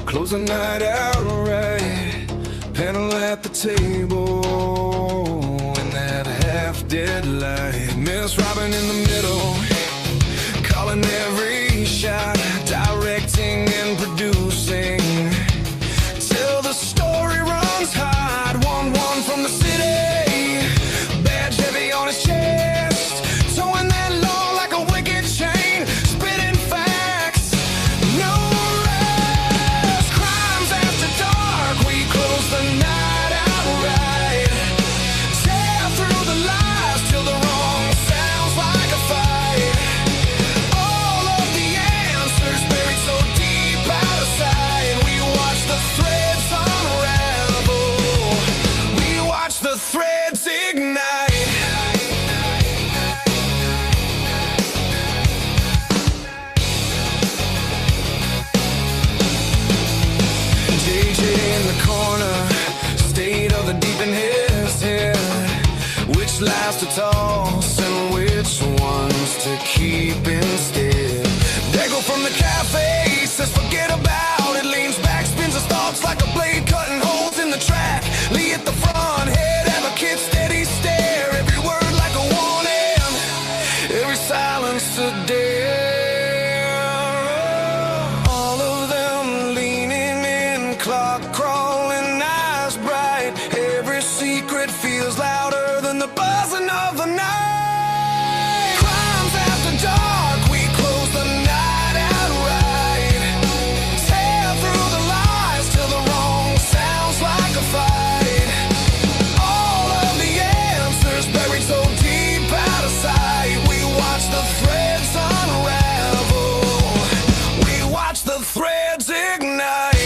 Close the night out right, panel at the table in that half-dead light. Miss Robin in the middle, calling every shot, directing and producing till the story runs hot. 1-1 from the city, badge heavy on his chest, towing that law like a wicked chain, spitting facts, no rest. Crimes after dark, we close the night out right, tear through the lies till the wrong sounds like a fight. All of the answers buried so deep out of sight. We watch the threads unravel, we watch the threads ignite. JJ in the corner, state of the deep in his head. Which lies to toss and which ones to keep instead? Dago from the cafe says forget about it, leans back, spins his thoughts like a blade cutting holes in the track. Lee at the front, head advocate, steady stare, every word like a warning, every silence a dare. All of them leaning in, clock crawling, eyes bright, every secret feels louder than the buzzing of the night. Crimes after dark, we close the night out right, tear through the lies till the wrong sounds like a fight. All of the answers buried so deep out of sight. We watch the threads unravel, we watch the threads ignite.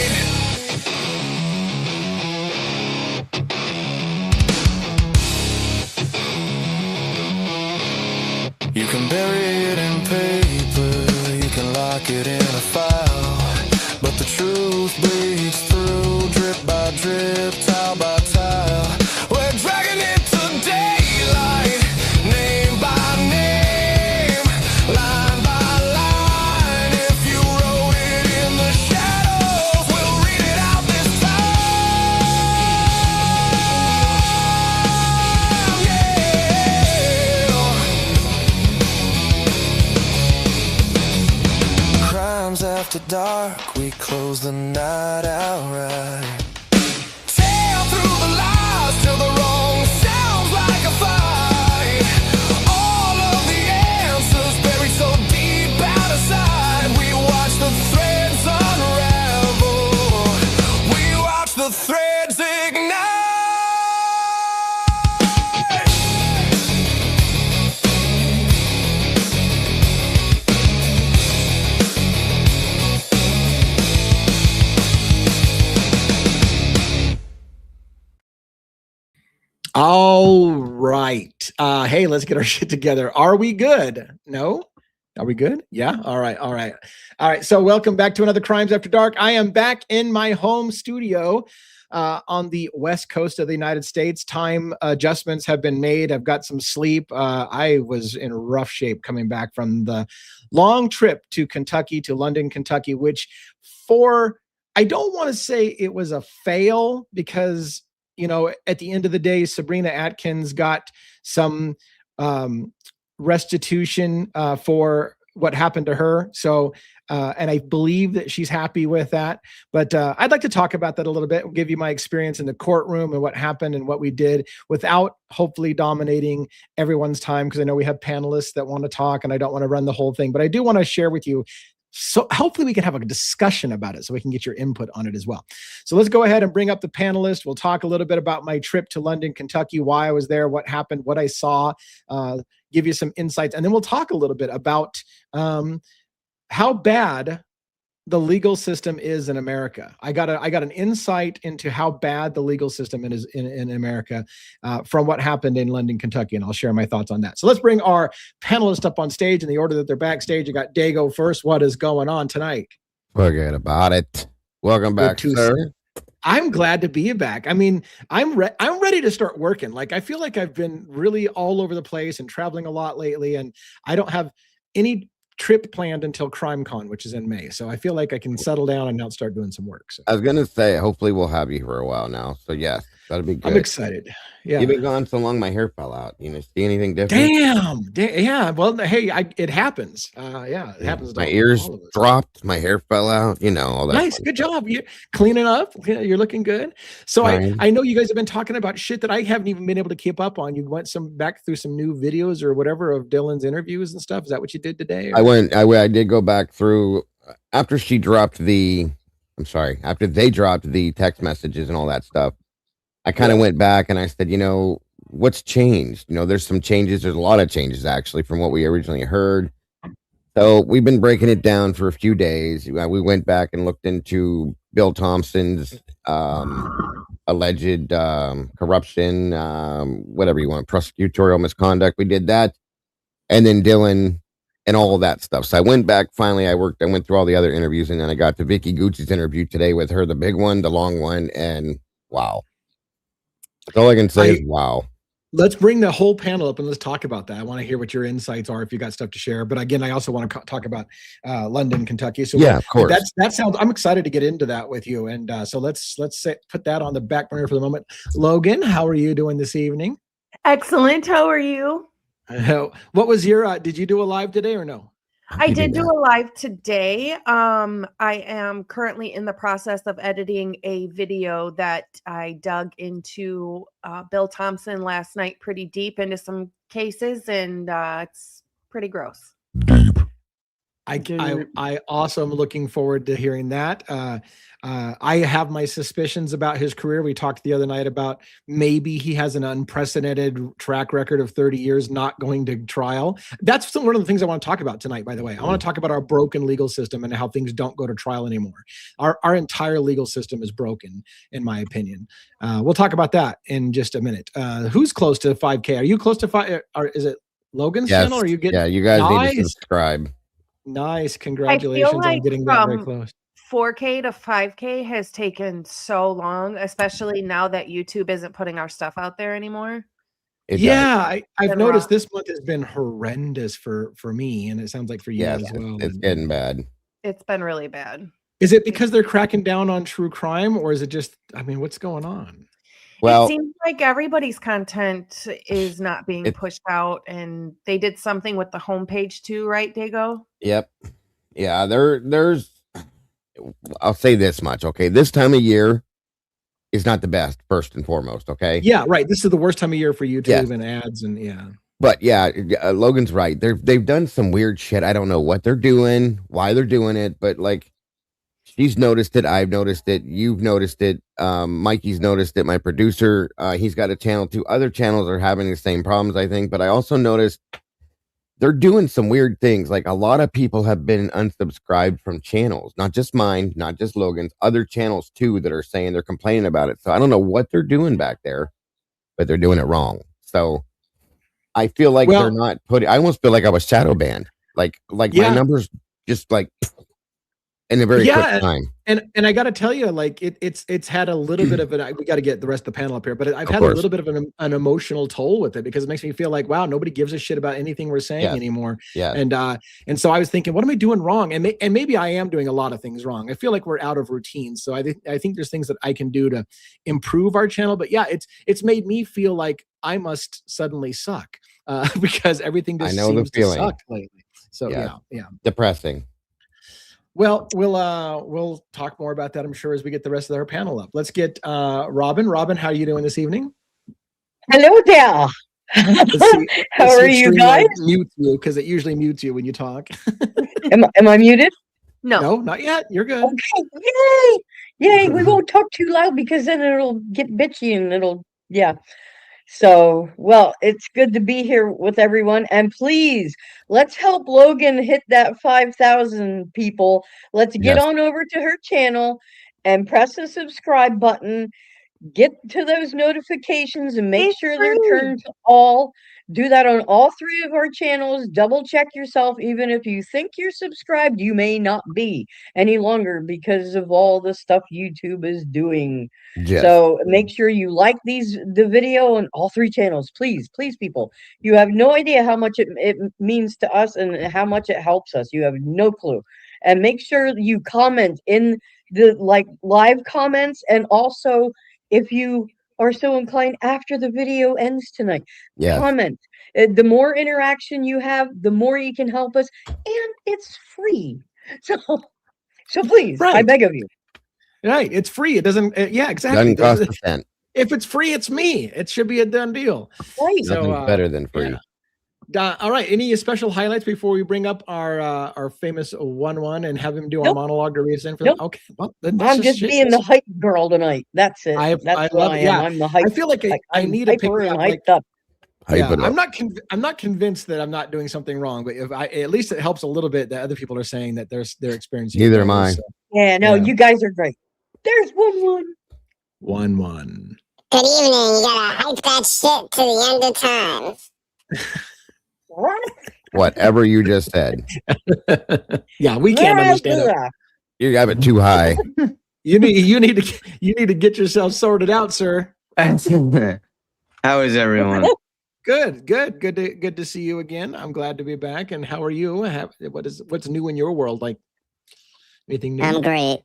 You can bury it in paper, you can lock it in a file, but the truth bleeds through, drip by drip, tile by tile. We're dragging it to daylight, name by name, line by line. If you wrote it in the shadows, we'll read it out this time. Yeah. Crimes after dark, we close the night out right, tear through the lies till the wrong sounds like a fight. All of the answers buried so deep out of sight. We watch the threads unravel, we watch the threads ignite. All right. Hey, let's get our shit together. Are we good? No? Are we good? Yeah. All right. All right. All right. So welcome back to another Crimes After Dark. I am back in my home studio on the West Coast of the United States. Time adjustments have been made. I've got some sleep. I was in rough shape coming back from the long trip to Kentucky, to London, Kentucky, which I don't want to say it was a fail because, you know, at the end of the day, Sabrina Atkins got some restitution for what happened to her. So, and I believe that she's happy with that. But I'd like to talk about that a little bit, give you my experience in the courtroom and what happened and what we did without hopefully dominating everyone's time, because I know we have panelists that want to talk and I don't want to run the whole thing. But I do want to share with you, so hopefully we can have a discussion about it so we can get your input on it as well. So let's go ahead and bring up the panelists. We'll talk a little bit about my trip to London, Kentucky, why I was there, what happened, what I saw, give you some insights. And then we'll talk a little bit about how bad the legal system is in America. I got an insight into how bad the legal system is in America from what happened in London, Kentucky, and I'll share my thoughts on that. So let's bring our panelists up on stage in the order that they're backstage. You got Dago first. What is going on tonight? Forget about it. Welcome back, sir. I'm glad to be back. I mean, I'm ready to start working. Like, I feel like I've been really all over the place and traveling a lot lately, and I don't have any trip planned until CrimeCon, which is in May. So I feel like I can settle down and now start doing some work. So I was gonna say, hopefully we'll have you for a while now. So yes, that'll be good. I'm excited. Yeah. You've been gone so long, my hair fell out. See anything different? Damn. Yeah. Well, hey, it happens. Yeah, it happens. My ears dropped. My hair fell out. All that. Nice. Good job. You're cleaning up. You're looking good. So I know you guys have been talking about shit that I haven't even been able to keep up on. You went back through some new videos or whatever of Dylan's interviews and stuff. Is that what you did today? Or? I did go back through after they dropped the text messages and all that stuff. I kind of went back and I said, what's changed? There's some changes. There's a lot of changes actually from what we originally heard. So we've been breaking it down for a few days. We went back and looked into Bill Thompson's alleged corruption, whatever you want, prosecutorial misconduct. We did that. And then Dylan and all of that stuff. So I went back. Finally, I went through all the other interviews, and then I got to Vicky Gucci's interview today with her, the big one, the long one, and wow. That's all I can say is wow. Let's bring the whole panel up and let's talk about that. I want to hear what your insights are if you got stuff to share. But again, I also want to talk about London, Kentucky. So yeah, of course. I'm excited to get into that with you. And so let's put that on the back burner for the moment. Logan, how are you doing this evening? Excellent. How are you? What was your? Did you do a live today or no? I did do a live today. I am currently in the process of editing a video that I dug into Bill Thompson last night pretty deep into some cases, and it's pretty gross. I also am looking forward to hearing that. I have my suspicions about his career. We talked the other night about maybe he has an unprecedented track record of 30 years not going to trial. That's one of the things I want to talk about tonight, by the way. I want to talk about our broken legal system and how things don't go to trial anymore. Our entire legal system is broken, in my opinion. We'll talk about that in just a minute. Who's close to 5K? Are you close to 5? Or is it Logan's channel? Or are you getting? Yeah, you guys need to subscribe. Nice. Congratulations on getting that very close. 4K to 5K has taken so long, especially now that YouTube isn't putting our stuff out there anymore. I've noticed this month has been horrendous for me, and it sounds like for you as well. It's getting bad. It's been really bad. Is it because they're cracking down on true crime, or is it just, what's going on? Well, it seems like everybody's content is not being pushed out, and they did something with the homepage too, right, Dago? Yep. Yeah, there's I'll say this much, okay? This time of year is not the best, first and foremost, okay? Yeah, right. This is the worst time of year for YouTube and ads and But yeah, Logan's right. They've done some weird shit. I don't know what they're doing, why they're doing it, but like she's noticed it, I've noticed it, you've noticed it, Mikey's noticed it, my producer, he's got a channel too. Other channels are having the same problems, I think, but I also noticed they're doing some weird things. Like a lot of people have been unsubscribed from channels, not just mine, not just Logan's, other channels too, that are saying they're complaining about it. So I don't know what they're doing back there, but they're doing it wrong. So I feel like they're not putting, I almost feel like I was shadow banned. Like my numbers just like in a very quick time. And I got to tell you, like it's had a little bit of we got to get the rest of the panel up here, but I've had a little bit of an emotional toll with it because it makes me feel like, wow, nobody gives a shit about anything we're saying anymore. Yeah. And so I was thinking, what am I doing wrong? And maybe I am doing a lot of things wrong. I feel like we're out of routine. So I think there's things that I can do to improve our channel. But yeah, it's made me feel like I must suddenly suck because everything just seems to suck lately. So yeah. Depressing. Well, we'll talk more about that, I'm sure, as we get the rest of our panel up. Let's get Robin. Robin, how are you doing this evening? Hello there. How are you guys? Mute you because it usually mutes you when you talk. Am I muted? No, not yet. You're good. Okay. Yay. We won't talk too loud because then it'll get bitchy and So, well, it's good to be here with everyone. And please, let's help Logan hit that 5,000 people. Let's get on over to her channel and press the subscribe button. Get to those notifications and make sure they're turned to all. do that on all 3 of our channels. Double check yourself. Even if you think you're subscribed, you may not be any longer because of all the stuff YouTube is doing. Yes. So make sure you like the video on all 3 channels. Please, please, people. You have no idea how much it means to us and how much it helps us. You have no clue. And make sure you comment in the live comments, and also if you are so inclined after the video ends tonight, Yes. comment. The more interaction you have, the more you can help us, and it's free. So please, I Right. beg of you. Right. It's free. It doesn't. Yeah, exactly. Doesn't cost a cent. If it's free, it's me. It should be a done deal. Right. So, Nothing's better than free. yeah. All right. Any special highlights before we bring up our famous 1-1 and have him do our Nope. monologue to reason for Nope. that? Okay. Well, then I'm just being the hype girl tonight. That's it. I That's love what I it. am. Yeah. I'm the hype. I feel like I need to pick hyper me and up. hyped up. Yeah, Hype it I'm up. not convinced that I'm not doing something wrong, but at least it helps a little bit that other people are saying that they're experiencing. Neither am I. So, Yeah, no, Yeah. you guys are great. There's 1-1. 1-1. Good evening. You gotta hype that shit to the end of time. Whatever you just said. Yeah, we can't understand it. You have it too high. You need to get yourself sorted out, sir. How is everyone? Good to see you again. I'm glad to be back. And how are you? What's new in your world? Like anything new? I'm great.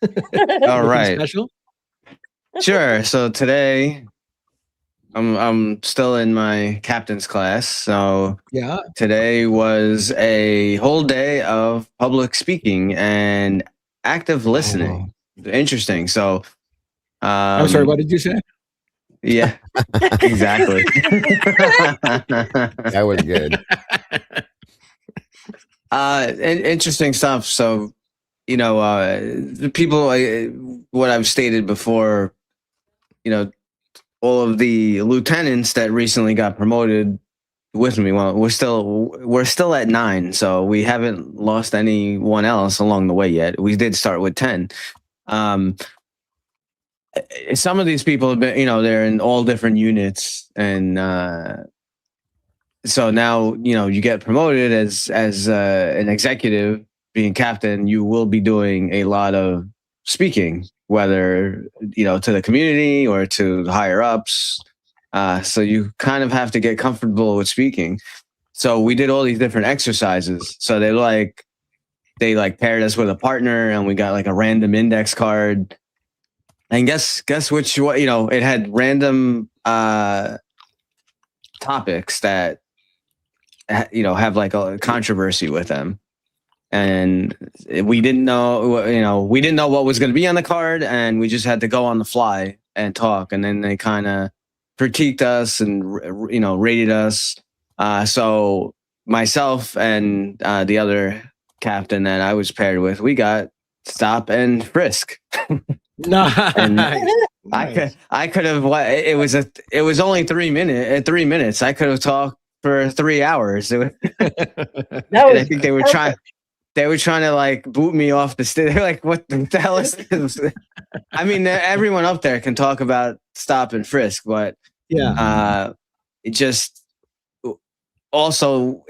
All Anything right. special? Sure. So today I'm still in my captain's class. So Yeah. today was a whole day of public speaking and active listening. Interesting. So I'm sorry, what did you say? Yeah, exactly. That was good. Interesting stuff. So, the people, what I've stated before, all of the lieutenants that recently got promoted with me. Well, we're still at 9, so we haven't lost anyone else along the way yet. We did start with 10. Some of these people have been, they're in all different units, and so now you get promoted as an executive, being captain. You will be doing a lot of speaking, whether to the community or to the higher ups. So you kind of have to get comfortable with speaking. So we did all these different exercises. So they paired us with a partner, and we got like a random index card. And guess which one, it had random topics that have like a controversy with them. And we didn't know what was going to be on the card, and we just had to go on the fly and talk. And then they kind of critiqued us and rated us. So myself and the other captain that I was paired with, we got stop and frisk. Nice. And Nice. I could have. It was only 3 minutes. I could have talked for 3 hours. I think they were trying. They were trying to like boot me off the stage. They're like, "What the hell is this?" I mean, everyone up there can talk about stop and frisk, but Yeah. it just also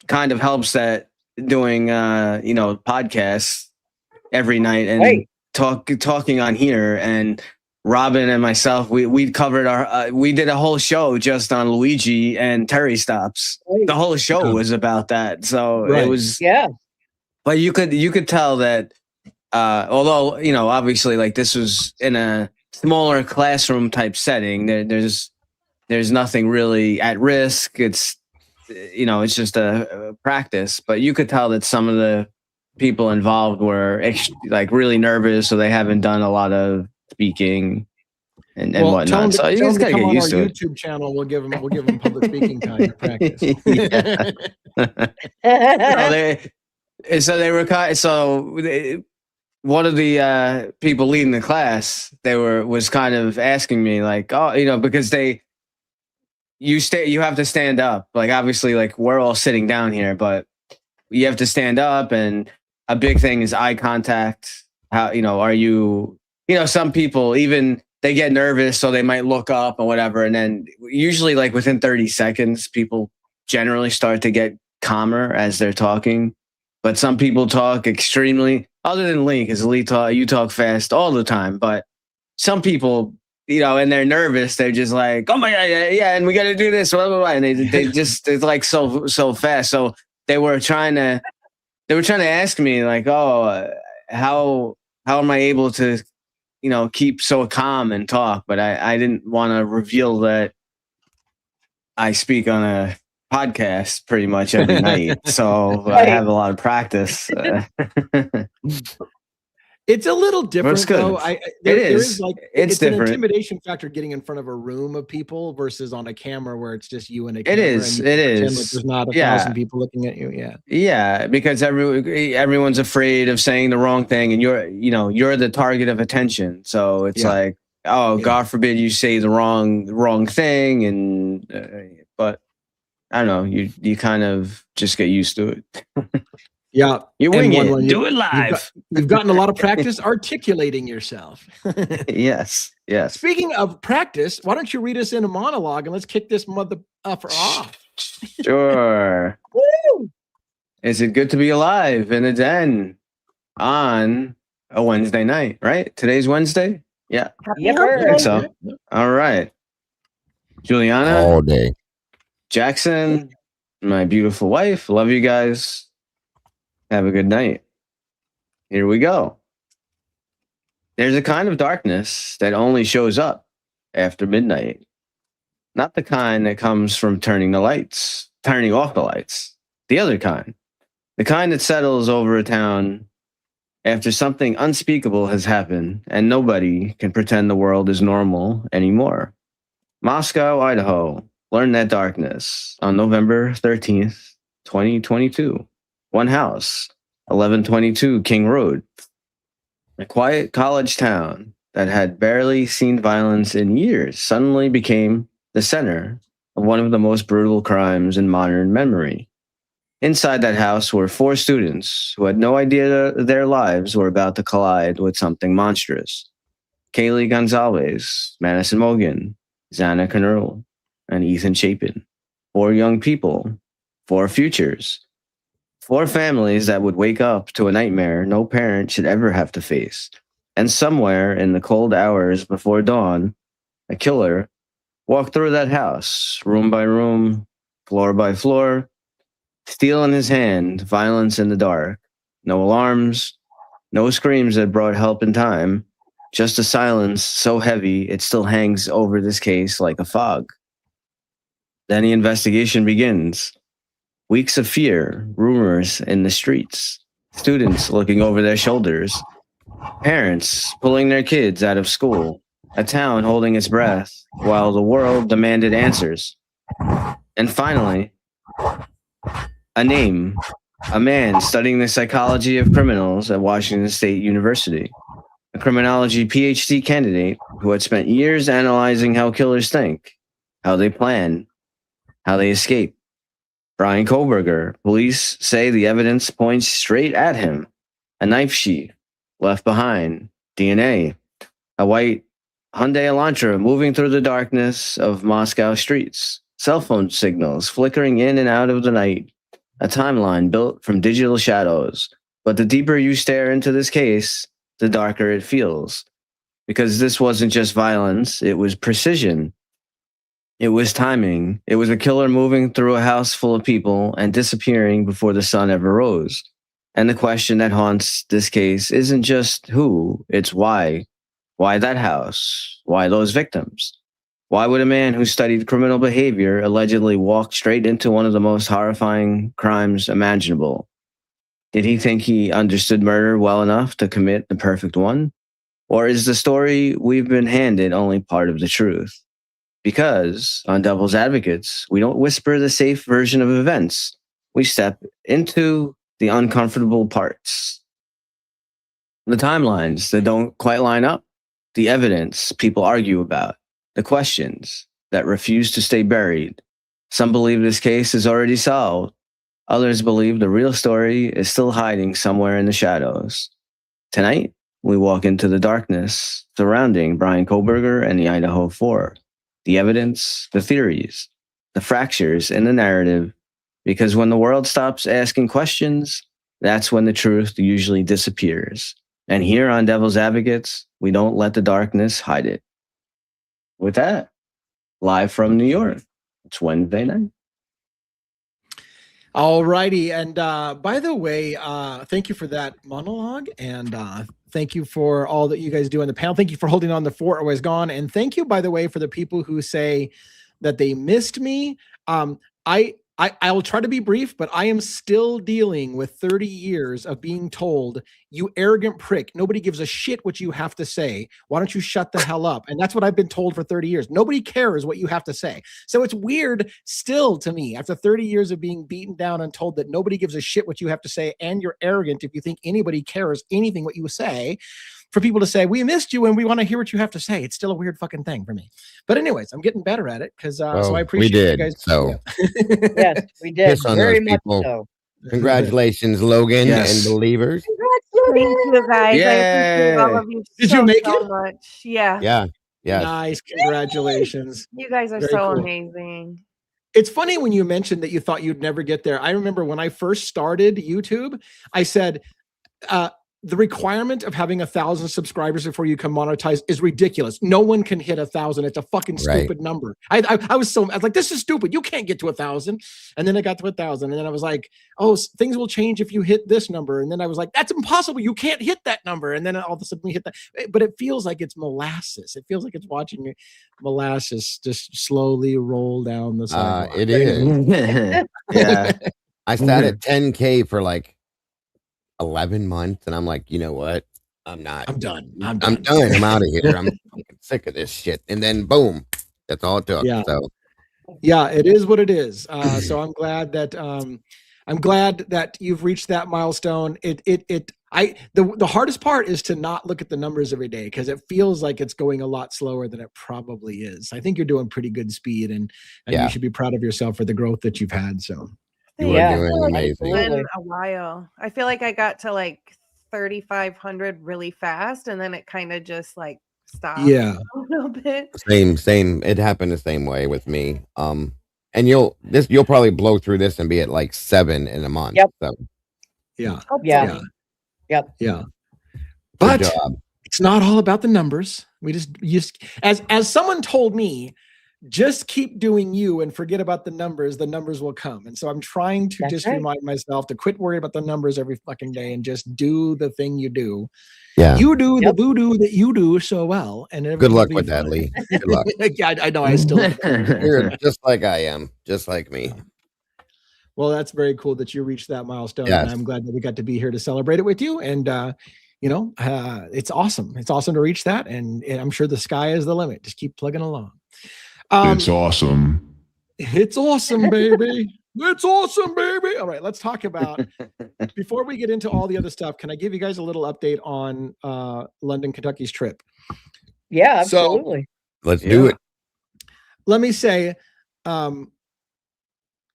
kind of helps that doing podcasts every night and Right. talking on here, and Robin and myself, we covered we did a whole show just on Luigi and Terry stops. Right. The whole show was about that. So Right. it was, Yeah. but you could tell that although obviously like this was in a smaller classroom type setting, there's nothing really at risk. It's it's just a practice, but you could tell that some of the people involved were like really nervous, so they haven't done a lot of speaking and whatnot. So you just gotta get used to it. YouTube channel. We'll give them public speaking time to practice. One of the people leading the class, was kind of asking me like, because you have to stand up. Like obviously, like we're all sitting down here, but you have to stand up, and a big thing is eye contact. How are you? Some people, even they get nervous, so they might look up or whatever. And then usually like within 30 seconds, people generally start to get calmer as they're talking. But some people talk extremely, other than Lee, because you talk fast all the time. But some people, and they're nervous. They're just like, oh my God, yeah, and we got to do this, blah, blah, blah. And they just, it's like so fast. So they were trying to ask me like, oh, how am I able to, keep so calm and talk? But I didn't want to reveal that I speak on a podcast pretty much every night. So I have a lot of practice. It's a little different, though. There is like it's different. An intimidation factor getting in front of a room of people versus on a camera where it's just you and a camera. It is. Like there's not 1,000 people looking at you. Yeah. Yeah, because everyone's afraid of saying the wrong thing, and you're the target of attention. So it's like, oh, God forbid you say the wrong thing, and but I don't know. You kind of just get used to it. Yeah. You wing it. Do it live. You've gotten a lot of practice articulating yourself. Yes. Speaking of practice, why don't you read us in a monologue and let's kick this mother off. Sure. Woo! Is it good to be alive in a den on a Wednesday night, right? Today's Wednesday? Yeah. Yep. I think so. All right. Juliana. All day. Jackson, my beautiful wife. Love you guys. Have a good night. Here we go. There's a kind of darkness that only shows up after midnight. Not the kind that comes from turning off the lights. The other kind. The kind that settles over a town after something unspeakable has happened and nobody can pretend the world is normal anymore. Moscow, Idaho. Learn that darkness on November 13th, 2022. One house, 1122 King Road. A quiet college town that had barely seen violence in years suddenly became the center of one of the most brutal crimes in modern memory. Inside that house were 4 students who had no idea their lives were about to collide with something monstrous. Kaylee Gonzalez, Madison Mogan, Xana Connerl, and Ethan Chapin. 4 young people, 4 futures. 4 families that would wake up to a nightmare no parent should ever have to face. And somewhere in the cold hours before dawn, a killer walked through that house, room by room, floor by floor, steel in his hand, violence in the dark. No alarms, no screams that brought help in time, just a silence so heavy it still hangs over this case like a fog. Then the investigation begins. Weeks of fear, rumors in the streets, students looking over their shoulders, parents pulling their kids out of school, a town holding its breath while the world demanded answers. And finally, a name, a man studying the psychology of criminals at Washington State University, a criminology PhD candidate who had spent years analyzing how killers think, how they plan, how they escape. Brian Koberger. Police say the evidence points straight at him. A knife sheath left behind, DNA, a white Hyundai Elantra moving through the darkness of Moscow streets, cell phone signals flickering in and out of the night, a timeline built from digital shadows. But the deeper you stare into this case, the darker it feels. Because this wasn't just violence, it was precision. It was timing. It was a killer moving through a house full of people and disappearing before the sun ever rose. And the question that haunts this case isn't just who, it's why. Why that house? Why those victims? Why would a man who studied criminal behavior allegedly walk straight into one of the most horrifying crimes imaginable? Did he think he understood murder well enough to commit the perfect one? Or is the story we've been handed only part of the truth? Because, on Devil's Advocates, we don't whisper the safe version of events. We step into the uncomfortable parts. The timelines that don't quite line up. The evidence people argue about. The questions that refuse to stay buried. Some believe this case is already solved. Others believe the real story is still hiding somewhere in the shadows. Tonight, we walk into the darkness surrounding Brian Koberger and the Idaho 4, the evidence, the theories, the fractures in the narrative, because when the world stops asking questions, that's when the truth usually disappears. And here on Devil's Advocates, we don't let the darkness hide it. With that, live from New York, it's Wednesday night. All righty. And by the way, thank you for that monologue. And thank you for all that you guys do on the panel. Thank you for holding on the fort always gone. And thank you, by the way, for the people who say that they missed me. I will try to be brief, but I am still dealing with 30 years of being told, you arrogant prick, nobody gives a shit what you have to say. Why don't you shut the hell up? And that's what I've been told for 30 years. Nobody cares what you have to say. So it's weird still to me, after 30 years of being beaten down and told that nobody gives a shit what you have to say, and you're arrogant if you think anybody cares anything what you say, for people to say, we missed you and we want to hear what you have to say. It's still a weird fucking thing for me. But anyways, I'm getting better at it because so I appreciate you guys. So yes, we did. Piss on Very those much people. so. Congratulations, Logan Yes. and believers. Thank you guys. I appreciate all Yay. of you Did so, you make so it? much. Yeah. Yeah. Yes. Nice. Congratulations. You guys are Very so cool. amazing. It's funny when you mentioned that you thought you'd never get there. I remember when I first started YouTube, I said, the requirement of having 1,000 subscribers before you can monetize is ridiculous. No one can hit 1,000. It's a fucking stupid number. I was like, this is stupid. You can't get to 1,000. And then I got to 1,000. And then I was like, oh, things will change if you hit this number. And then I was like, that's impossible. You can't hit that number. And then all of a sudden we hit that. But it feels like it's molasses. It feels like it's watching molasses just slowly roll down the sidewalk. It is. Yeah. I sat at 10K for like 11 months, and I'm like, you know what? I'm done. I'm out of here. I'm fucking sick of this shit. And then boom, that's all it took. Yeah. So yeah, it is what it is. So I'm glad that you've reached that milestone. The hardest part is to not look at the numbers every day, because it feels like it's going a lot slower than it probably is. I think you're doing pretty good speed, and you should be proud of yourself for the growth that you've had. So you are doing amazing. It's been a while. I feel like I got to like 3,500 really fast, and then it kind of just like stopped a little bit. Same. It happened the same way with me. And you'll probably blow through this and be at like 7 in a month. Yep. So. Yeah. Yep. Yeah. But it's not all about the numbers. We just as someone told me, just keep doing you and forget about the numbers will come. And so I'm trying to remind myself to quit worrying about the numbers every fucking day and just do the thing you do. Yeah. You do the voodoo that you do so well. And good luck with that, Lee. Good luck. Yeah, I know. I still You're just like I am, just like me. Well, that's very cool that you reached that milestone. Yes. And I'm glad that we got to be here to celebrate it with you. And it's awesome. It's awesome to reach that. And I'm sure the sky is the limit. Just keep plugging along. It's awesome. It's awesome, baby. It's awesome, baby. All right, let's talk about, before we get into all the other stuff, can I give you guys a little update on London, Kentucky's trip? Yeah, absolutely. So, let's do it. Let me say,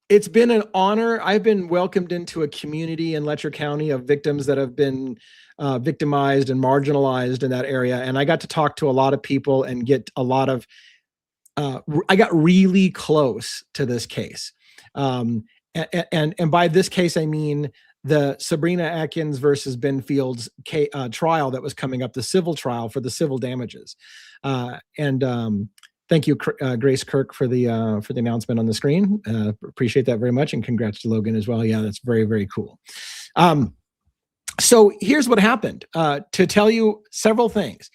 it's been an honor. I've been welcomed into a community in Letcher County of victims that have been victimized and marginalized in that area. And I got to talk to a lot of people and get a lot of, I got really close to this case. And by this case, I mean the Sabrina Atkins versus Ben Fields trial that was coming up, the civil trial for the civil damages. Thank you, Grace Kirk, for the announcement on the screen. Appreciate that very much, and congrats to Logan as well. Yeah, that's very, very cool. So here's what happened. To tell you several things,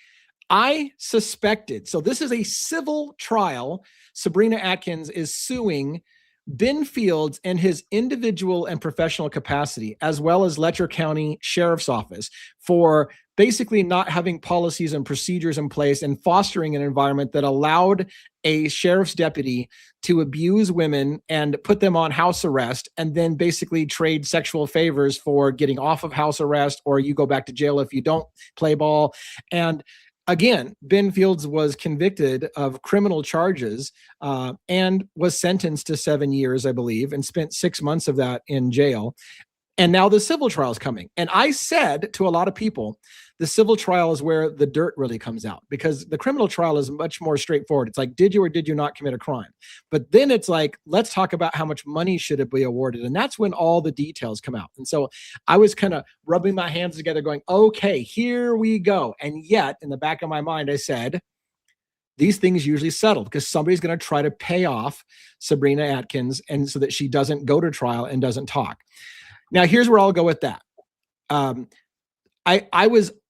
I suspected. So this is a civil trial. Sabrina Atkins is suing Ben Fields in his individual and professional capacity, as well as Letcher County Sheriff's Office, for basically not having policies and procedures in place and fostering an environment that allowed a sheriff's deputy to abuse women and put them on house arrest, and then basically trade sexual favors for getting off of house arrest, or you go back to jail if you don't play ball. And again, Ben Fields was convicted of criminal charges and was sentenced to 7 years, I believe, and spent 6 months of that in jail. And now the civil trial is coming. And I said to a lot of people, the civil trial is where the dirt really comes out, because the criminal trial is much more straightforward. It's like, did you or did you not commit a crime? But then it's like, let's talk about how much money should it be awarded. And that's when all the details come out. And so I was kind of rubbing my hands together going, okay, here we go. And yet in the back of my mind, I said, these things usually settle because somebody's going to try to pay off Sabrina Atkins, and so that she doesn't go to trial and doesn't talk. Now, here's where I'll go with that.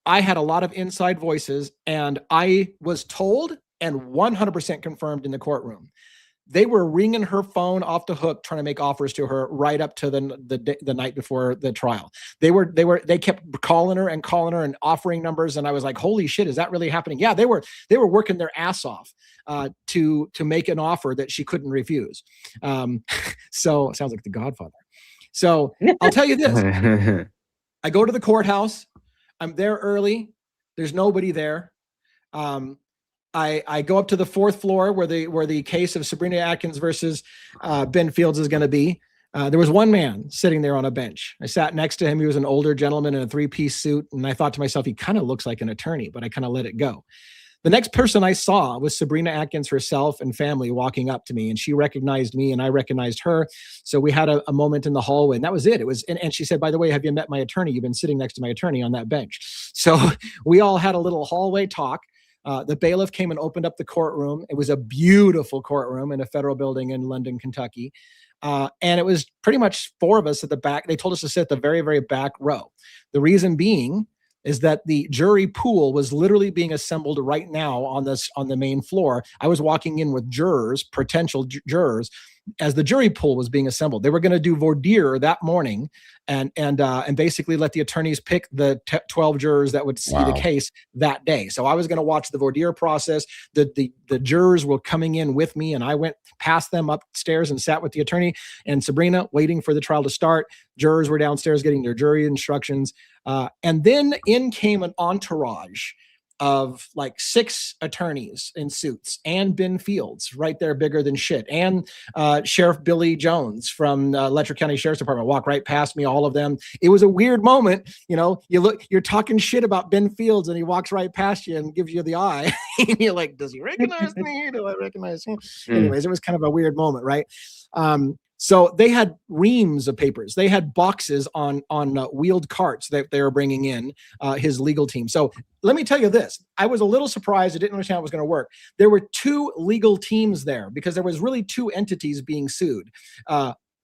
I had a lot of inside voices, and I was told and 100% confirmed in the courtroom. They were ringing her phone off the hook, trying to make offers to her right up to the night before the trial. They kept calling her and offering numbers, and I was like, "Holy shit, is that really happening?" Yeah, they were working their ass off to make an offer that she couldn't refuse. So it sounds like The Godfather. So I'll tell you this: I go to the courthouse. I'm there early. There's nobody there. I go up to the fourth floor where the case of Sabrina Atkins versus Ben Fields is going to be. There was one man sitting there on a bench. I sat next to him. He was an older gentleman in a three-piece suit, and I thought to myself, he kind of looks like an attorney, but I kind of let it go. The next person I saw was Sabrina Atkins herself and family walking up to me, and she recognized me and I recognized her. So we had a moment in the hallway, and that was it. It was, and she said, "By the way, have you met my attorney? You've been sitting next to my attorney on that bench." So we all had a little hallway talk. The bailiff came and opened up the courtroom. It was a beautiful courtroom in a federal building in London, Kentucky. And it was pretty much four of us at the back. They told us to sit at the very, very back row. The reason being is that the jury pool was literally being assembled right now on the main floor. I was walking in with jurors, potential jurors, as the jury pool was being assembled. They were going to do voir dire that morning and basically let the attorneys pick the 12 jurors that would see the case that day. So I was going to watch the voir dire process. The jurors were coming in with me, and I went past them upstairs and sat with the attorney and Sabrina waiting for the trial to start. Jurors were downstairs getting their jury instructions. And then in came an entourage of like 6 attorneys in suits, and Ben Fields right there, bigger than shit, and Sheriff Billy Jones from Letcher County Sheriff's Department walked right past me, all of them. It was a weird moment. You know, you're talking shit about Ben Fields and he walks right past you and gives you the eye. And you're like, does he recognize me? Do I recognize him? Anyways, it was kind of a weird moment, right? So they had reams of papers. They had boxes on wheeled carts that they were bringing in, his legal team. So let me tell you this. I was a little surprised. I didn't understand how it was going to work. There were 2 legal teams there because there was really 2 entities being sued.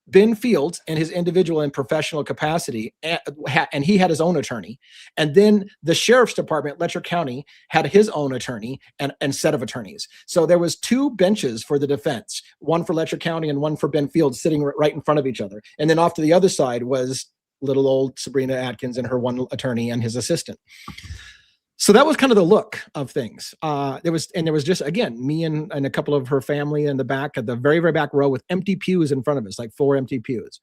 Ben Fields in his individual and professional capacity, and he had his own attorney. And then the Sheriff's Department, Letcher County, had his own attorney and set of attorneys. So there was 2 benches for the defense, one for Letcher County and one for Ben Fields, sitting right in front of each other. And then off to the other side was little old Sabrina Atkins and her one attorney and his assistant. So that was kind of the look of things. There was just, again, me and a couple of her family in the back at the very, very back row with empty pews in front of us, like 4 empty pews.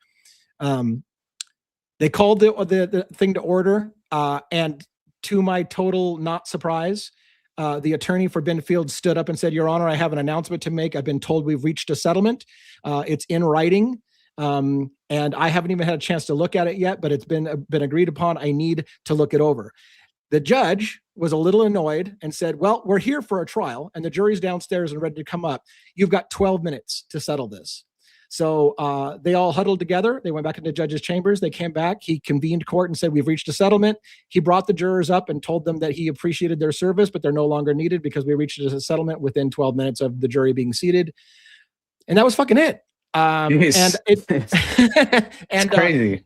They called the thing to order. And to my total not surprise, the attorney for Ben Fields stood up and said, "Your Honor, I have an announcement to make. I've been told we've reached a settlement. It's in writing. And I haven't even had a chance to look at it yet, but it's been agreed upon. I need to look it over." The judge was a little annoyed and said, "Well, we're here for a trial and the jury's downstairs and ready to come up. You've got 12 minutes to settle this." So they all huddled together. They went back into the judge's chambers. They came back. He convened court and said, "We've reached a settlement." He brought the jurors up and told them that he appreciated their service, but they're no longer needed because we reached a settlement within 12 minutes of the jury being seated. And that was fucking it. And it's crazy.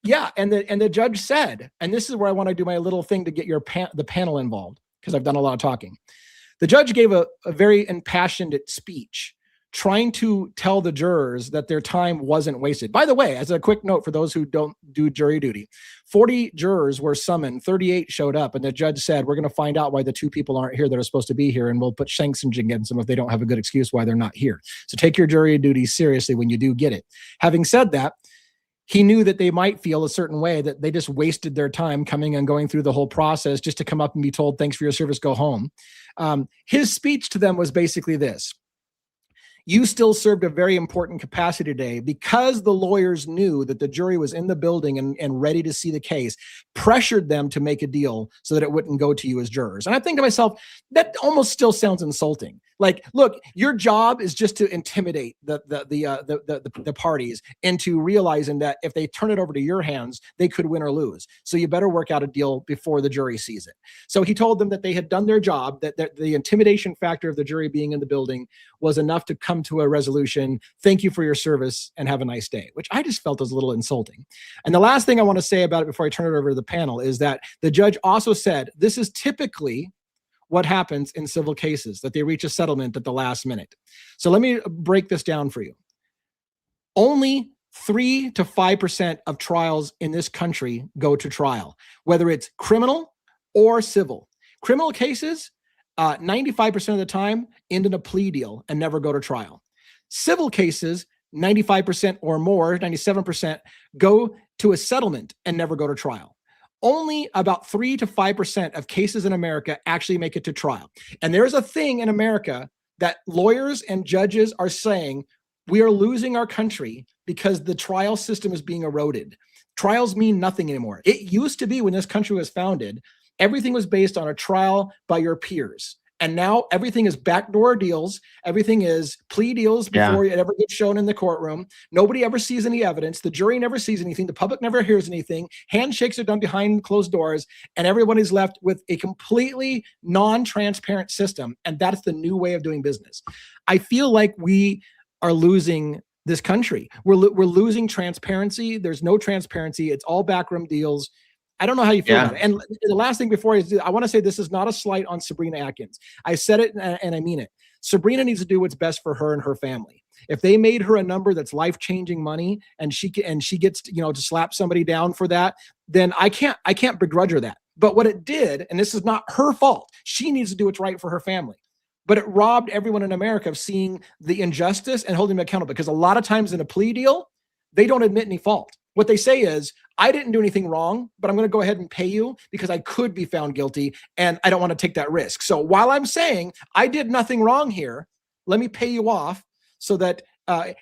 Yeah, and the judge said, and this is where I want to do my little thing to get the panel involved, because I've done a lot of talking. The judge gave a very impassioned speech, trying to tell the jurors that their time wasn't wasted. By the way, as a quick note for those who don't do jury duty, 40 jurors were summoned, 38 showed up, and the judge said, "We're going to find out why the 2 people aren't here that are supposed to be here, and we'll put sanctions against them if they don't have a good excuse why they're not here. So take your jury duty seriously when you do get it." Having said that, he knew that they might feel a certain way, that they just wasted their time coming and going through the whole process just to come up and be told, "Thanks for your service, go home." His speech to them was basically this: You still served a very important capacity today because the lawyers knew that the jury was in the building and ready to see the case, pressured them to make a deal so that it wouldn't go to you as jurors. And I think to myself, that almost still sounds insulting. Like, look, your job is just to intimidate the parties into realizing that if they turn it over to your hands, they could win or lose. So you better work out a deal before the jury sees it. So he told them that they had done their job, that the intimidation factor of the jury being in the building was enough to come to a resolution. Thank you for your service and have a nice day, which I just felt was a little insulting. And the last thing I want to say about it before I turn it over to the panel is that the judge also said this is typically what happens in civil cases, that they reach a settlement at the last minute. So let me break this down for you. Only 3 to 5% of trials in this country go to trial, whether it's criminal or civil. Criminal cases, 95% of the time end in a plea deal and never go to trial. Civil cases, 95% or more, 97%, go to a settlement and never go to trial. Only about 3 to 5% of cases in America actually make it to trial. And there's a thing in America that lawyers and judges are saying, we are losing our country because the trial system is being eroded. Trials mean nothing anymore. It used to be when this country was founded, everything was based on a trial by your peers. And now everything is backdoor deals. Everything is plea deals before it ever gets shown in the courtroom. Nobody ever sees any evidence. The jury never sees anything. The public never hears anything. Handshakes are done behind closed doors, and everyone is left with a completely non-transparent system. And that's the new way of doing business. I feel like we are losing this country. We're losing transparency. There's no transparency. It's all backroom deals. I don't know how you feel about it. And the last thing before I want to say this is not a slight on Sabrina Atkins. I said it and I mean it. Sabrina needs to do what's best for her and her family. If they made her a number that's life-changing money and she gets to slap somebody down for that, then I can't begrudge her that. But what it did, and this is not her fault, she needs to do what's right for her family. But it robbed everyone in America of seeing the injustice and holding them accountable, because a lot of times in a plea deal, they don't admit any fault. What they say is, I didn't do anything wrong, but I'm going to go ahead and pay you because I could be found guilty and I don't want to take that risk. So while I'm saying I did nothing wrong here, let me pay you off so that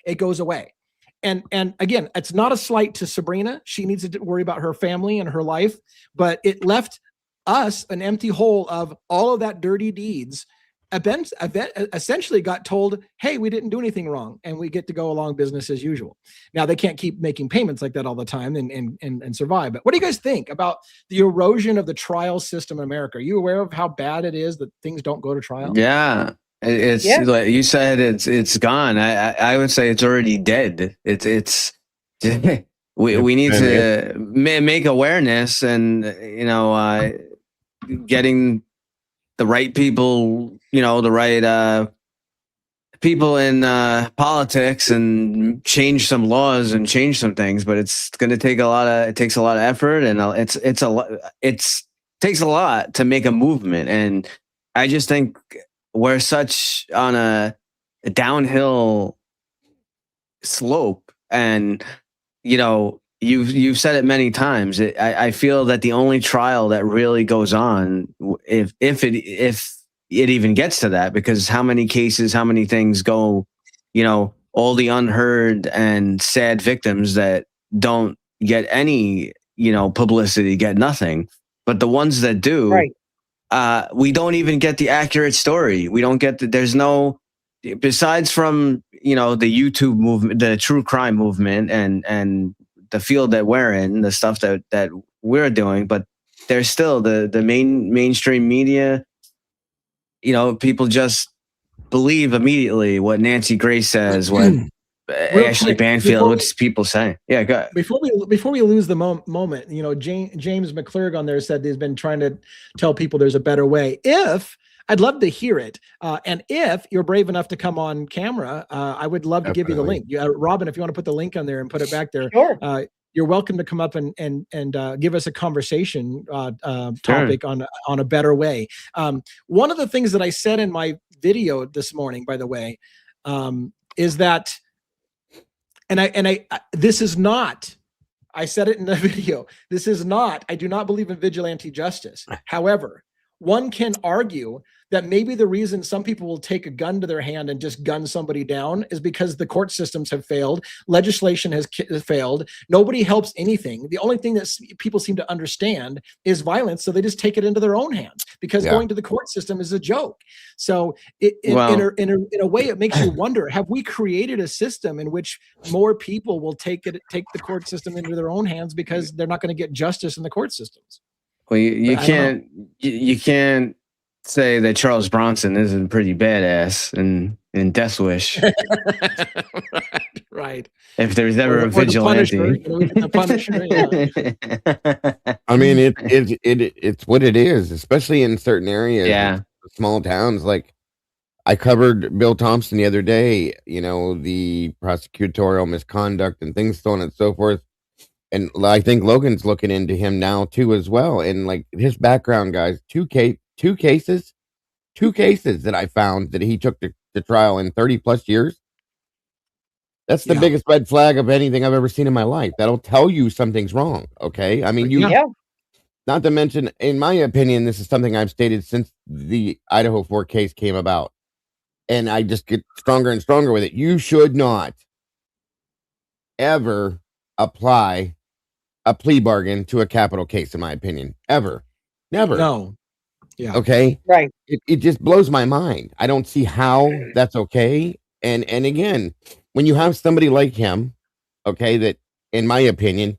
it goes away. And again, it's not a slight to Sabrina. She needs to worry about her family and her life, but it left us an empty hole of all of that dirty deeds. Essentially got told, hey, we didn't do anything wrong, and we get to go along business as usual. Now, they can't keep making payments like that all the time and survive. But what do you guys think about the erosion of the trial system in America? Are you aware of how bad it is that things don't go to trial? Yeah. It's like you said, it's gone. I would say it's already dead. It's we need to make awareness and getting the right people, the right people in politics and change some laws and change some things. But it's going to take it takes a lot of effort, and it takes a lot to make a movement. And I just think we're such on a downhill slope, and you've said it many times. I feel that the only trial that really goes on, if it even gets to that, because how many cases, how many things go, all the unheard and sad victims that don't get any, publicity, get nothing. But the ones that do, right. We don't even get the accurate story. We don't get there's no, besides from, the YouTube movement, the true crime movement and the field that we're in, the stuff that we're doing, but there's still the mainstream media, people just believe immediately what Nancy Grace says, what Ashley Banfield, what people say. Yeah, go ahead. Before we lose the moment, James McClurg on there said he's been trying to tell people there's a better way. I'd love to hear it. And if you're brave enough to come on camera, I would love to give you the link. Robin, if you want to put the link on there and put it back there, sure. You're welcome to come up and give us a conversation topic on a better way. One of the things that I said in my video this morning, by the way, is that, this is not, I said it in the video, this is not, I do not believe in vigilante justice. However, one can argue that maybe the reason some people will take a gun to their hand and just gun somebody down is because the court systems have failed, legislation has failed, nobody helps anything. The only thing that people seem to understand is violence, so they just take it into their own hands because going to the court system is a joke. So in a way, it makes you wonder, have we created a system in which more people will take the court system into their own hands because they're not going to get justice in the court systems? Well, you can't say that Charles Bronson isn't pretty badass in Death Wish. Right. If there's ever a vigilante. The Punisher, yeah. I mean, it's what it is, especially in certain areas. Yeah. Small towns. Like, I covered Bill Thompson the other day, you know, the prosecutorial misconduct and things, so on and so forth. And I think Logan's looking into him now too as well. And like his background, guys, two cases that I found that he took to trial in 30 plus years. That's the biggest red flag of anything I've ever seen in my life. That'll tell you something's wrong. Okay. I mean, not to mention, in my opinion, this is something I've stated since the Idaho 4 case came about. And I just get stronger and stronger with it. You should not ever apply a plea bargain to a capital case, in my opinion. Ever. Never. No. Yeah. Okay. Right. It just blows my mind. I don't see how that's okay. And again, when you have somebody like him, okay, that, in my opinion,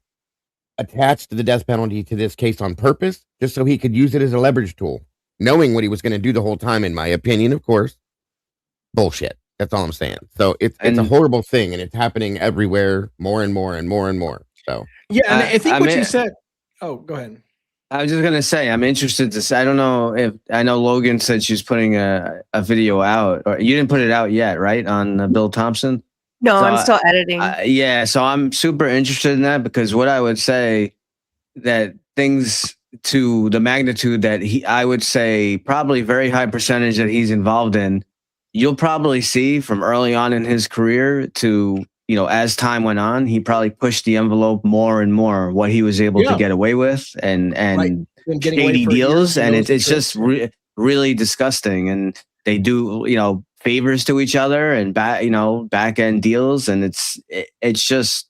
attached the death penalty to this case on purpose, just so he could use it as a leverage tool, knowing what he was going to do the whole time, in my opinion, of course. Bullshit. That's all I'm saying. So it's a horrible thing, and it's happening everywhere, more and more and more and more. So yeah, and I think what you said. Oh, go ahead. I was just gonna say, I'm interested to say. I don't know if I know Logan said she's putting a video out, or you didn't put it out yet, right? On Bill Thompson. No, I'm still editing. Yeah, so I'm super interested in that, because what I would say, that things to the magnitude that I would say probably very high percentage that he's involved in, you'll probably see from early on in his career to, you know, as time went on, he probably pushed the envelope more and more, what he was able to get away with and shady deals. And it's just really disgusting. And they do, you know, favors to each other and back end deals. And it's just,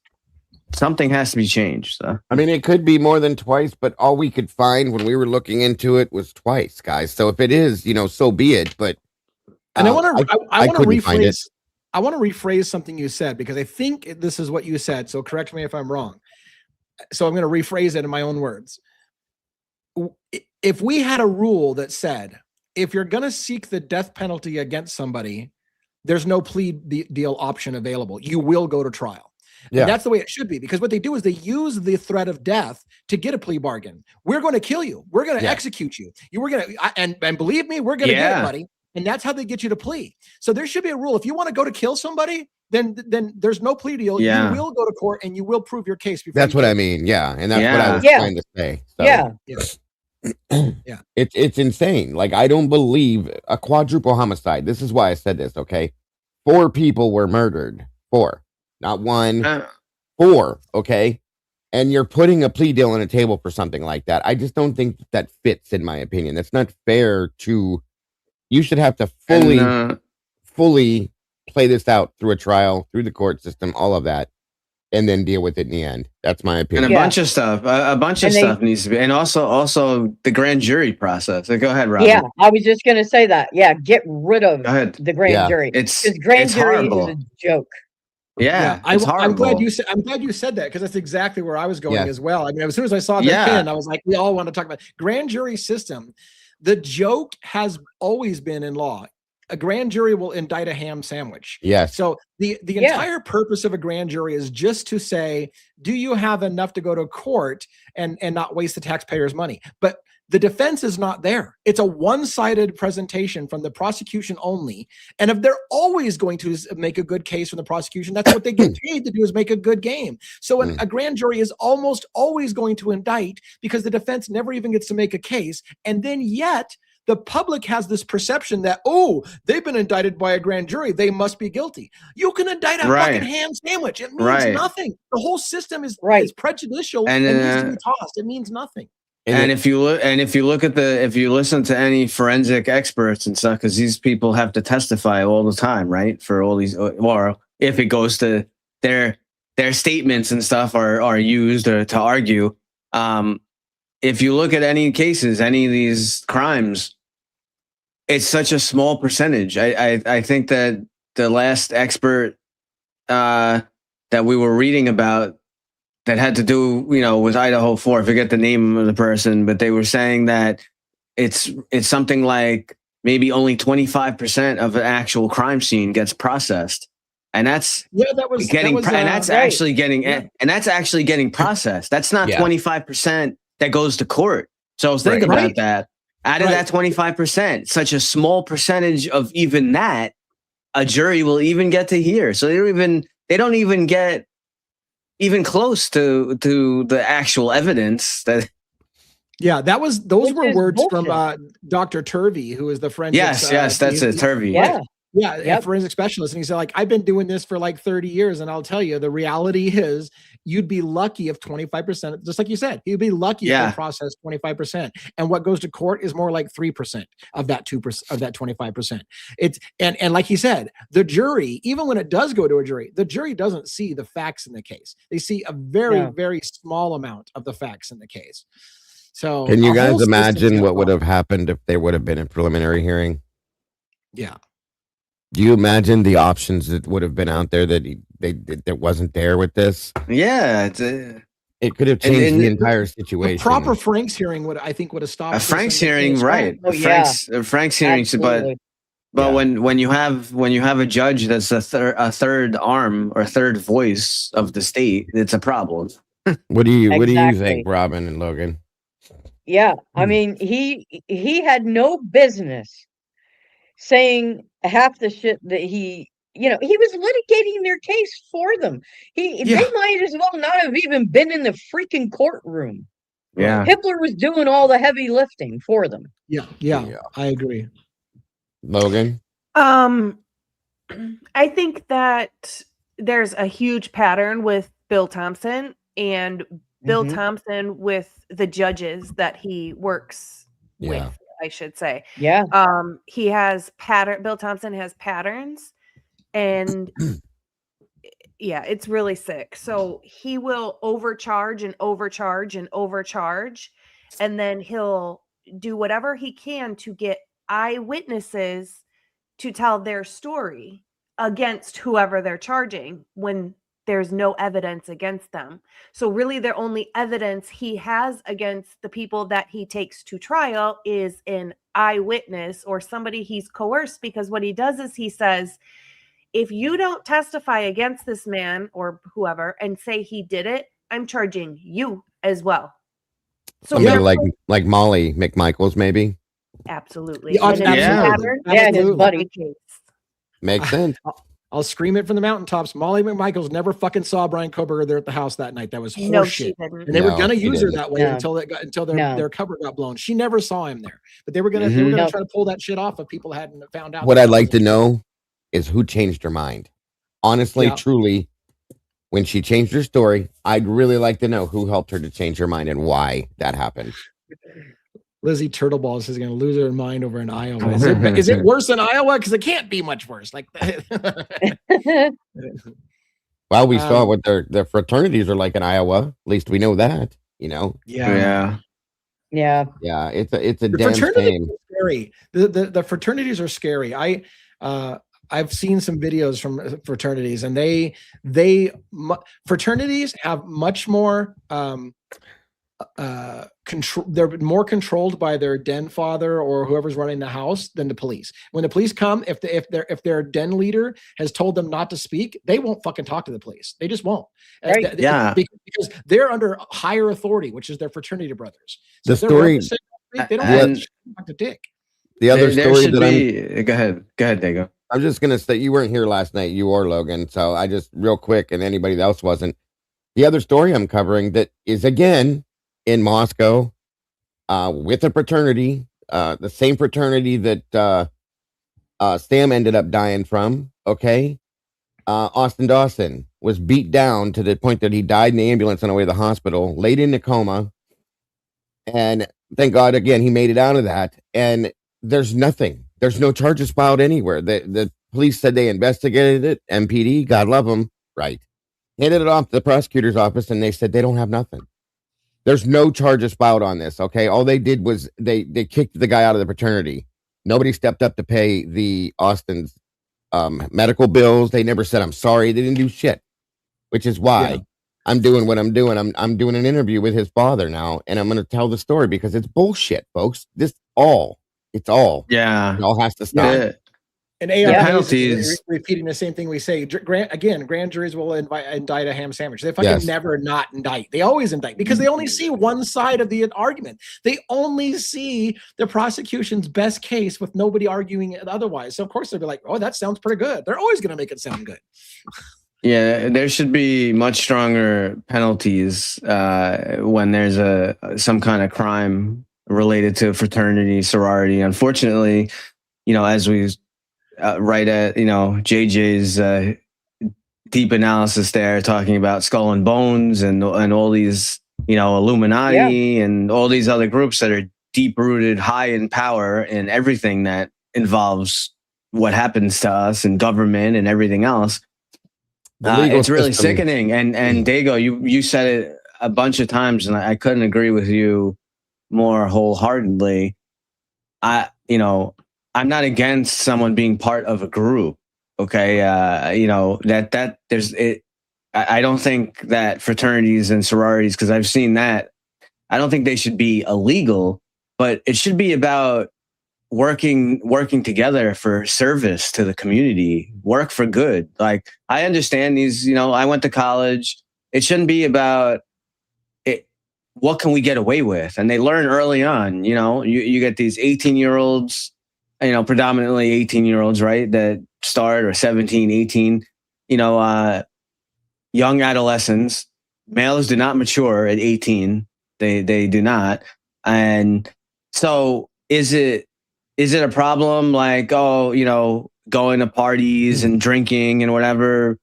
something has to be changed. So. I mean, it could be more than twice, but all we could find when we were looking into it was twice, guys. So if it is, you know, so be it. But and I want to rephrase. I want to rephrase something you said, because I think this is what you said. So correct me if I'm wrong. So I'm going to rephrase it in my own words. If we had a rule that said, if you're going to seek the death penalty against somebody, there's no plea deal option available. You will go to trial. Yeah. And that's the way it should be, because what they do is they use the threat of death to get a plea bargain. We're going to kill you. We're going to execute you. And believe me, we're going to get it, buddy. And that's how they get you to plea. So there should be a rule. If you want to go to kill somebody, then there's no plea deal. Yeah. You will go to court and you will prove your case. That's what I mean. Yeah. And that's what I was trying to say. So, yeah. It's insane. Like, I don't believe a quadruple homicide. This is why I said this. Okay. 4 people were murdered. 4, not 1, 4. Okay. And you're putting a plea deal on a table for something like that. I just don't think that fits, in my opinion. That's not fair to. You should have to fully play this out through a trial, through the court system, all of that, and then deal with it in the end. That's my opinion. And a bunch of stuff. A bunch of stuff needs to be, and also the grand jury process. So go ahead, Rob. Yeah, I was just going to say that. Yeah, get rid of the grand jury. Because grand jury is a joke. Yeah, I'm glad you said that, because that's exactly where I was going as well. I mean, as soon as I saw the pin, I was like, we all want to talk about grand jury system. The joke has always been in law. A grand jury will indict a ham sandwich. Yes. So the entire purpose of a grand jury is just to say, do you have enough to go to court and not waste the taxpayers' money? But the defense is not there. It's a one-sided presentation from the prosecution only. And if they're always going to make a good case from the prosecution, that's what they get paid to do, is make a good game. So a grand jury is almost always going to indict, because the defense never even gets to make a case. And then yet the public has this perception that, oh, they've been indicted by a grand jury, they must be guilty. You can indict a fucking ham sandwich. It means nothing. The whole system is prejudicial and needs to be tossed. It means nothing. And if you listen to any forensic experts and stuff, because these people have to testify all the time, right? For all these, or if it goes to their statements and stuff are used or to argue. If you look at any cases, any of these crimes, it's such a small percentage. I think that the last expert that we were reading about that had to do, with Idaho 4, I forget the name of the person, but they were saying that it's something like maybe only 25% of an actual crime scene gets processed. And that's actually getting processed. That's not 25% that goes to court. So think about that. Out of that 25%, such a small percentage of even that, a jury will even get to hear. So they don't even get even close to the actual evidence that. Yeah, those were words from Dr. Turvey, who is the forensic. Yes, that's it, Turvey. Yeah. Yeah, a forensic specialist. And he said, I've been doing this for 30 years. And I'll tell you, the reality is you'd be lucky if 25%, just like you said, you'd be lucky if they process 25%. And what goes to court is more like 3% of that 2% of that 25%. It's and like he said, the jury, even when it does go to a jury, the jury doesn't see the facts in the case. They see a very, very small amount of the facts in the case. So can you guys imagine what would have happened if there would have been a preliminary hearing? Yeah. Do you imagine the options that would have been out there that wasn't there with this? Yeah, it could have changed the entire situation. A proper Frank's hearing would have stopped. A Frank's hearing, right? Frank's hearing, but when you have a judge that's a third arm or third voice of the state, it's a problem. What do you think, Robin and Logan? Yeah, I mean, he had no business saying half the shit that he was litigating their case for them. They might as well not have even been in the freaking courtroom. Yeah, Hitler was doing all the heavy lifting for them. Yeah, I agree. Logan? I think that there's a huge pattern with Bill Thompson and Bill Thompson with the judges that he works with. I should say. Yeah. He has Bill Thompson has patterns, and it's really sick. So he will overcharge and overcharge and overcharge, and then he'll do whatever he can to get eyewitnesses to tell their story against whoever they're charging when there's no evidence against them. So really the only evidence he has against the people that he takes to trial is an eyewitness or somebody he's coerced, because what he does is he says, if you don't testify against this man or whoever and say he did it, I'm charging you as well. So like Molly McMichaels, maybe? Absolutely. His buddy. Makes sense. I'll scream it from the mountaintops. Molly McMichaels never fucking saw Brian Koberger there at the house that night. That was horseshit. And they were gonna use her that way until their cover got blown. She never saw him there, but they were gonna try to pull that shit off if people hadn't found out. What I'd like to know is who changed her mind. Honestly, truly, when she changed her story, I'd really like to know who helped her to change her mind and why that happened. Lizzie Turtleballs is going to lose her mind over in Iowa. Is it worse than Iowa? Because it can't be much worse. Well, we saw what their fraternities are like in Iowa. At least we know that. Yeah. It's a damn shame. Scary. The fraternities are scary. I've seen some videos from fraternities, and fraternities have much more control. They're more controlled by their den father or whoever's running the house than the police. When the police come, if their den leader has told them not to speak, they won't fucking talk to the police. They just won't. Right. Because they're under higher authority, which is their fraternity brothers. So the story they don't have to dick. The other story that go ahead, Dago. I'm just gonna say, you weren't here last night, you or Logan. So I just real quick, and anybody else wasn't. The other story I'm covering that is again in Moscow, with a fraternity, the same fraternity that Sam ended up dying from. Okay, Austin Dawson was beat down to the point that he died in the ambulance on the way to the hospital, laid in a coma. And thank God, again, he made it out of that. And there's nothing. There's no charges filed anywhere. The police said they investigated it. MPD, God love them, right? Handed it off to the prosecutor's office, and they said they don't have nothing. There's no charges filed on this, okay? All they did was they kicked the guy out of the fraternity. Nobody stepped up to pay the Austin's medical bills. They never said, I'm sorry. They didn't do shit, which is why I'm doing what I'm doing. I'm doing an interview with his father now, and I'm going to tell the story because it's bullshit, folks. It all has to stop. Yeah. And AR penalties is repeating the same thing we say. Grand juries will indict a ham sandwich. They fucking never not indict. They always indict because they only see one side of the argument. They only see the prosecution's best case with nobody arguing it otherwise. So of course they'll be like, "Oh, that sounds pretty good." They're always going to make it sound good. Yeah, there should be much stronger penalties when there's some kind of crime related to fraternity, sorority. Unfortunately, as we right at JJ's deep analysis there, talking about Skull and Bones and all these Illuminati and all these other groups that are deep rooted, high in power and everything that involves what happens to us and government and everything else. It's really sickening. And Dago, you said it a bunch of times, and I couldn't agree with you more wholeheartedly. I'm not against someone being part of a group. Okay. That there's it. I don't think that fraternities and sororities, because I've seen that, I don't think they should be illegal, but it should be about working together for service to the community, work for good. Like, I understand these, I went to college. It shouldn't be about it. What can we get away with? And they learn early on, you get these 18-year-olds, predominantly 18-year-olds, right? That start, or 17, 18, young adolescents. Males do not mature at 18. They do not. And so is it a problem? Like, going to parties and drinking and whatever?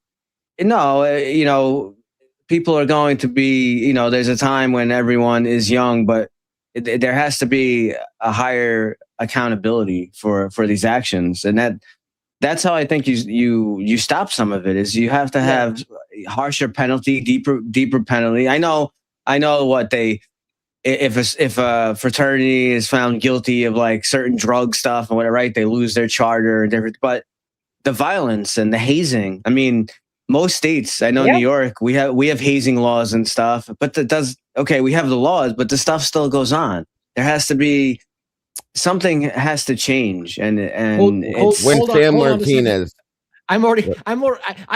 No, people are going to be, there's a time when everyone is young, but there has to be a higher accountability for these actions. And that's how I think you stop some of it, is you have to have harsher penalty, deeper penalty. I know what if a fraternity is found guilty of like certain drug stuff and whatever, right? They lose their charter and different, but the violence and the hazing, I mean, most states, I know New York, we have hazing laws and stuff, but we have the laws, but the stuff still goes on. There has to be something has to change. And Sam Martinez. I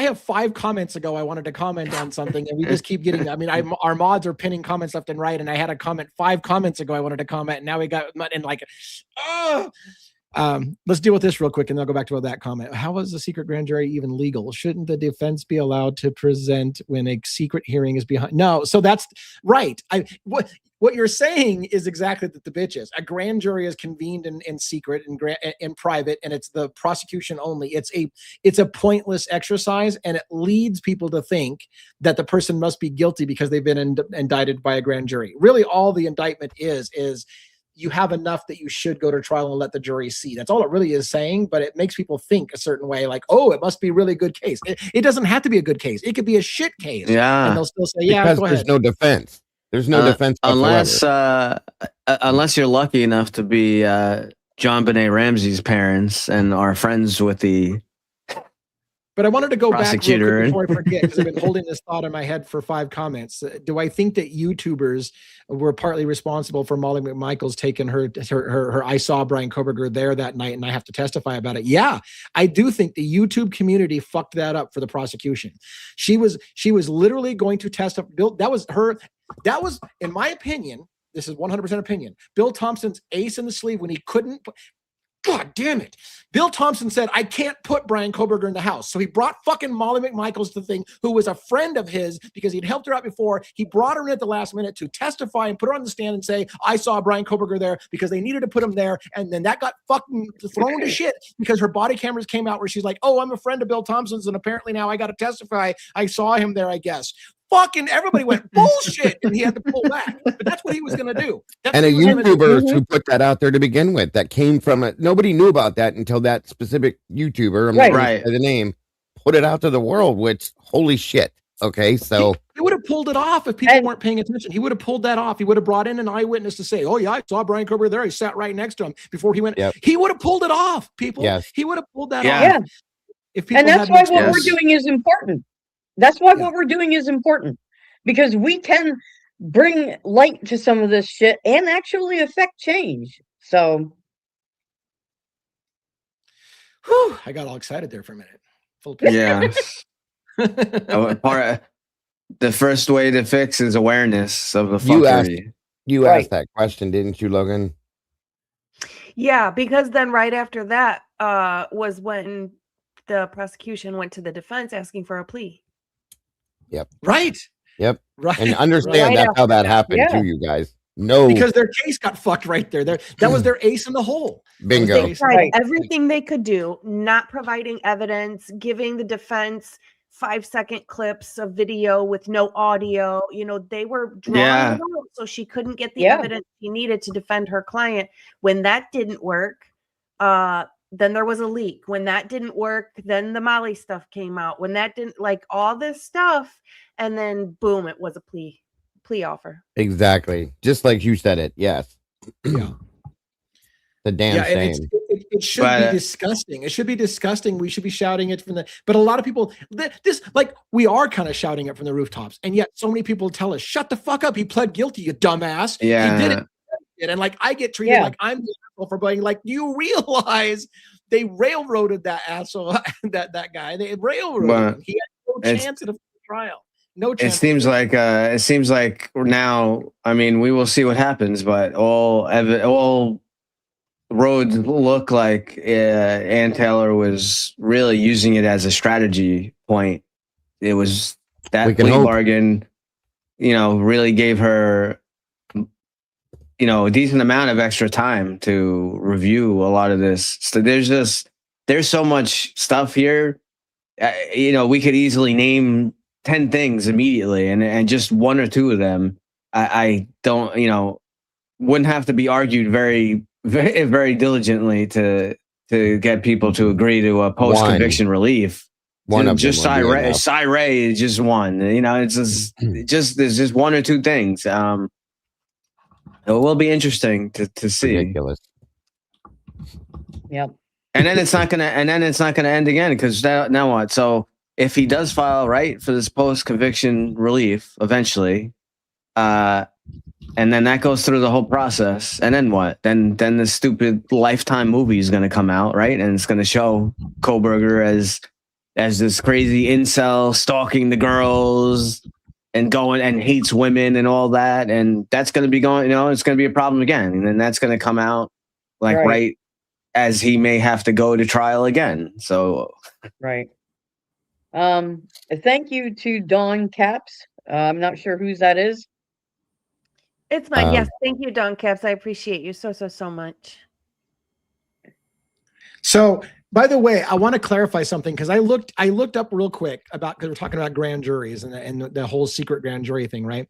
have 5 comments ago. I wanted to comment on something, and we just keep getting. I mean, our mods are pinning comments left and right, and I had a comment 5 comments ago. I wanted to comment, and now we got and like, let's deal with this real quick, and then I'll go back to that comment. How is the secret grand jury even legal? Shouldn't the defense be allowed to present when a secret hearing is behind? No, so that's right. What you're saying is exactly that the bitch is. A grand jury is convened in secret and in private, and it's the prosecution only. It's a pointless exercise, and it leads people to think that the person must be guilty because they've been indicted by a grand jury. Really, all the indictment is you have enough that you should go to trial and let the jury see. That's all it really is saying, but it makes people think a certain way, like, oh, it must be a really good case. It doesn't have to be a good case. It could be a shit case. Yeah. And they'll still say, yeah, because go ahead. there's no defense. There's no defense unless you're lucky enough to be John Benet Ramsey's parents and are friends with the But I wanted to go back real quick prosecutor. before I forget, because I've been holding this thought in my head for 5 comments. Do I think that YouTubers were partly responsible for Molly McMichael's taking her I saw Brian Koberger there that night and I have to testify about it? Yeah, I do think the YouTube community fucked that up for the prosecution. She was literally going to testify. That was, in my opinion, this is 100% opinion, Bill Thompson's ace in the sleeve when he couldn't. God damn it. Bill Thompson said, I can't put Brian Koberger in the house. So he brought fucking Molly McMichaels to the thing, who was a friend of his because he'd helped her out before. He brought her in at the last minute to testify and put her on the stand and say, I saw Brian Koberger there, because they needed to put him there. And then that got fucking thrown to shit because her body cameras came out where she's like, oh, I'm a friend of Bill Thompson's, and apparently now I got to testify. I saw him there, I guess. fucking everybody went bullshit, and he had to pull back. But that's what he was going to do. And a YouTuber who put that out there to begin with, that came from it. Nobody knew about that until that specific YouTuber, I'm not going to say the name, put it out to the world, which, holy shit. Okay, so he would have pulled it off if people weren't paying attention. He would have pulled that off. He would have brought in an eyewitness to say, "Oh yeah, I saw Brian Kober there. He sat right next to him before he went." Yep. He would have pulled it off, people. Yes. He would have pulled that off. Yeah. If people And that's why what we're doing is important. That's why what we're doing is important, because we can bring light to some of this shit and actually affect change. So, whew, I got all excited there for a minute. Yeah. The first way to fix is awareness of the fuckery. You asked that question, didn't you, Logan? Yeah, because then right after that was when the prosecution went to the defense asking for a plea. Yep. Right. Yep. Right. And understand that's how that happened too, you guys. No, because their case got fucked right there. That was their ace in the hole. Bingo. They tried everything they could do, not providing evidence, giving the defense 5-second clips of video with no audio. You know, they were drawing it out so she couldn't get the evidence she needed to defend her client. When that didn't work, then there was a leak. When that didn't work, then the Molly stuff came out. When that didn't, like, all this stuff, and then boom, it was a plea offer. Exactly. Just like you said it. Yes. Yeah. The damn shame. It should be disgusting. It should be disgusting. We should be shouting it from the, but a lot of people, we are kind of shouting it from the rooftops. And yet so many people tell us, shut the fuck up. He pled guilty, you dumbass. Yeah. He did it. And like, I get treated like I'm the asshole for being like, you realize they railroaded that asshole, that guy. They railroaded him. He had no chance at a trial. No chance. It seems like now, I mean, we will see what happens, but all roads look like Ann Taylor was really using it as a strategy point. It was that plea bargain, really gave her, a decent amount of extra time to review a lot of this. So there's so much stuff here. We could easily name 10 things immediately, and just one or two of them, I don't, wouldn't have to be argued very, very, very diligently to get people to agree to a post-conviction relief. One of just Cy Ray is just one. It's just there's just one or two things. It will be interesting to see. Ridiculous. Yep. And then it's not gonna end again, because now what? So if he does file for this post-conviction relief eventually, and then that goes through the whole process, and then what? Then the stupid Lifetime movie is going to come out, right? And it's going to show Koberger as this crazy incel stalking the girls and going and hates women and all that, and that's going to be going. It's going to be a problem again, and then that's going to come out right as he may have to go to trial again. So right. Thank you to Dawn Caps. I'm not sure whose that is. It's mine. Yes. Thank you, Dawn Caps. I appreciate you so much. So, by the way, I want to clarify something, because I looked up real quick because we're talking about grand juries and the whole secret grand jury thing, right?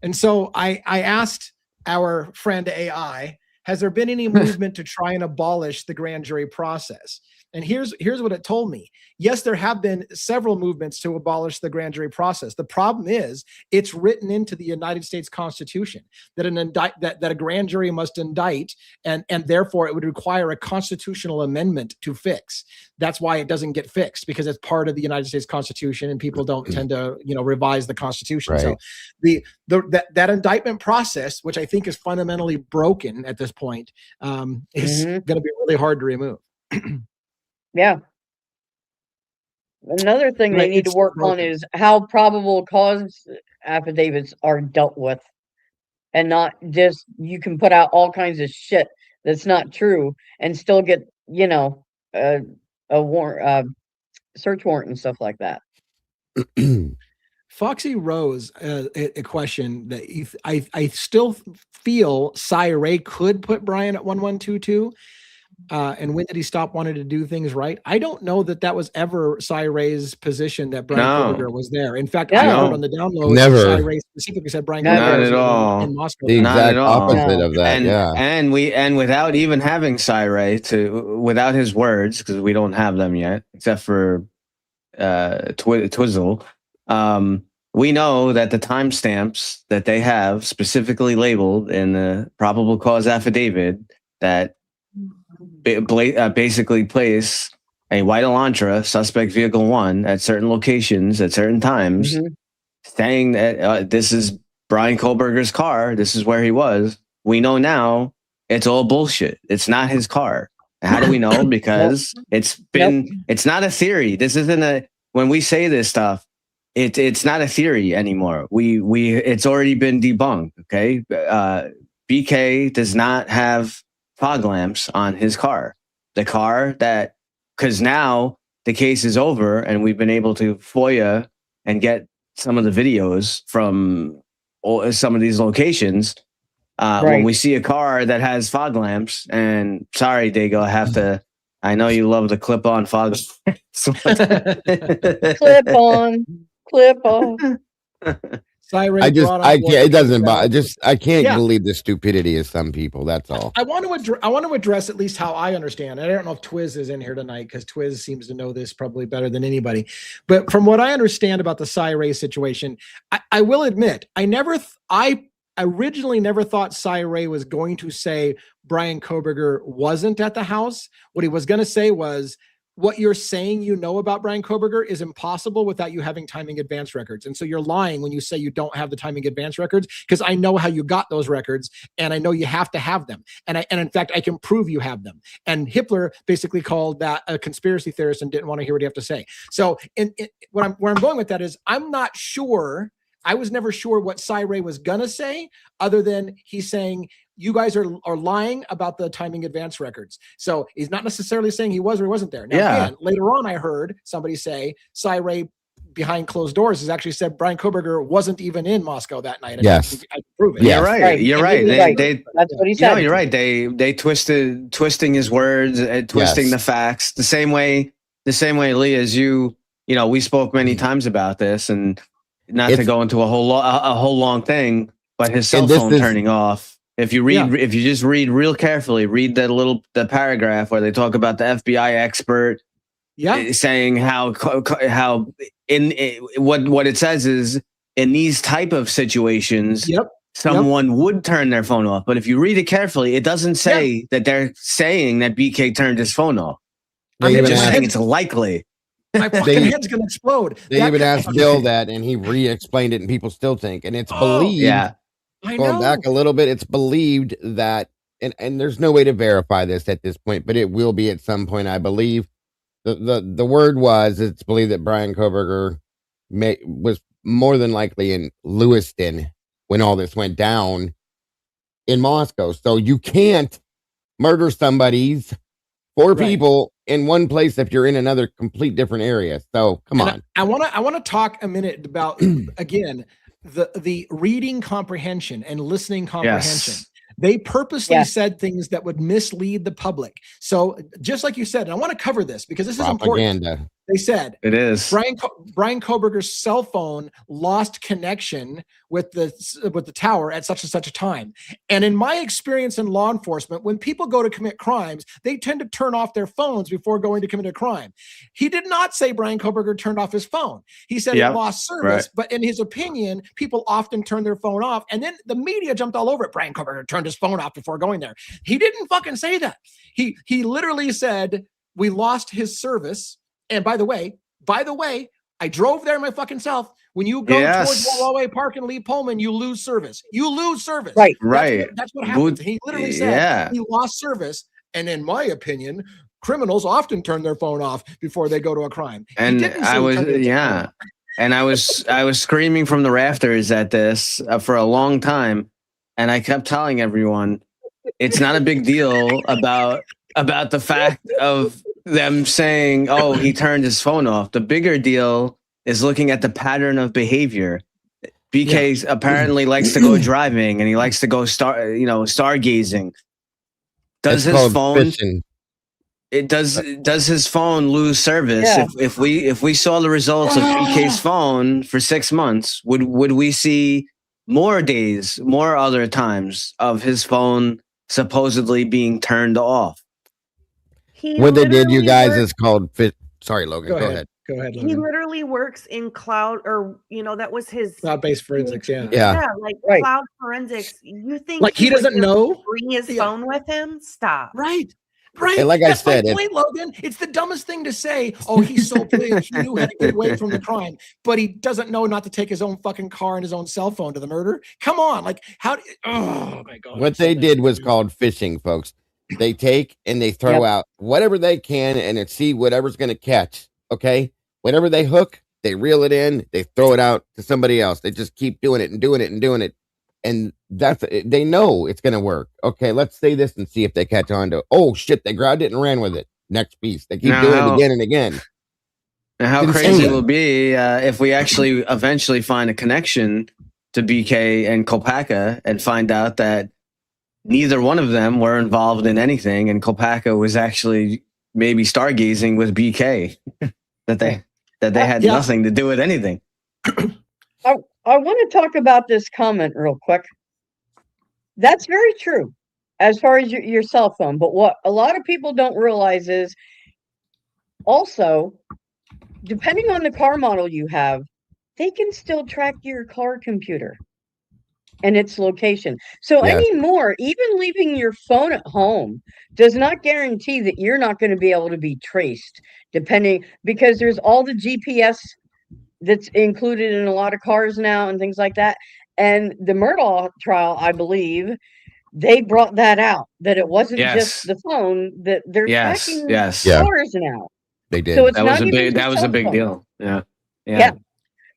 And so I asked our friend AI, has there been any movement to try and abolish the grand jury process? And here's what it told me. Yes, there have been several movements to abolish the grand jury process. The problem is it's written into the United States Constitution that that a grand jury must indict, and therefore it would require a constitutional amendment to fix. That's why it doesn't get fixed, because it's part of the United States Constitution, and people don't tend to revise the Constitution. Right. So that indictment process, which I think is fundamentally broken at this point, is going to be really hard to remove. Yeah. Another thing they need to work on is how probable cause affidavits are dealt with, and not just you can put out all kinds of shit that's not true and still get a warrant, search warrant and stuff like that. Foxy Rose, a question that I still feel Cy Ray could put Brian at 1122. And when did he stop wanting to do things right? I don't know that was ever Cy Ray's position that Brian Koberger was there. In fact, I heard on the download, Cy Ray specifically said Brian Koberger was in Moscow. The exact opposite of that, and without even having Cy Ray without his words, because we don't have them yet, except for Twizzle. We know that the timestamps that they have specifically labeled in the probable cause affidavit that basically place a white Elantra, suspect vehicle 1, at certain locations at certain times, saying that this is Brian Koberger's car. This is where he was. We know now it's all bullshit. It's not his car. And how do we know? Because it's not a theory. This isn't when we say this stuff, it's not a theory anymore. It's already been debunked. Okay. BK does not have fog lamps on his car. The car because now the case is over and we've been able to FOIA and get some of the videos from some of these locations. When we see a car that has fog lamps, and sorry, Dago, I know you love the clip-on fog clip-on. I can't believe the stupidity of some people. That's all. I want to address at least how I understand. I don't know if Twiz is in here tonight because Twiz seems to know this probably better than anybody. But from what I understand about the Cy Ray situation, I will admit I originally never thought Cy Ray was going to say Brian Koberger wasn't at the house. What he was going to say was, what you're saying about Brian Koberger is impossible without you having timing advance records. And so you're lying when you say you don't have the timing advance records, because I know how you got those records and I know you have to have them. And in fact, I can prove you have them. And Hitler basically called that a conspiracy theorist and didn't want to hear what you have to say. So where I'm going with that is I'm not sure. I was never sure what Cy Ray was going to say, other than he's saying, you guys are lying about the timing advance records. So he's not necessarily saying he was or he wasn't there. Now, again, later on, I heard somebody say Cy Ray behind closed doors has actually said Brian Koberger wasn't even in Moscow that night. Yes. I can prove it. Yeah, right. You're right. That's what he said. No, you're right. They twisting his words and twisting the facts the same way, Lee, as we spoke many times about this, and not to go into a whole long thing, but his cell phone turning off. If you just read real carefully, read the paragraph where they talk about the FBI expert saying how what it says is, in these type of situations, someone would turn their phone off. But if you read it carefully, it doesn't say that they're saying that BK turned his phone off. They're just saying it's likely. My fucking head's gonna explode. They even asked Bill that, and he re-explained it, and people still think, and it's believed. I Going know. back a little bit, it's believed that, and there's no way to verify this at this point, but it will be at some point, I believe. The word was, it's believed that Brian Koberger was more than likely in Lewiston when all this went down in Moscow. So you can't murder somebody's four people in one place if you're in another complete different area. So come on. I want to talk a minute about again the reading comprehension and listening comprehension. Yes. They purposely said things that would mislead the public. So just like you said, and I want to cover this because this is important. They said it is Brian Koberger's cell phone lost connection with the tower at such and such a time. And in my experience in law enforcement, when people go to commit crimes, they tend to turn off their phones before going to commit a crime. He did not say Brian Koberger turned off his phone. He said it lost service, but in his opinion, people often turn their phone off. And then the media jumped all over it. Brian Koberger turned his phone off before going there. He didn't fucking say that. He literally said we lost his service. And by the way, I drove there my fucking self. When you go towards Wallaway Park and leave Pullman, you lose service. Right. That's what happened. He literally said he lost service. And in my opinion, criminals often turn their phone off before they go to a crime. And I was screaming from the rafters at this for a long time. And I kept telling everyone, it's not a big deal about the fact of them saying, oh, he turned his phone off. The bigger deal is looking at the pattern of behavior. BK apparently likes to go driving and he likes to go stargazing. Does his phone fishing. does his phone lose service? Yeah. If we saw the results of PK's phone for 6 months, would we see more days, more other times of his phone supposedly being turned off? What they did, you literally guys, works- is called fit. Sorry, Logan. Go ahead. Go ahead, He Logan. literally works in cloud, or that was his Cloud-based forensics, yeah. Yeah. like Right. cloud forensics. You think Like, he would doesn't just know? bring his Yeah. phone with him? Stop. Right. Right. And like I That's said, my point, Logan. It's the dumbest thing to say. Oh, he's so brilliant. He knew how to get away from the crime, but he doesn't know not to take his own fucking car and his own cell phone to the murder. Come on. Like, how? Oh, my God. what they did was called fishing, folks. They take and they throw out whatever they can and then see whatever's going to catch. Okay. Whenever they hook, they reel it in, they throw it out to somebody else. They just keep doing it and doing it and doing it. And they know it's going to work. Okay. Let's say this and see if they catch on to, oh shit, they grabbed it and ran with it. Next piece. They keep doing it again and again. And how crazy it will be if we actually eventually find a connection to BK and Kopaka and find out that neither one of them were involved in anything, and Kopaka was actually maybe stargazing with BK. that they had nothing to do with anything. I want to talk about this comment real quick. That's very true as far as your cell phone. But what a lot of people don't realize is also, depending on the car model you have, they can still track your car computer and its location. So anymore, even leaving your phone at home does not guarantee that you're not going to be able to be traced, because there's all the GPS that's included in a lot of cars now and things like that. And the Murdaugh trial, I believe, they brought that out, that it wasn't just the phone, that they're tracking cars now. They did. So it's that was a big phone. Deal. Yeah.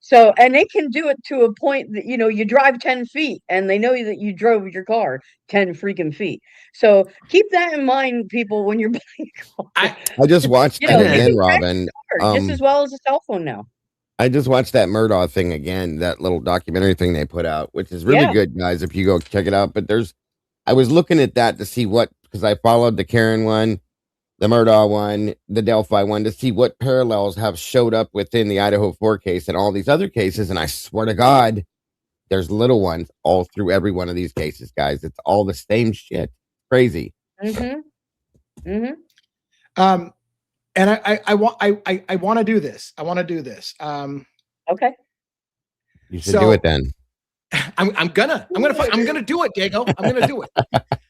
So, and they can do it to a point that, you drive 10 feet and they know that you drove your car 10 freaking feet. So keep that in mind, people, when you're buying a car. I just watched that again, Robin. Just as well as a cell phone now. I just watched that Murdaugh thing again, that little documentary thing they put out, which is really good, guys, if you go check it out. But I was looking at that to see because I followed the Karen one, the Murdaugh one, the Delphi one, to see what parallels have showed up within the Idaho 4 case and all these other cases. And I swear to God, there's little ones all through every one of these cases, guys. It's all the same shit. Crazy. Mm-hmm. Mm-hmm. And I want to do this. I want to do this. Okay. You should do it then. I'm gonna do it, Diego. I'm gonna do it.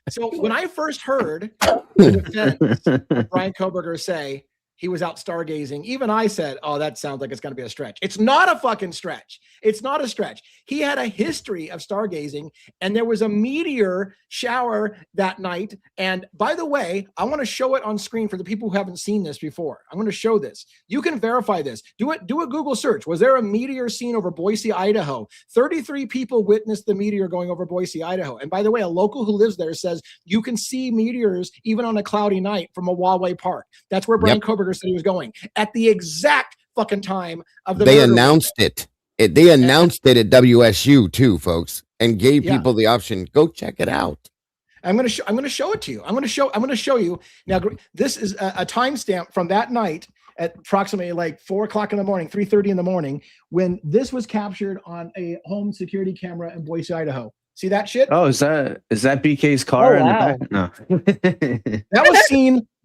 So when I first heard the defense, Brian Kohberger, say he was out stargazing, even I said, oh, that sounds like it's going to be a stretch. It's not a fucking stretch. It's not a stretch. He had a history of stargazing, and there was a meteor shower that night. And by the way, I want to show it on screen for the people who haven't seen this before. I'm going to show this. You can verify this. Do a Google search. Was there a meteor seen over Boise, Idaho? 33 people witnessed the meteor going over Boise, Idaho. And by the way, a local who lives there says you can see meteors even on a cloudy night from a Wallway Park. That's where Brian Kohberger said he was going at the exact fucking time of the. They announced it. They announced it at WSU too, folks, and gave people the option. Go check it out. I'm going to show it to you. I'm going to show you now. This is a timestamp from that night at approximately like 4 o'clock in the morning, 3:30 in the morning, when this was captured on a home security camera in Boise, Idaho. See that shit? Oh, is that BK's car in the back? No.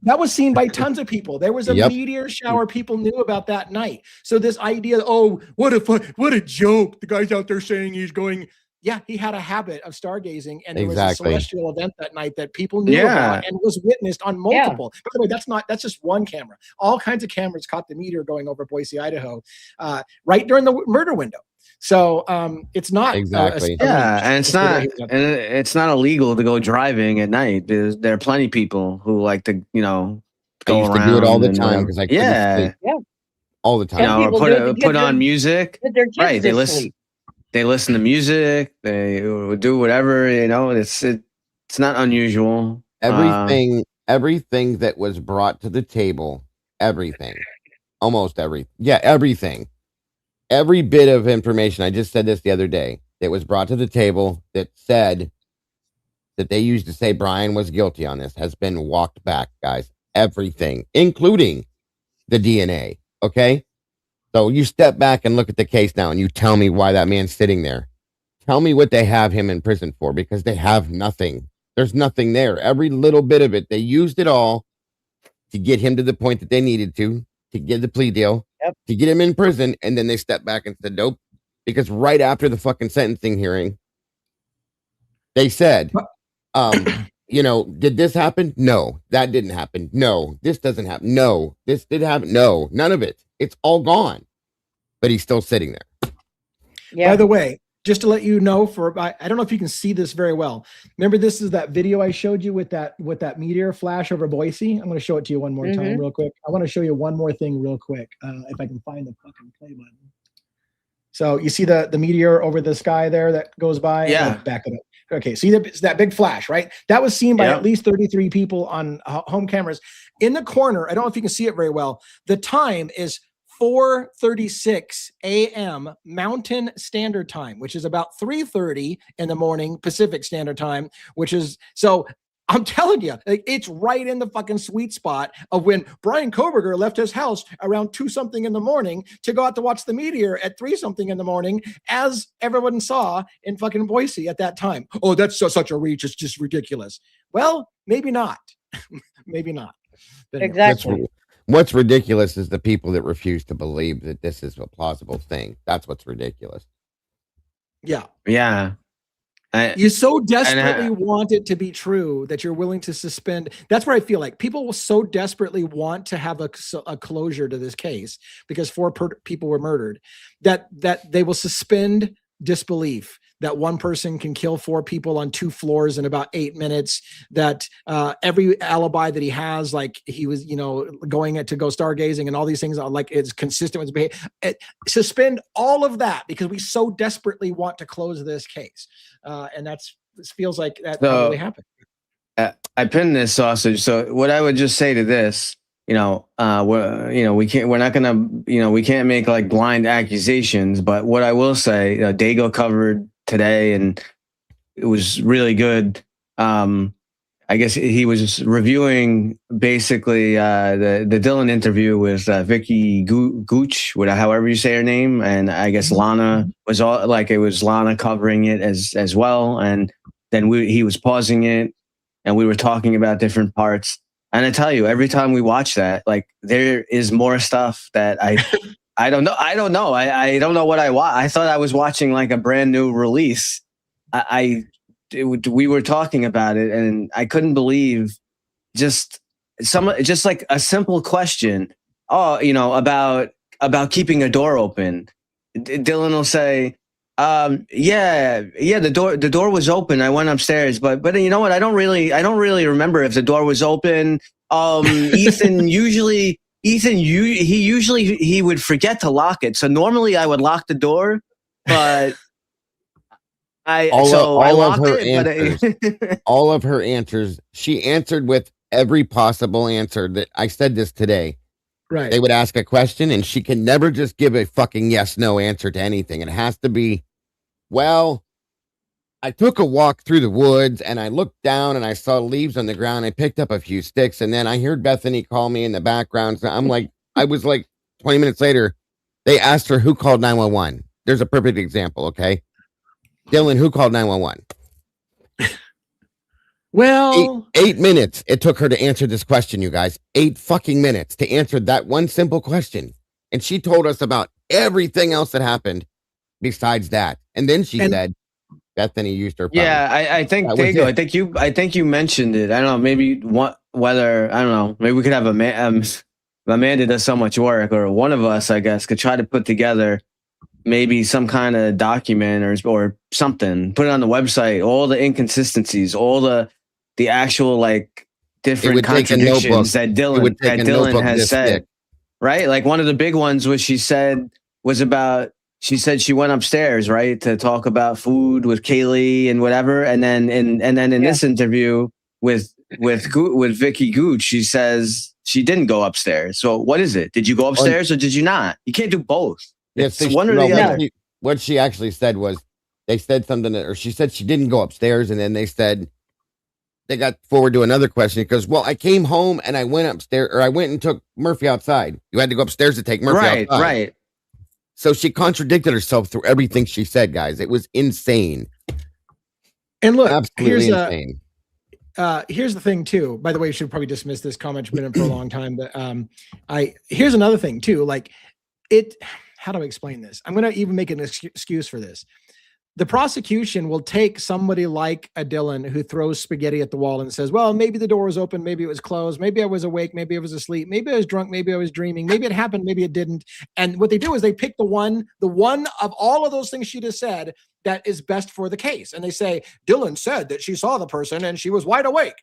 That was seen by tons of people. There was a meteor shower people knew about that night. So this idea, oh, what a joke. The guy's out there saying he's going. Yeah, he had a habit of stargazing, and there was a celestial event that night that people knew about and was witnessed on multiple. By the way, that's just one camera. All kinds of cameras caught the meteor going over Boise, Idaho, right during the murder window. So it's not exactly. And it's not illegal to go driving at night. There are plenty of people who like to, go I used around to do it all the time because I couldn't sleep. All the time. Put on music. Right. They listen to music. They do whatever. It's not unusual. Everything that was brought to the table, almost everything. Every bit of information, I just said this the other day, that was brought to the table that said that they used to say Brian was guilty on this has been walked back, guys. everything, including the DNA. Okay. So you step back and look at the case now and you tell me why that man's sitting there. Tell me what they have him in prison for, because they have nothing. There's nothing there. Every little bit of it, they used it all to get him to the point that they needed to get the plea deal, to get him in prison. And then they stepped back and said, nope. Because right after the fucking sentencing hearing, they said, did this happen? No, that didn't happen. No, this doesn't happen. No, this did happen. No, none of it. It's all gone. But he's still sitting there. Yeah. By the way, just to let you know, I don't know if you can see this very well. Remember, this is that video I showed you with that meteor flash over Boise. I'm going to show it to you one more time real quick. I want to show you one more thing real quick, if I can find the fucking play button. So you see the meteor over the sky there that goes by? Yeah. Back it up. Okay, see that big flash, right? That was seen by at least 33 people on home cameras. In the corner, I don't know if you can see it very well, the time is 4:36 a.m. Mountain Standard Time, which is about 3:30 in the morning Pacific Standard Time, which is, so I'm telling you, like, it's right in the fucking sweet spot of when Brian Koberger left his house around 2-something in the morning to go out to watch the meteor at 3-something in the morning, as everyone saw in fucking Boise at that time. Oh, that's such a reach. It's just ridiculous. Well, maybe not. Maybe not. But anyway. Exactly. What's ridiculous is the people that refuse to believe that this is a plausible thing. That's what's ridiculous. Yeah. Yeah. You so desperately want it to be true that you're willing to suspend. That's where I feel like people will so desperately want to have a closure to this case because 4 people were murdered that they will suspend disbelief that one person can kill 4 people on 2 floors in about 8 minutes, that every alibi that he has, like he was, going to go stargazing and all these things, like it's consistent with his behavior. Suspend all of that because we so desperately want to close this case. And this feels like that probably happened. I pinned this sausage. So what I would just say to this, we can't make like blind accusations, but what I will say, Dago covered today and it was really good. I guess he was reviewing basically the Dylan interview with Vicky Gooch, however you say her name, and I guess Lana was it was Lana covering it as well, and then he was pausing it, and we were talking about different parts. And I tell you, every time we watch that, like there is more stuff that I don't know. I don't know. I don't know what I watch. I thought I was watching like a brand new release. We were talking about it and I couldn't believe just like a simple question. About keeping a door open. Dylan will say, the door was open. I went upstairs, but you know what? I don't really remember if the door was open. Ethan he would forget to lock it. So normally I would lock the door, but all of her answers, she answered with every possible answer that I said this today. Right. They would ask a question and she can never just give a fucking yes, no answer to anything. It has to be, well, I took a walk through the woods and I looked down and I saw leaves on the ground. I picked up a few sticks and then I heard Bethany call me in the background. So I'm like, I was like 20 minutes later, they asked her who called 911. There's a perfect example. Okay. Dylan, who called 911? Well, 8 minutes it took her to answer this question, you guys. 8 fucking minutes to answer that one simple question. And she told us about everything else that happened besides that. And then she said Bethany used her power. Yeah, I think Dago, I think you mentioned it. I don't know, maybe maybe we could have Amanda does so much work, or one of us, I guess, could try to put together maybe some kind of document or something, put it on the website, all the inconsistencies, all the actual like different contradictions that Dylan has said. Right? Like one of the big ones was she said she went upstairs, right, to talk about food with Kaylee and whatever. And then in this interview with Vicky Gooch, she says she didn't go upstairs. So what is it? Did you go upstairs or did you not? You can't do both. It's one or the other. What she actually said was, they said something, or she said she didn't go upstairs, and then they said they got forward to another question. Because, well, I came home and I went upstairs, or I went and took Murphy outside. You had to go upstairs to take Murphy outside. Right. So she contradicted herself through everything she said, guys. It was insane. And look, Absolutely insane. Here's the thing too. By the way, you should probably dismiss this comment. It's been in for a long time. But here's another thing too. Like how do I explain this? I'm going to even make an excuse for this. The prosecution will take somebody like a Dylan who throws spaghetti at the wall and says, well, maybe the door was open, maybe it was closed, maybe I was awake, maybe I was asleep, maybe I was drunk, maybe I was dreaming, maybe it happened, maybe it didn't. And what they do is they pick the one of all of those things she just said that is best for the case. And they say, Dylan said that she saw the person and she was wide awake.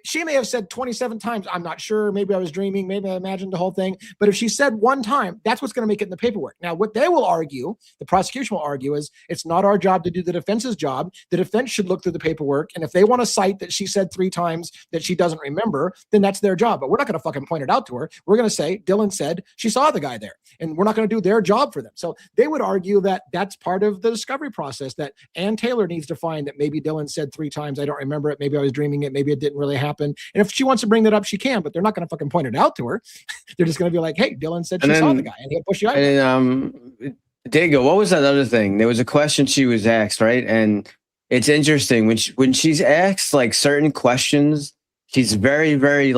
She may have said 27 times, I'm not sure, maybe I was dreaming, maybe I imagined the whole thing. But if she said one time, that's what's going to make it in the paperwork. Now, what they will argue, the prosecution will argue, is it's not our job to do the defense's job. The defense should look through the paperwork. And if they want to cite that she said 3 times that she doesn't remember, then that's their job. But we're not going to fucking point it out to her. We're going to say, Dylan said she saw the guy there. And we're not going to do their job for them. So they would argue that that's part of the discovery process, that Ann Taylor needs to find that maybe Dylan said 3 times, I don't remember it, maybe I was dreaming it, maybe it didn't really happen. And if she wants to bring that up, she can, but they're not going to fucking point it out to her. They're just going to be like, hey, Dylan said she saw the guy, and he'll push you out. And Diego, what was that other thing? There was a question she was asked, right? And it's interesting when she's asked like certain questions, she's very, very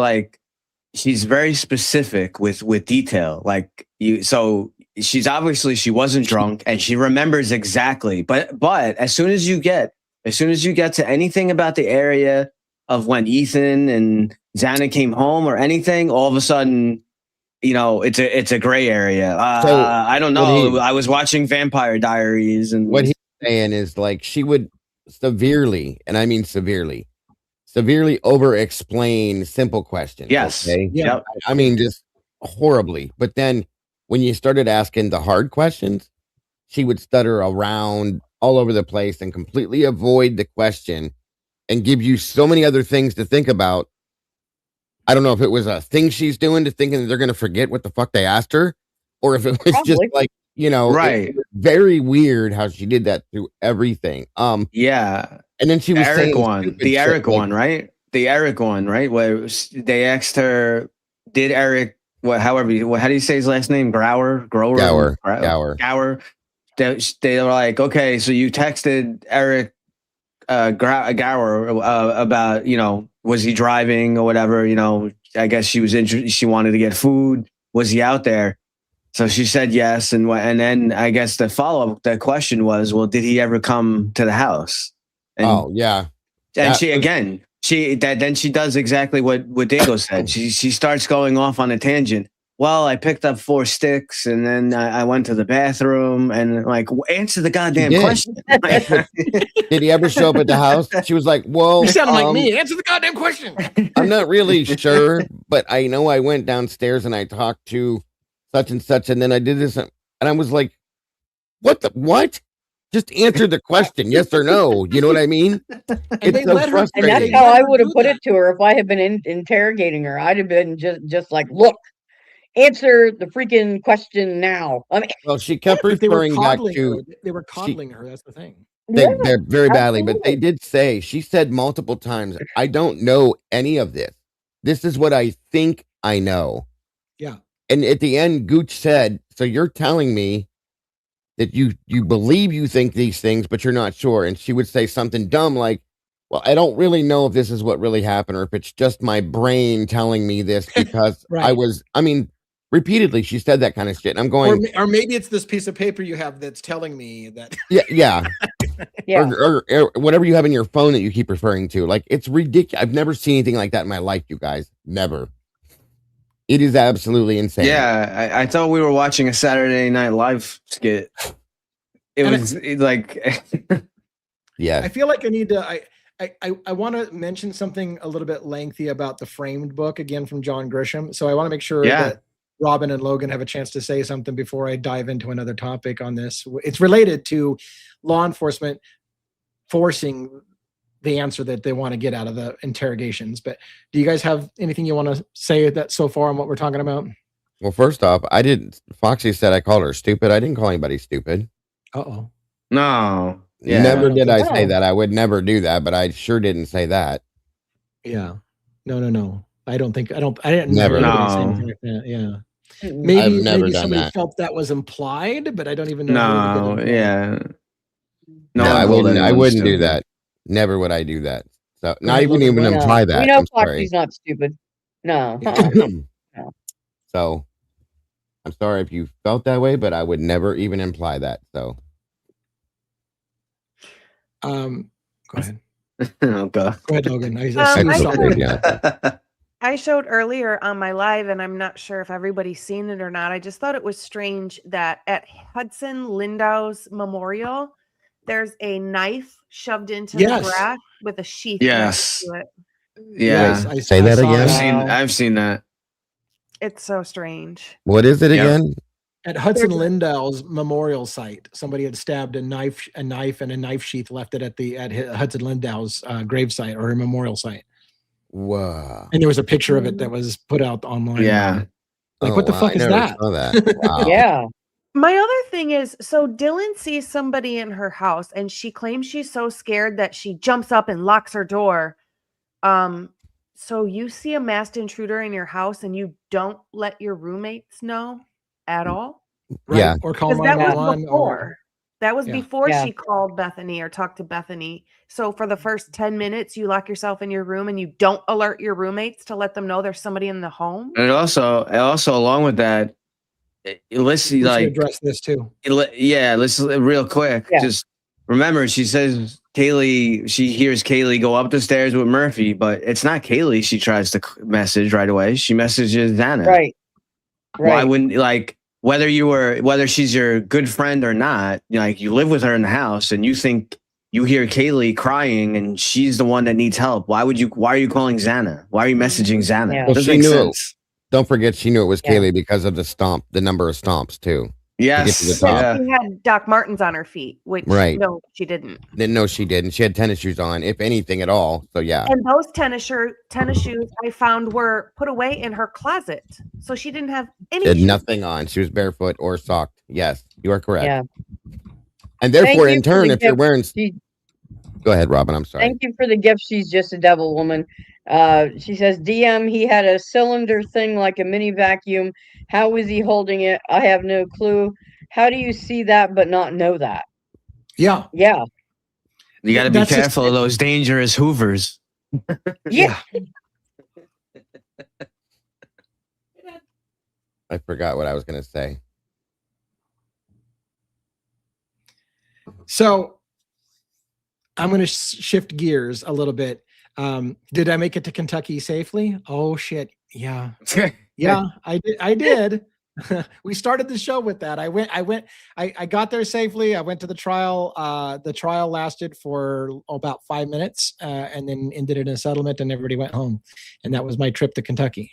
she's very specific with detail. Like so she's obviously she wasn't drunk and she remembers exactly. But as soon as you get to anything about the area of when Ethan and Xana came home or anything, all of a sudden, it's a gray area. I don't know. I was watching Vampire Diaries, and what he's saying is like she would severely, and I mean severely over-explain simple questions. Yes. Okay? Yeah. I mean, just horribly. But then when you started asking the hard questions, she would stutter around all over the place and completely avoid the question and give you so many other things to think about. I don't know if it was a thing she's doing to thinking that they're going to forget what the fuck they asked her, or if it was just like, right. Very weird how she did that through everything. Yeah. And then she was Eric one, the Eric one, right? The Eric one, right? Where they asked her, did Eric, how do you say his last name? Gower. They were like, okay, so you texted Eric Gower about, was he driving or whatever? I guess she was interested. She wanted to get food. Was he out there? So she said yes, and then I guess the follow-up, the question was, well, did he ever come to the house? And, yeah. And then she does exactly what Diego said. She starts going off on a tangent. Well, I picked up 4 sticks and then I went to the bathroom and like, answer the goddamn question. Did he ever show up at the house? She was like, well, you sounded like me. Answer the goddamn question. I'm not really sure, but I know I went downstairs and I talked to such and such. And then I did this. And I was like, what? Just answer the question. Yes or no. You know what I mean? It's so frustrating. And that's how I would have put it to her if I had been interrogating her. I'd have been just like, look, answer the freaking question now. I mean, well, she kept referring back to they were coddling her. That's the thing. They're very badly, but they did say, she said multiple times, I don't know any of this. This is what I think I know. Yeah. And at the end, Gooch said, so you're telling me that you believe you think these things, but you're not sure. And she would say something dumb like, well, I don't really know if this is what really happened or if it's just my brain telling me this because right. Repeatedly, she said that kind of shit. And I'm going, or maybe it's this piece of paper you have that's telling me that. Yeah. Or whatever you have in your phone that you keep referring to. Like, it's ridiculous. I've never seen anything like that in my life, you guys. Never. It is absolutely insane. Yeah, I thought we were watching a Saturday Night Live skit. Yeah. I feel like I need to. I want to mention something a little bit lengthy about the Framed book again from John Grisham. So I want to make sure that Robin and Logan have a chance to say something before I dive into another topic on this. It's related to law enforcement forcing the answer that they want to get out of the interrogations. But do you guys have anything you want to say that so far on what we're talking about? Well, first off, Foxy said I called her stupid. I didn't call anybody stupid. No. Yeah. Never did I say that. I would never do that, but I sure didn't say that. Yeah. No. I didn't Never. hear anybody say No. anything like that. Yeah. Mm-mm. Maybe never done somebody that. felt that was implied, but I don't even know who to get No, involved. yeah. No No, one I told wouldn't. I anyone wouldn't do stupid. that. Never would I do that. So Go not ahead, even Logan, go ahead. imply No, that. we know I'm sorry. Foxy's not stupid. No. Yeah. No. So I'm sorry if you felt that way, but I would never even imply that. So Go ahead. Okay. Go ahead, Logan. I see you That's saw okay, me. yeah. I showed earlier on my live, and I'm not sure if everybody's seen it or not. I just thought it was strange that at Hudson Lindau's memorial, there's a knife shoved into the Yes. grass with a sheath Yes. next to it. Yeah. Yes, Say that saw again? I've seen that. It's so strange. What is it Yep. again? At Hudson There's- Lindau's memorial site, somebody had stabbed a knife and a knife sheath, left it at Hudson Lindau's gravesite or memorial site, Whoa. and there was a picture of it that was put out online. Yeah. Like, Oh, what the wow, fuck I is never that? saw that. Wow. Yeah. My other thing is, so Dylan sees somebody in her house, and she claims she's so scared that she jumps up and locks her door. So you see a masked intruder in your house, and you don't let your roommates know at all? Right? Yeah. Or call Because that was 911 before. That was Yeah. before Yeah. she called Bethany or talked to Bethany. So for the first 10 minutes, you lock yourself in your room and you don't alert your roommates to let them know there's somebody in the home. And also along with that, let's see, we should like, address this too. let's real quick. Yeah. Just remember, she says she hears Kaylee go up the stairs with Murphy, but it's not Kaylee she tries to message right away. She messages Xana. Right. Why Right. wouldn't, like, whether she's your good friend or not, like, you live with her in the house and you think you hear Kaylee crying and she's the one that needs help. Why are you calling Xana? Why are you messaging Xana? Yeah. It Well, doesn't she make knew sense. Don't forget, she knew it was Yeah. Kaylee because of the number of stomps too. Yes. to the top. Yeah. She had Doc Martens on her feet, which Right. no, she didn't. No, she didn't. She had tennis shoes on, if anything at all. So yeah. And those tennis shoes I found were put away in her closet. So she didn't have any She had shoes. nothing on. She was barefoot or socked. Yes, you are correct. Yeah. And therefore, Thank you in for turn, the if you're gift. wearing, She- go ahead, Robin. I'm sorry. Thank you for the gift. She's just a devil woman. She says, DM, he had a cylinder thing like a mini vacuum. How was he holding it? I have no clue. How do you see that but not know that? Yeah. Yeah. You got to be That's just- careful of those dangerous Hoovers. Yeah. I forgot what I was going to say. So I'm going to shift gears a little bit. Did I make it to Kentucky safely? Oh shit. Yeah. Yeah, I did. We started the show with that. I got there safely. I went to the trial. The trial lasted for about 5 minutes, and then ended in a settlement, and everybody went home. And that was my trip to Kentucky.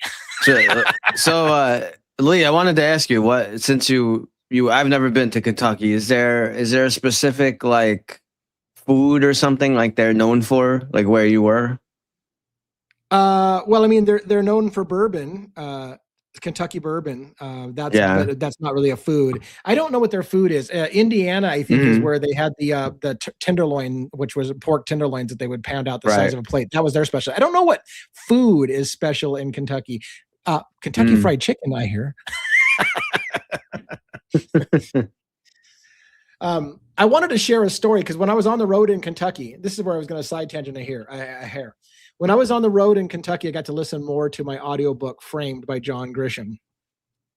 So Lee, I wanted to ask you, since I've never been to Kentucky. Is there a specific, like, food or something like they're known for, like where you were? Well, I mean, they're known for bourbon, Kentucky bourbon. But that's not really a food. I don't know what their food is. Indiana, I think, is where they had the tenderloin, which was pork tenderloins that they would pound out the size of a plate. That was their special. I don't know what food is special in Kentucky. Kentucky Fried Chicken, I hear. I wanted to share a story because when I was on the road in Kentucky, this is where I was going to side tangent a hair. When I was on the road in Kentucky, I got to listen more to my audiobook Framed by John Grisham.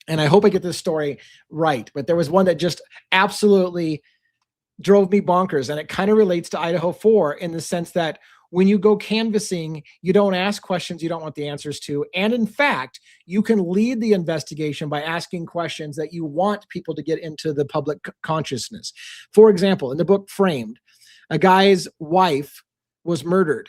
And I hope I get this story right, but there was one that just absolutely drove me bonkers. And it kind of relates to Idaho 4 in the sense that when you go canvassing, you don't ask questions you don't want the answers to. And in fact, you can lead the investigation by asking questions that you want people to get into the public consciousness. For example, in the book Framed, a guy's wife was murdered.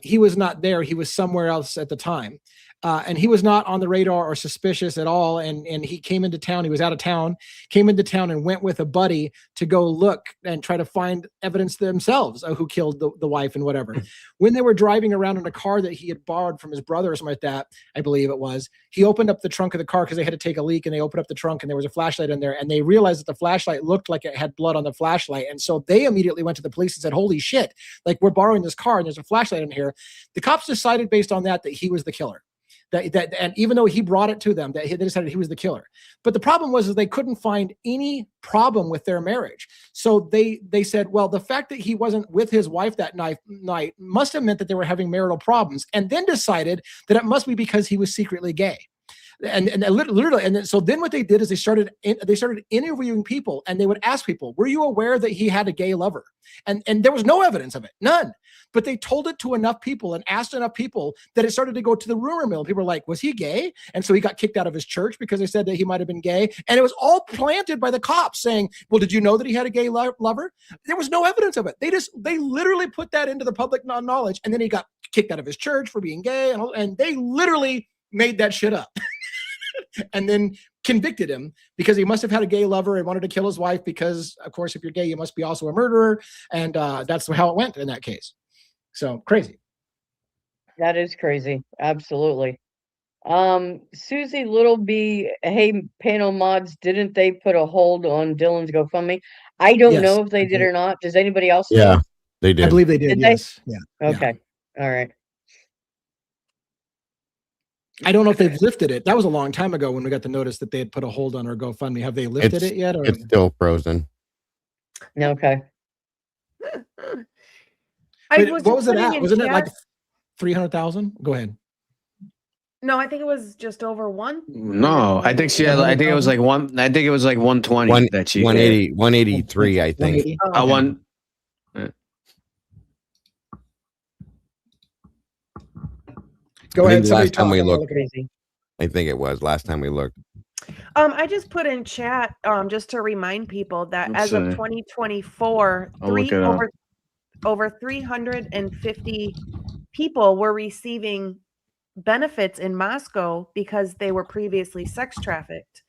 He was not there. He was somewhere else at the time. and he was not on the radar or suspicious at all. And he came into town. He was out of town, came into town and went with a buddy to go look and try to find evidence themselves of who killed the wife and whatever. When they were driving around in a car that he had borrowed from his brother or something like that, I believe it was, he opened up the trunk of the car because they had to take a leak, and they opened up the trunk and there was a flashlight in there, and they realized that the flashlight looked like it had blood on the flashlight. And so they immediately went to the police and said, holy shit, like, we're borrowing this car and there's a flashlight in here. The cops decided based on that he was the killer. And even though he brought it to them, they decided he was the killer. But the problem was they couldn't find any problem with their marriage. So they said, well, the fact that he wasn't with his wife that night must have meant that they were having marital problems, and then decided that it must be because he was secretly gay. And literally, and so then what they did is they started interviewing people, and they would ask people, were you aware that he had a gay lover? And there was no evidence of it, none. But they told it to enough people and asked enough people that it started to go to the rumor mill. People were like, was he gay? And so he got kicked out of his church because they said that he might have been gay. And it was all planted by the cops saying, well, did you know that he had a gay lover? There was no evidence of it. They literally put that into the public knowledge. And then he got kicked out of his church for being gay. And they literally made that shit up. And then convicted him because he must have had a gay lover and wanted to kill his wife because, of course, if you're gay, you must be also a murderer. And that's how it went in that case. So crazy. That is crazy. Absolutely. Susie Littleby, hey, panel mods, didn't they put a hold on Dylan's GoFundMe? I don't know if they did or not. Does anybody else know? Yeah, they did. I believe they did. Did yes. they? Yeah. Okay. All right. I don't know if they've lifted it. That was a long time ago when we got the notice that they had put a hold on our GoFundMe. Have they lifted it yet? Or? It's still frozen. Okay. What was it at? Wasn't it like 300,000? Go ahead. No, I think it was just over one. No, I think she had. I think it was like one. I think it was like 120 that she 180, 183. I think. 180? I won. Go ahead. Last time we looked. I think it was last time we looked. I just put in chat just to remind people that as of 2024, over 350 people were receiving benefits in Moscow because they were previously sex trafficked.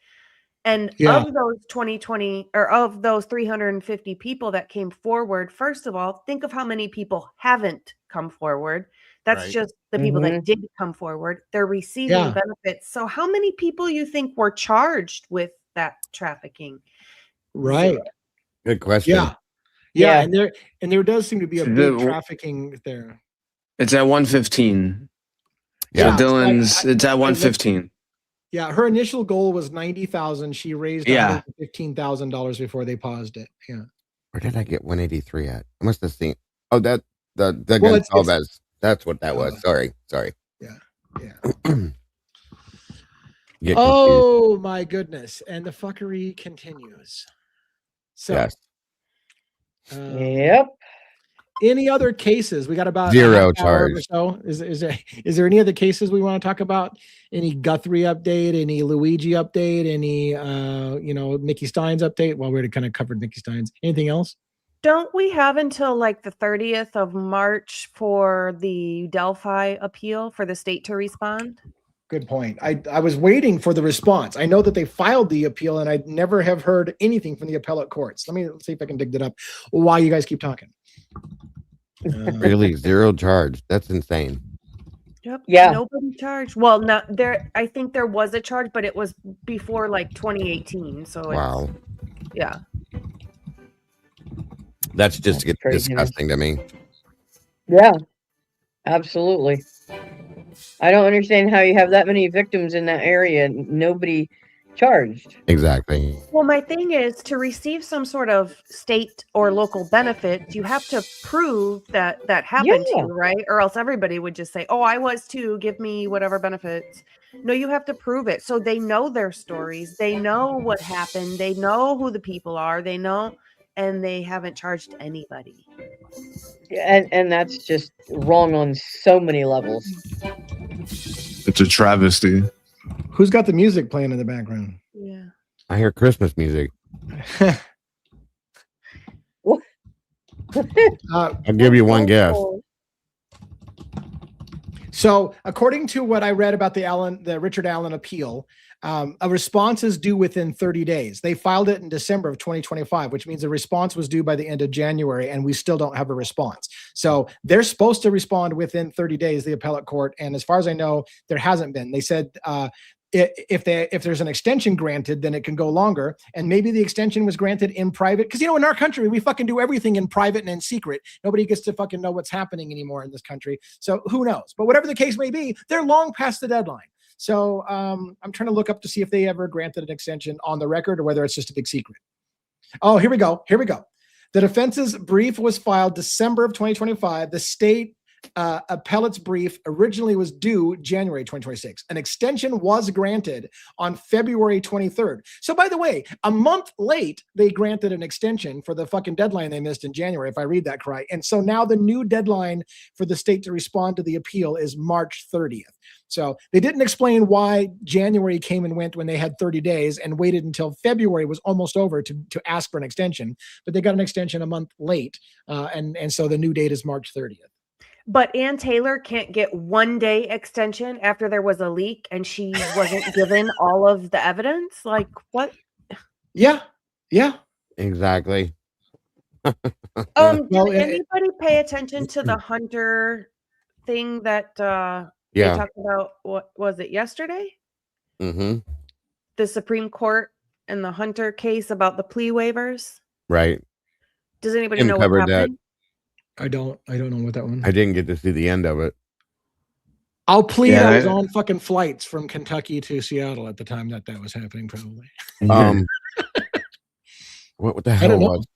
And of those 2020 or of those 350 people that came forward, first of all, think of how many people haven't come forward. That's just the people that did come forward. They're receiving benefits. So how many people you think were charged with that trafficking? Right. Good question. Yeah. And there does seem to be a big trafficking there. It's at 115. Yeah. So Dylan's it's at 115. Yeah, her initial goal was 90,000. She raised $115,000 before they paused it. Yeah. Where did I get 183 at? I must have seen. Oh, the Gonzalez. That's what that was. Sorry. Yeah. Oh my goodness! And the fuckery continues. So, yep. Any other cases? We got about 0 charge. Or so. Is there any other cases we want to talk about? Any Guthrie update? Any Luigi update? Any Mickey Stein's update? Well, we already kind of covered Mickey Stein's. Anything else? Don't we have until like the 30th of March for the Delphi appeal for the state to respond? Good point. I was waiting for the response. I know that they filed the appeal, and I never have heard anything from the appellate courts. Let's see if I can dig that up while you guys keep talking. Really, 0 charge. That's insane. Yep. Yeah. Nobody charged. Well, not there. I think there was a charge, but it was before like 2018. So wow. Yeah. That's just disgusting to me. Yeah, absolutely. I don't understand how you have that many victims in that area and nobody charged. Exactly. Well, my thing is to receive some sort of state or local benefit, you have to prove that happened to you, right? Or else everybody would just say, oh, I was too, give me whatever benefits. No, you have to prove it. So they know their stories. They know what happened. They know who the people are. They know, and they haven't charged anybody. And that's just wrong on so many levels. It's a travesty. Who's got the music playing in the background? Yeah. I hear Christmas music. I'll give you one guess. So according to what I read about the Richard Allen appeal, a response is due within 30 days. They filed it in December of 2025, which means the response was due by the end of January, and we still don't have a response. So they're supposed to respond within 30 days, the appellate court. And as far as I know, there hasn't been. They said if there's an extension granted, then it can go longer. And maybe the extension was granted in private. Because, in our country, we fucking do everything in private and in secret. Nobody gets to fucking know what's happening anymore in this country. So who knows? But whatever the case may be, they're long past the deadline. So I'm trying to look up to see if they ever granted an extension on the record or whether it's just a big secret. Oh, here we go. The defense's brief was filed December of 2025. The state appellate's brief originally was due January 2026. An extension was granted on February 23rd. So by the way, a month late, they granted an extension for the fucking deadline they missed in January, if I read that correct. And so now the new deadline for the state to respond to the appeal is March 30th. So they didn't explain why January came and went when they had 30 days and waited until February was almost over to ask for an extension, but they got an extension a month late. And so the new date is March 30th. But Ann Taylor can't get 1 day extension after there was a leak and she wasn't given all of the evidence. Like what? Yeah. Exactly. Did anybody pay attention to the Hunter thing that they talked about? What was it, yesterday? Mm-hmm. The Supreme Court and the Hunter case about the plea waivers. Right. Does anybody know what happened? I don't know what that one. I didn't get to see the end of it. I'll plead I was on fucking flights from Kentucky to Seattle at the time that was happening, probably. What the hell was?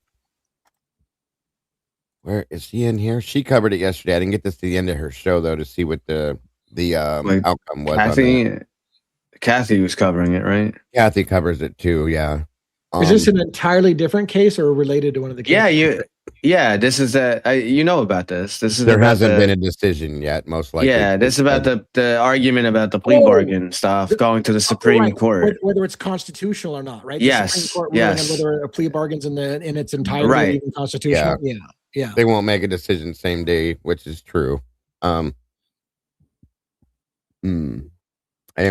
Where is she in here? She covered it yesterday. I didn't get to see the end of her show though to see what the outcome was. Kathy was covering it, right? Kathy covers it too. Yeah. Is this an entirely different case or related to one of the cases? Yeah, this is about this. There hasn't been a decision yet, most likely. Yeah, this is about the argument about the plea bargain stuff going to the Supreme Court. Whether it's constitutional or not, right? Yes. The Supreme Court ruling on whether a plea bargain's in its entirety constitutional. Yeah. They won't make a decision same day, which is true. I am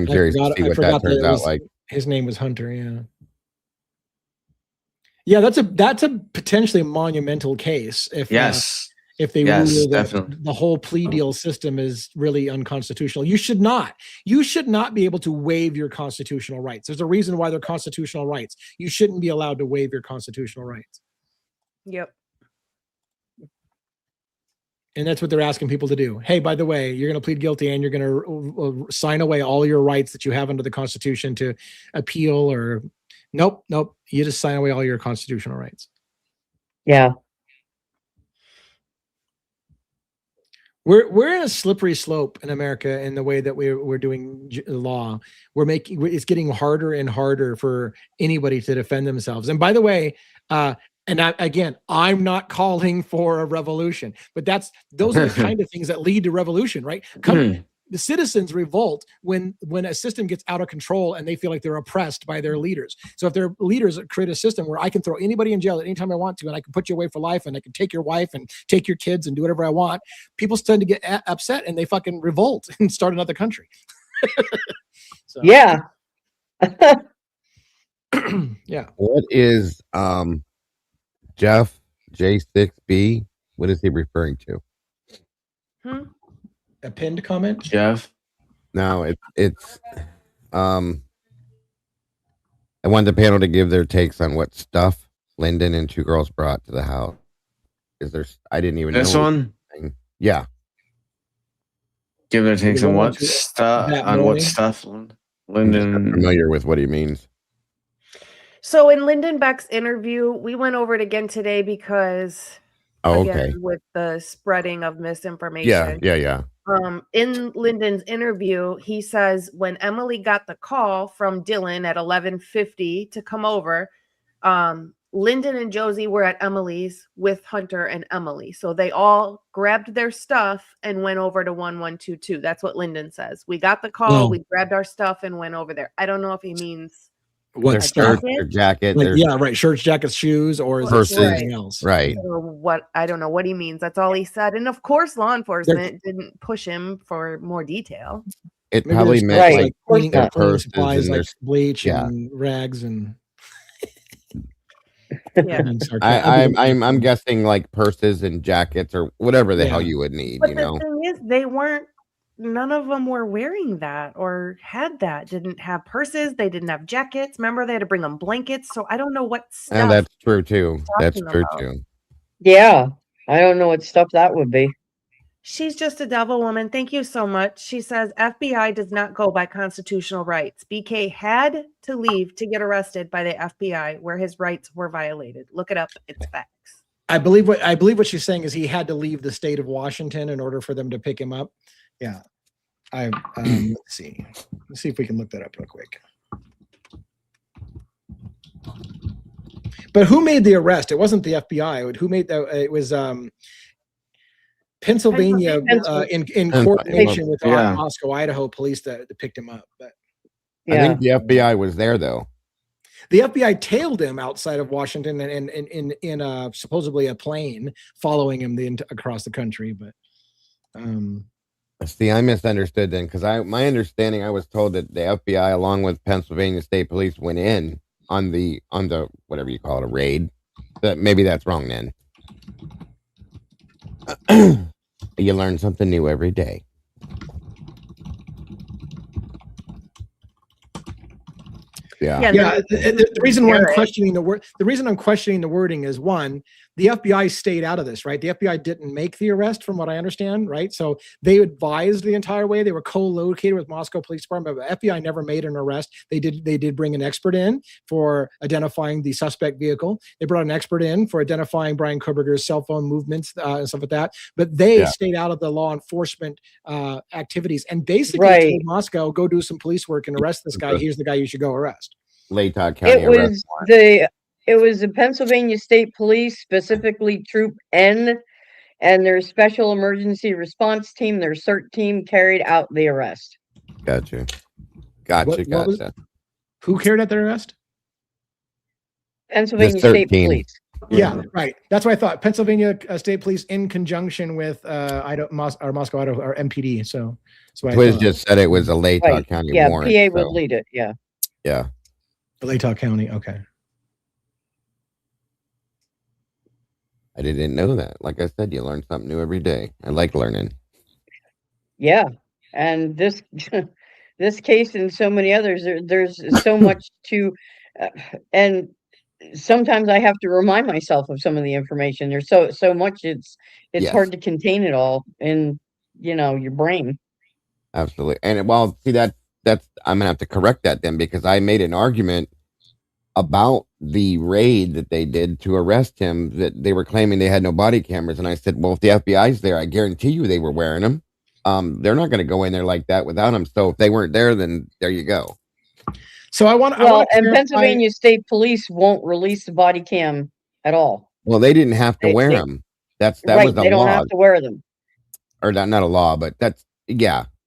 curious to see what that turns out like. His name was Hunter, yeah. Yeah, that's a potentially monumental case if they rule that the whole plea deal system is really unconstitutional. You should not be able to waive your constitutional rights. There's a reason why they're constitutional rights. You shouldn't be allowed to waive your constitutional rights. Yep. And that's what they're asking people to do. Hey, by the way, you're going to plead guilty and you're going to sign away all your rights that you have under the Constitution to appeal or Nope. You just sign away all your constitutional rights. Yeah. We're in a slippery slope in America in the way that we're doing law. It's getting harder and harder for anybody to defend themselves. And by the way, I'm not calling for a revolution, but those are the kind of things that lead to revolution, right? The citizens revolt when a system gets out of control and they feel like they're oppressed by their leaders. So if their leaders create a system where I can throw anybody in jail at any time I want to, and I can put you away for life, and I can take your wife and take your kids and do whatever I want, people tend to get upset and they fucking revolt and start another country. Yeah. Yeah. What is Jeff J6B? What is he referring to? A pinned comment, Jeff? No, it's I want the panel to give their takes on what stuff Lyndon and two girls brought to the house. I didn't even know this one. Yeah. Give their takes on what stuff? What stuff? Lyndon. I'm familiar with what he means. So in Lyndon Beck's interview, we went over it again today because with the spreading of misinformation. Yeah. In Lyndon's interview, he says when Emily got the call from Dylan at 11:50 to come over, Lyndon and Josie were at Emily's with Hunter and Emily. So they all grabbed their stuff and went over to 1122. That's what Lyndon says. We got the call, we grabbed our stuff and went over there. I don't know if he means what Their stuff. shirt, their jacket, Like, their yeah, right. Shirts, jackets, shoes, or is it purses. something else? Right. Or what? I don't know what he means. That's all he said. And of course, law enforcement didn't push him for more detail. It Maybe probably there's meant Right. like Of course cleaning, not. cleaning purses supplies and like their bleach yeah. and rags and. Yeah. I'm guessing like purses and jackets or whatever the hell Yeah. you would need, But you the know. thing is, none of them were wearing that or had that. Didn't have purses. They didn't have jackets. Remember, they had to bring them blankets. So I don't know what stuff. And that's true too. That's talking true about. too. Yeah. I don't know what stuff that would be. She's just a devil woman. Thank you so much. She says FBI does not go by constitutional rights. BK had to leave to get arrested by the FBI where his rights were violated. Look it up. It's facts. I believe what she's saying is he had to leave the state of Washington in order for them to pick him up. Yeah. Let's see. Let's see if we can look that up real quick. But who made the arrest? It wasn't the FBI. Who made the? It was Pennsylvania in coordination with Moscow, Idaho police that picked him up. But I think the FBI was there though. The FBI tailed him outside of Washington and in supposedly a plane following him across the country. But see, I misunderstood then because my understanding, I was told that the FBI along with Pennsylvania State Police went in on the whatever you call it, a raid. But maybe that's wrong then. You learn something new every day. Yeah. The reason why I'm questioning the wording is one, the FBI stayed out of this, right? The FBI didn't make the arrest, from what I understand, right? So they advised the entire way. They were co-located with Moscow Police Department, but the FBI never made an arrest. They did bring an expert in for identifying the suspect vehicle. They brought an expert in for identifying Brian Koberger's cell phone movements and stuff like that. But they stayed out of the law enforcement activities and basically told Moscow, go do some police work and arrest this guy. Here's the guy you should go arrest. Latah County It was the Pennsylvania State Police, specifically Troop N, and their special emergency response team, their CERT team, carried out the arrest. Gotcha. Who carried out the arrest? Pennsylvania State Police. Yeah, right. That's what I thought. Pennsylvania State Police in conjunction with Moscow, Idaho, or MPD. So Twiz just said it was a Latah County warrant. PA would lead it. Yeah. Latah County. Okay. I didn't know that. Like I said, you learn something new every day. I like learning. Yeah, and this case and so many others, there's so much to, and sometimes I have to remind myself of some of the information. There's so much. It's hard to contain it all in your brain. Absolutely, and see that's I'm gonna have to correct that then because I made an argument about the raid that they did to arrest him, that they were claiming they had no body cameras. And I said, well, if the FBI's there, I guarantee you they were wearing them. They're not going to go in there like that without them. So if they weren't there, then there you go. So and Pennsylvania State Police won't release the body cam at all. Well, they didn't have to wear them. That was the law. They don't have to wear them. Or not a law, but they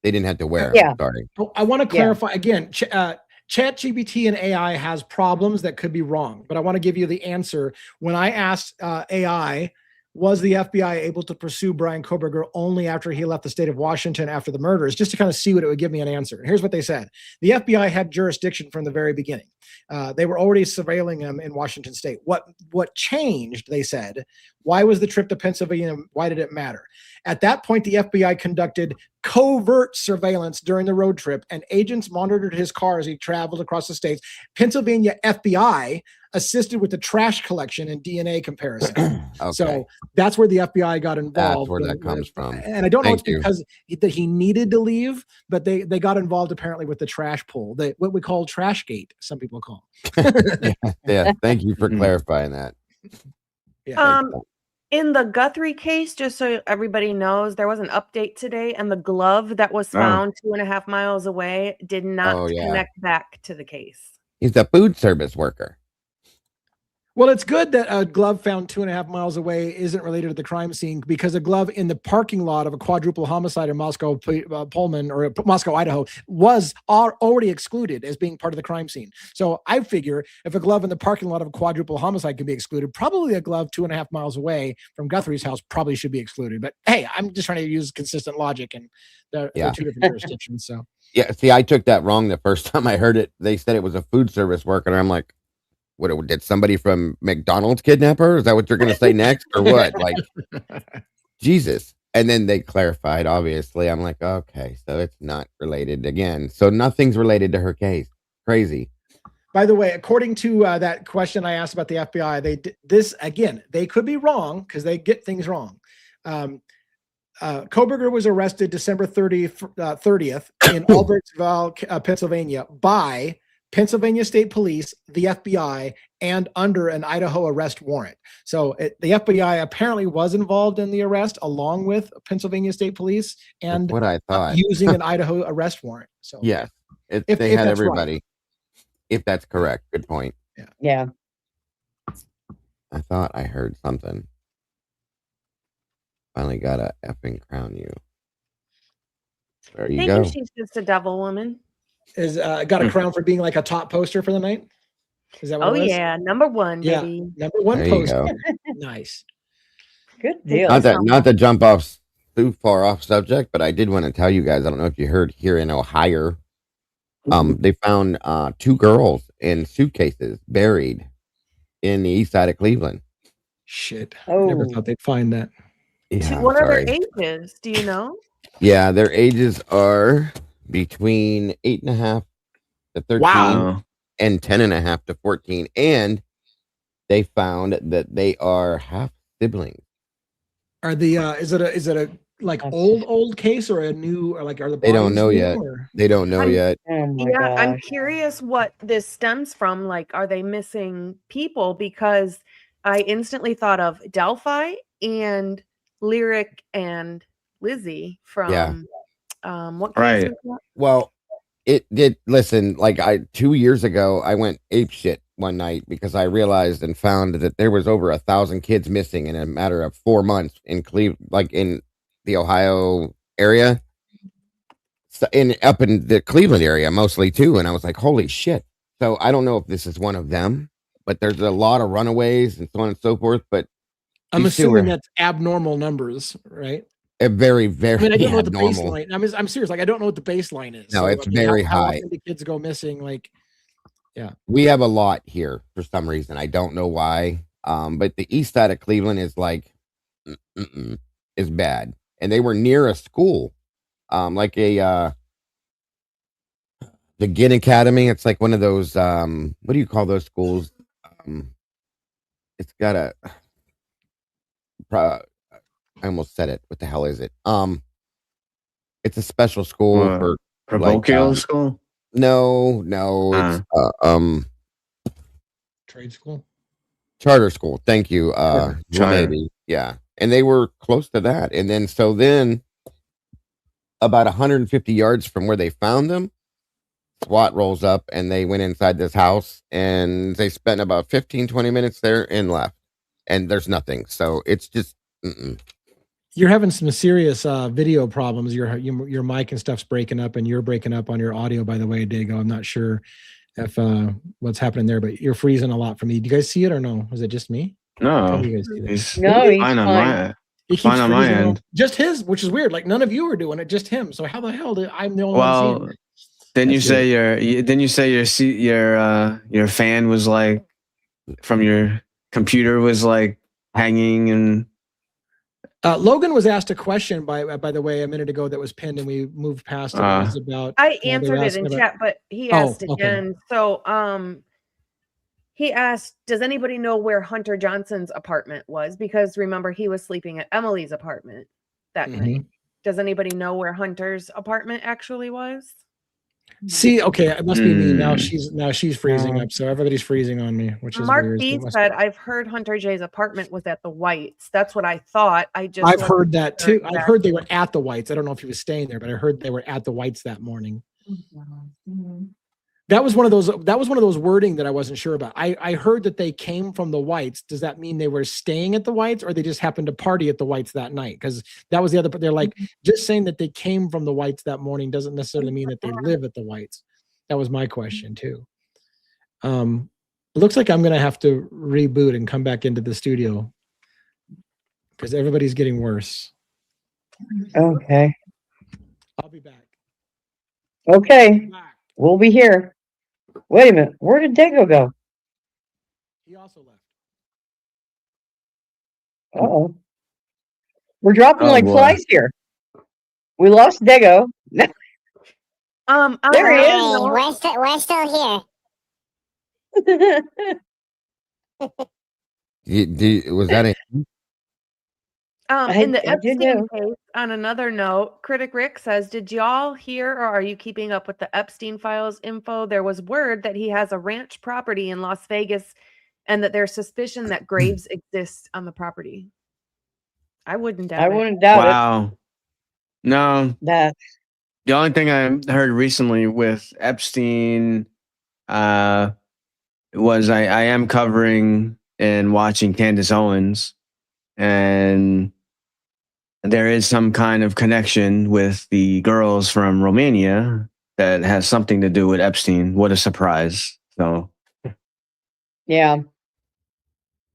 didn't have to wear them. Yeah. Sorry. I want to clarify again. ChatGPT and AI has problems that could be wrong, but I want to give you the answer. When I asked AI, was the FBI able to pursue Brian Koberger only after he left the state of Washington after the murders, just to kind of see what it would give me an answer. And here's what they said. The FBI had jurisdiction from the very beginning. They were already surveilling him in Washington state. What changed, they said, why was the trip to Pennsylvania? Why did it matter? At that point, the FBI conducted covert surveillance during the road trip, and agents monitored his car as he traveled across the states. Pennsylvania FBI assisted with the trash collection and DNA comparison. Okay. So that's where the FBI got involved. That's where that comes from. And I don't know if it's because that he needed to leave, but they got involved apparently with the trash pull, what we call Trashgate, some people call. Yeah. Thank you for clarifying that. Yeah. In the Guthrie case, just so everybody knows, there was an update today, and the glove that was found 2.5 miles away did not connect back to the case. He's a food service worker. Well, it's good that a glove found 2.5 miles away isn't related to the crime scene, because a glove in the parking lot of a quadruple homicide in Moscow, Pullman, or Moscow, Idaho, was already excluded as being part of the crime scene. So I figure if a glove in the parking lot of a quadruple homicide can be excluded, probably a glove 2.5 miles away from Guthrie's house probably should be excluded. But hey, I'm just trying to use consistent logic, and they're two different jurisdictions. So yeah, see, I took that wrong the first time I heard it. They said it was a food service worker, and I'm like, what, did somebody from McDonald's kidnap her? Is that what you're going to say next, or what? Like, Jesus. And then they clarified, obviously. I'm like, okay, so it's not related again. So nothing's related to her case. Crazy. By the way, according to that question I asked about the FBI, they could be wrong because they get things wrong. Koberger was arrested December 30th in Albertville, Pennsylvania, by Pennsylvania State Police, the FBI, and under an Idaho arrest warrant. So the FBI apparently was involved in the arrest along with Pennsylvania State Police, and that's what I thought. Using an Idaho arrest warrant. So yeah, if they had that's everybody. Right. If that's correct, good point. Yeah. I thought I heard something. Finally got a effing crown you. There you go. She's just a devil woman. Is got a crown for being like a top poster for the night? Is that what it was? Yeah, number one, baby. Number one there poster. Nice. Good deal. Not to jump off too far off subject, but I did want to tell you guys, I don't know if you heard, here in Ohio, they found 2 girls in suitcases buried in the east side of Cleveland. Shit. I never thought they'd find that. Yeah, what are their ages? Do you know? Yeah, their ages are between 8.5 to 13 and 10.5 to 14. And they found that they are half siblings. Are the is it a like old case or a new, or like are the they don't know yet? Or? They don't know yet. I'm curious what this stems from. Like, are they missing people? Because I instantly thought of Delphi and Lyric and Lizzie from what case was that? Well, it did. Listen, like 2 years ago, I went apeshit one night because I realized and found that there was over 1,000 kids missing in a matter of 4 months in Cleveland, like in the Ohio area, so up in the Cleveland area mostly too. And I was like, holy shit. So I don't know if this is one of them, but there's a lot of runaways and so on and so forth. But I'm assuming that's abnormal numbers, right? A very, very. I mean, I don't know what the baseline. I'm serious. Like, I don't know what the baseline is. No, so, it's very how high. often do kids go missing? Like, yeah, we have a lot here for some reason. I don't know why. But the east side of Cleveland is like, is bad, and they were near a school, like the Ginn Academy. It's like one of those. What do you call those schools? It's got a. I almost said it. What the hell is it? It's a special school for parochial school. No, it's trade school, charter school. Thank you. Maybe, yeah. And they were close to that, and then about 150 yards from where they found them, SWAT rolls up and they went inside this house and they spent about 15-20 minutes there and left, and there's nothing. So it's just. You're having some serious video problems. Your mic and stuff's breaking up, and you're breaking up on your audio, by the way, Dago. I'm not sure if what's happening there, but you're freezing a lot for me. Do you guys see it or no? Is it just me? No, he's fine on my end. Just his, which is weird. Like none of you are doing it, just him. So how the hell did I'm the only one seeing it? Then you say your fan was like from your computer was like hanging and. Logan was asked a question by the way a minute ago that was pinned and we moved past it. It was about I answered it in chat, but he asked again. So he asked, does anybody know where Hunter Johnson's apartment was? Because remember, he was sleeping at Emily's apartment that night. Does anybody know where Hunter's apartment actually was? See, okay, it must be me. Now she's freezing up, so everybody's freezing on me, which is Mark weird. B said, I've heard Hunter J's apartment was at the Whites. That's what I thought. I've heard that too. I've heard they were at the Whites. I don't know if he was staying there, but I heard they were at the Whites that morning. That was one of those wording that I wasn't sure about. I heard that they came from the Whites. Does that mean they were staying at the Whites, or they just happened to party at the Whites that night? Because that was the other. They're like, just saying that they came from the Whites that morning doesn't necessarily mean that they live at the Whites. That was my question too. It looks like I'm gonna have to reboot and come back into the studio because everybody's getting worse. Okay. I'll be back. Okay. We'll be here. Wait a minute. Where did Dago go? He also left. Uh-oh. We're dropping Oh, like boy. flies here. We lost Dago. There he is. Hey, we're still here. Was that it? In the I do Epstein know. case, on another note, Critic Rick says, did y'all hear or are you keeping up with the Epstein files info? There was word that he has a ranch property in Las Vegas and that there's suspicion that graves exist on the property. I wouldn't doubt I it. wouldn't doubt it. Wow. No. That The only thing I heard recently with Epstein was I am covering and watching Candace Owens, and there is some kind of connection with the girls from Romania that has something to do with Epstein. What a surprise. So yeah.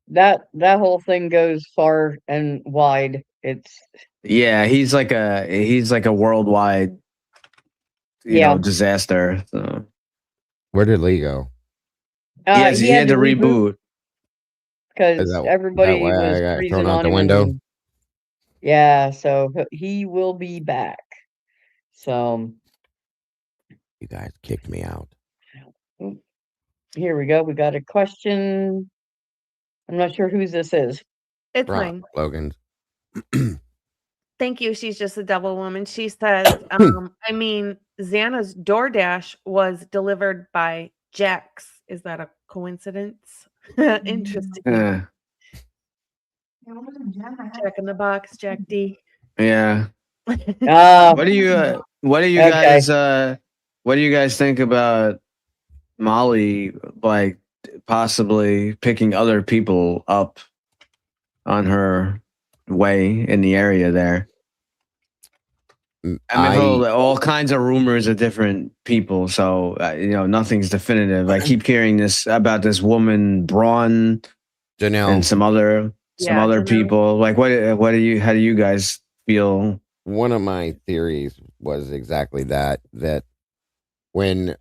That whole thing goes far and wide. It's yeah, he's like a worldwide disaster. So Where did Lee go? he had to reboot. because Is everybody that why I was got freezing thrown out on the him. window? And, yeah, so he will be back. So You guys kicked me out. here we go. We got a question. I'm not sure whose this is. It's Right, mine. Logan's. Thank you. She's just a devil woman. She says, Xana's DoorDash was delivered by Jax. Is that a coincidence? Interesting. Jack in the box, Jack D. Yeah. Uh, What do you Okay. guys think about Molly like possibly picking other people up on her way in the area there? I heard all kinds of rumors of different people, so nothing's definitive. I keep hearing this about this woman Braun Janelle and some other Janelle. people. Like, how do you guys feel? One of my theories was exactly that when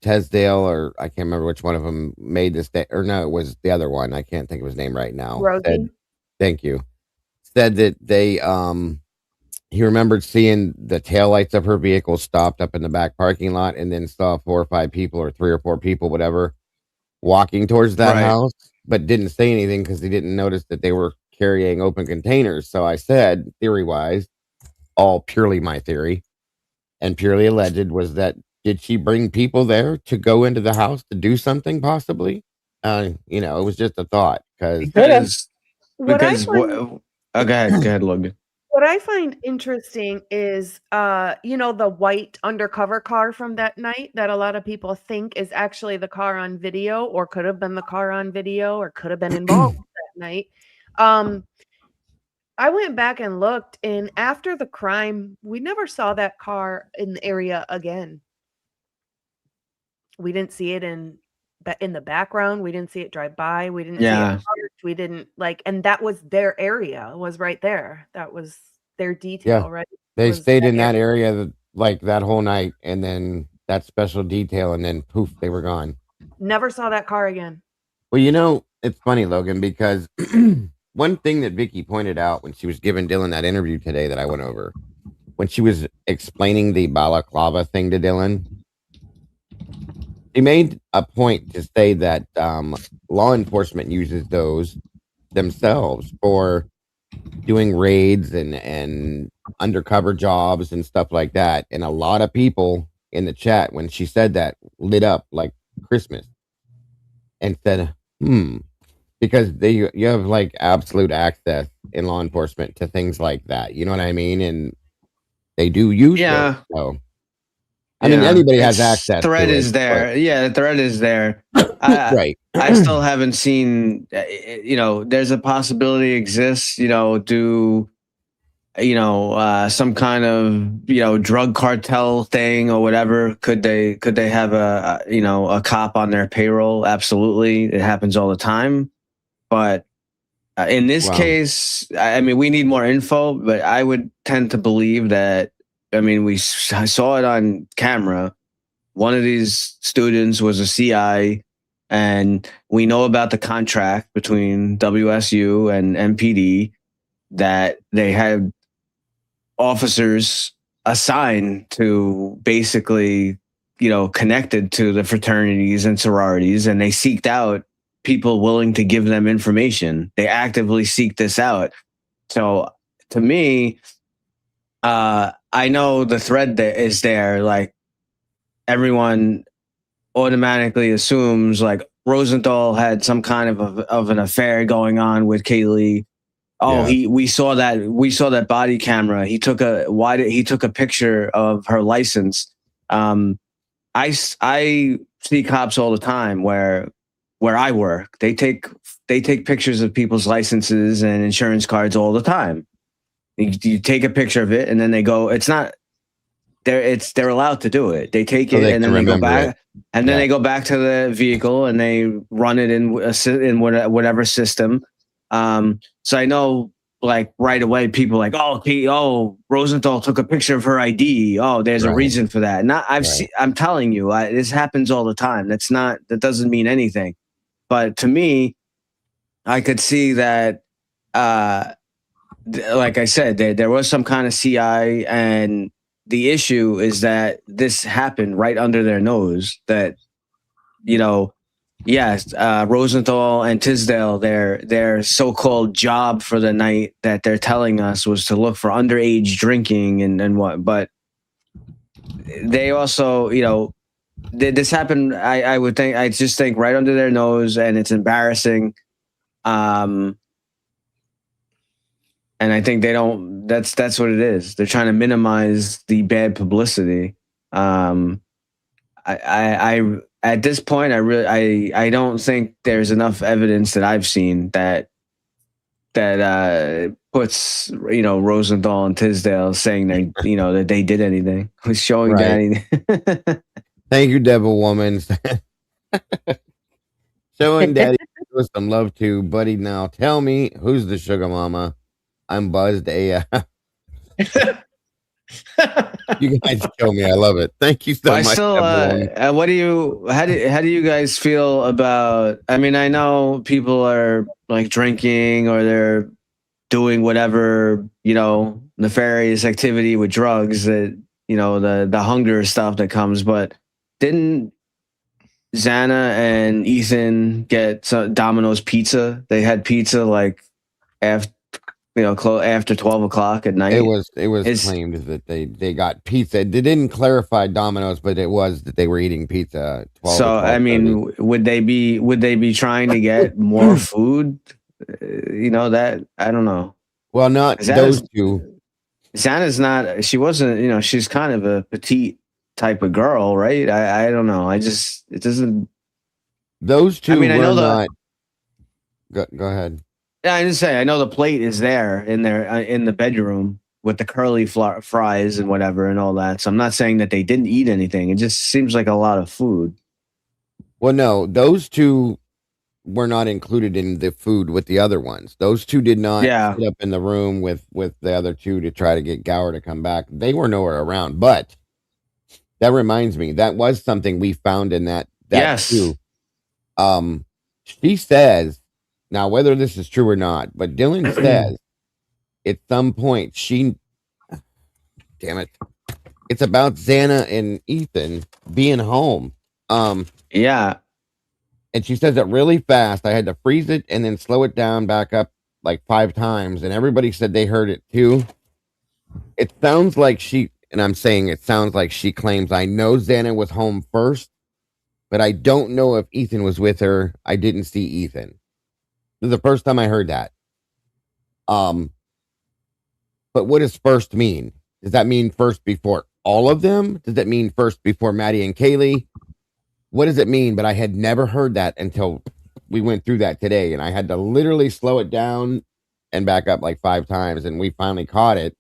Tesdale, or I can't remember which one of them, made this or no, it was the other one, I can't think of his name right now. Thank you. Said that they he remembered seeing the taillights of her vehicle stopped up in the back parking lot, and then saw 4 or 5 people, or 3 or 4 people, whatever, walking towards that house, but didn't say anything because he didn't notice that they were carrying open containers. So I said, theory wise, all purely my theory and purely alleged, was that did she bring people there to go into the house to do something possibly? It was just a thought because go ahead, Logan. What I find interesting is, the white undercover car from that night that a lot of people think is actually the car on video, or could have been the car on video, or could have been involved that night. I went back and looked, and after the crime, we never saw that car in the area again. We didn't see it in the background. We didn't see it drive by. We didn't see it parked. We didn't and that was their area. It was right there. That was their detail, right? They stayed in that area like that whole night, and then that special detail, and then poof, they were gone. Never saw that car again. Well, it's funny, Logan, because one thing that Vicky pointed out when she was giving Dylan that interview today that I went over, when she was explaining the balaclava thing to Dylan, she made a point to say that law enforcement uses those themselves for doing raids and undercover jobs and stuff like that. And a lot of people in the chat, when she said that, lit up like Christmas and said, because you have like absolute access in law enforcement to things like that. You know what I mean? And they do use it. So I mean, anybody has access. Thread to is it, there. Yeah, the thread is there. Right. I still haven't seen. There's a possibility exists. Do some kind of drug cartel thing or whatever? Could they have a cop on their payroll? Absolutely, it happens all the time. But in this case, I mean, we need more info. But I would tend to believe that. I mean, I saw it on camera. One of these students was a CI, and we know about the contract between WSU and MPD that they had officers assigned to basically, connected to the fraternities and sororities, and they seeked out people willing to give them information. They actively seek this out. So to me, I know the thread that is there, like everyone automatically assumes like Rosenthal had some kind of an affair going on with Kaylee. Oh, we saw that body camera. He took a picture of her license. I see cops all the time where I work. They take pictures of people's licenses and insurance cards all the time. You take a picture of it and then they go. It's not. They're allowed to do it. They take it and then they go back, and then they go back to the vehicle and they run it in whatever system. So I know, like right away, people like, Rosenthal took a picture of her ID. Oh, there's a reason for that. I'm telling you, this happens all the time. That doesn't mean anything. But to me, I could see that. Like I said, there was some kind of CI, and the issue is that this happened right under their nose. That, yes, Rosenthal and Tisdale, their so-called job for the night that they're telling us was to look for underage drinking and what. But they also, this happened. I just think right under their nose, and it's embarrassing. And I think they don't. That's what it is. They're trying to minimize the bad publicity. I at this point, I don't think there's enough evidence that I've seen that puts Rosenthal and Tisdale saying that they did anything, showing Danny. Thank you, Devil Woman. Showing Daddy with some love too, buddy. Now tell me, who's the sugar mama? I'm buzzed AF. You guys kill me. I love it. Thank you so much. How do you guys feel about? I mean, I know people are like drinking or they're doing whatever nefarious activity with drugs that the hunger stuff that comes. But didn't Xana and Ethan get some Domino's pizza? They had pizza like after. After 12 o'clock at night. It was claimed that they got pizza. They didn't clarify Domino's, but it was that they were eating pizza. 12 so I mean, would they be trying to get more food? That I don't know. Well, not those two. Xana's not. She wasn't. She's kind of a petite type of girl, right? I don't know. It doesn't. Those two. I mean, I know not. Go ahead. Yeah, I didn't say. I know the plate is there in the bedroom with the curly fries and whatever and all that. So I'm not saying that they didn't eat anything. It just seems like a lot of food. Well, no, those two were not included in the food with the other ones. Those two did not sit up in the room with the other two to try to get Gower to come back. They were nowhere around. But that reminds me, that was something we found in that yes. too. She says. Now, whether this is true or not, but Dylan says at some point damn it, it's about Xana and Ethan being home. Yeah. And she says it really fast. I had to freeze it and then slow it down back up like 5 times. And everybody said they heard it too. It sounds like it sounds like she claims, I know Xana was home first, but I don't know if Ethan was with her. I didn't see Ethan. This is the first time I heard that. But what does first mean? Does that mean first before all of them? Does that mean first before Maddie and Kaylee? What does it mean? But I had never heard that until we went through that today, and I had to literally slow it down and back up like 5 times, and we finally caught it.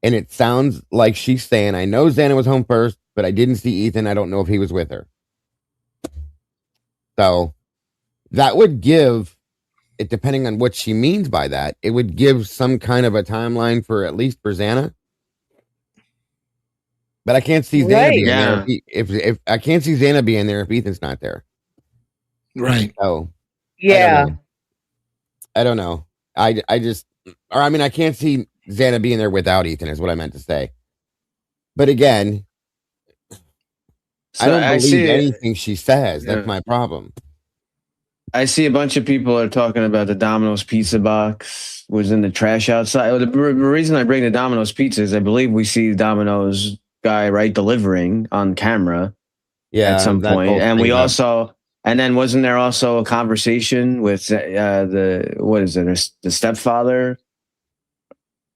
And it sounds like she's saying, I know Xana was home first, but I didn't see Ethan. I don't know if he was with her. So that would give it, depending on what she means by that, it would give some kind of a timeline for at least for Xana. But I can't see Xana being there if I can't see Xana being there if Ethan's not there. Right. Oh, Yeah. I don't know. I can't see Xana being there without Ethan is what I meant to say. But again, I don't believe anything she says. That's my problem. I see a bunch of people are talking about the Domino's pizza box was in the trash outside. The reason I bring the Domino's pizza is I believe we see Domino's guy delivering on camera at some point. And we also, and then wasn't there also a conversation with the stepfather?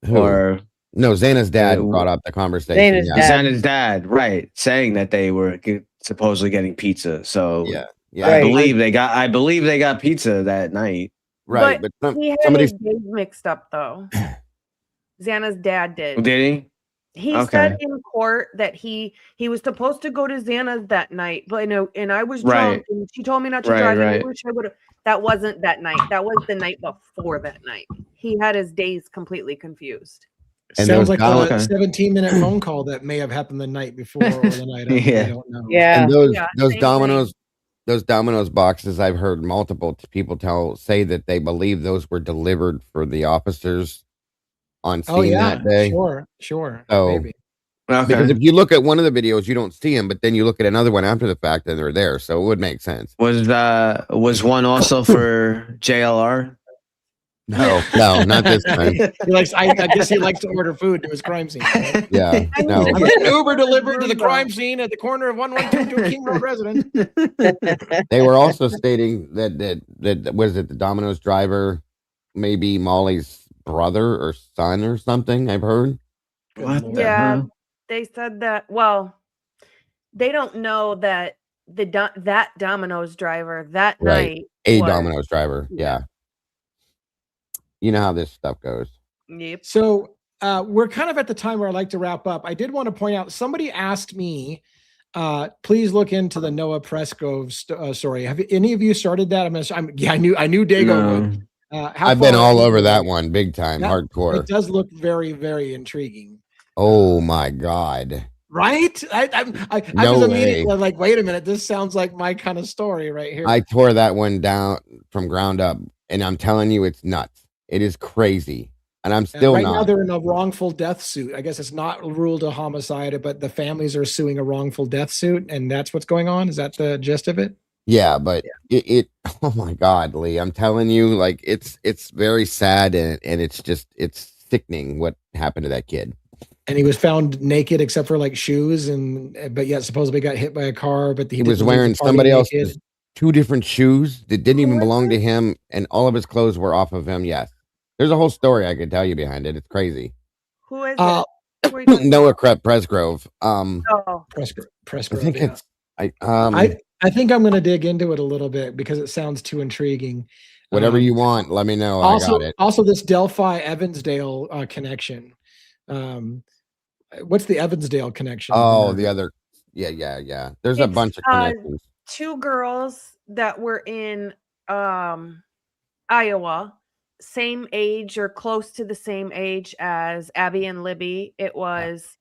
Who? Or no, Xana's dad brought up the conversation. Xana's dad, right, saying that they were supposedly getting pizza. So yeah. I believe they got pizza that night. Right, but he had his days mixed up though. Xana's dad did. Did he? He said in court that he was supposed to go to Xana's that night, but and I was drunk, and she told me not to drive. And I wish I would have. That wasn't that night. That was the night before that night. He had his days completely confused. And sounds like a 17-minute phone call that may have happened the night before or the night after. I don't know. Yeah. And those Domino's boxes, I've heard multiple people say that they believe those were delivered for the officers on scene that day. Sure. So, maybe. Because if you look at one of the videos, you don't see them, but then you look at another one after the fact, and they're there, so it would make sense. Was one also for JLR? No, not this time. I guess he likes to order food to his crime scene. Right? Yeah, no. I'm an Uber delivered to the crime scene at the corner of 112 King Road residence. They were also stating that was it the Domino's driver, maybe Molly's brother or son or something. I've heard. They said that. Well, they don't know that that Domino's driver that night. Domino's driver, yeah. You know how this stuff goes. Yep. So we're kind of at the time where I like to wrap up. I did want to point out, somebody asked me, please look into the Noah Prescove story. Have any of you started that? I knew Dago would. I've been all over that one, big time, hardcore. It does look very, very intriguing. Oh my God! Right? I was immediately like, wait a minute, this sounds like my kind of story right here. I tore that one down from ground up, and I'm telling you, it's nuts. It is crazy, and I'm still right not. Now they're in a wrongful death suit. I guess it's not ruled a homicide, but the families are suing a wrongful death suit, and that's what's going on. Is that the gist of it? Yeah, but it oh my God, Lee, I'm telling you, like it's very sad, and it's sickening what happened to that kid. And he was found naked except for like shoes, but yet supposedly got hit by a car. But he was wearing somebody else's 2 different shoes that didn't even belong to him, and all of his clothes were off of him. Yes, there's a whole story I could tell you behind it. It's crazy. Who is it? Noah Presgrove. Presgrove. I think it's I think I'm going to dig into it a little bit because it sounds too intriguing. Whatever you want, let me know. Also, I got it. Also, this Delphi Evansdale connection. What's the Evansdale connection? Oh, the other. Yeah. There's a bunch of connections. 2 girls that were in Iowa, same age or close to the same age as Abby and Libby. It was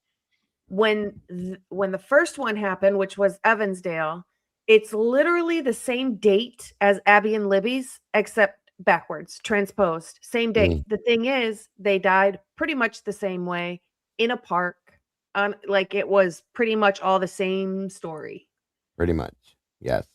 when the first one happened, which was Evansdale. It's literally the same date as Abby and Libby's, except backwards, transposed. Same date. The thing is, they died pretty much the same way in a park. Like it was pretty much all the same story. Pretty much, yes.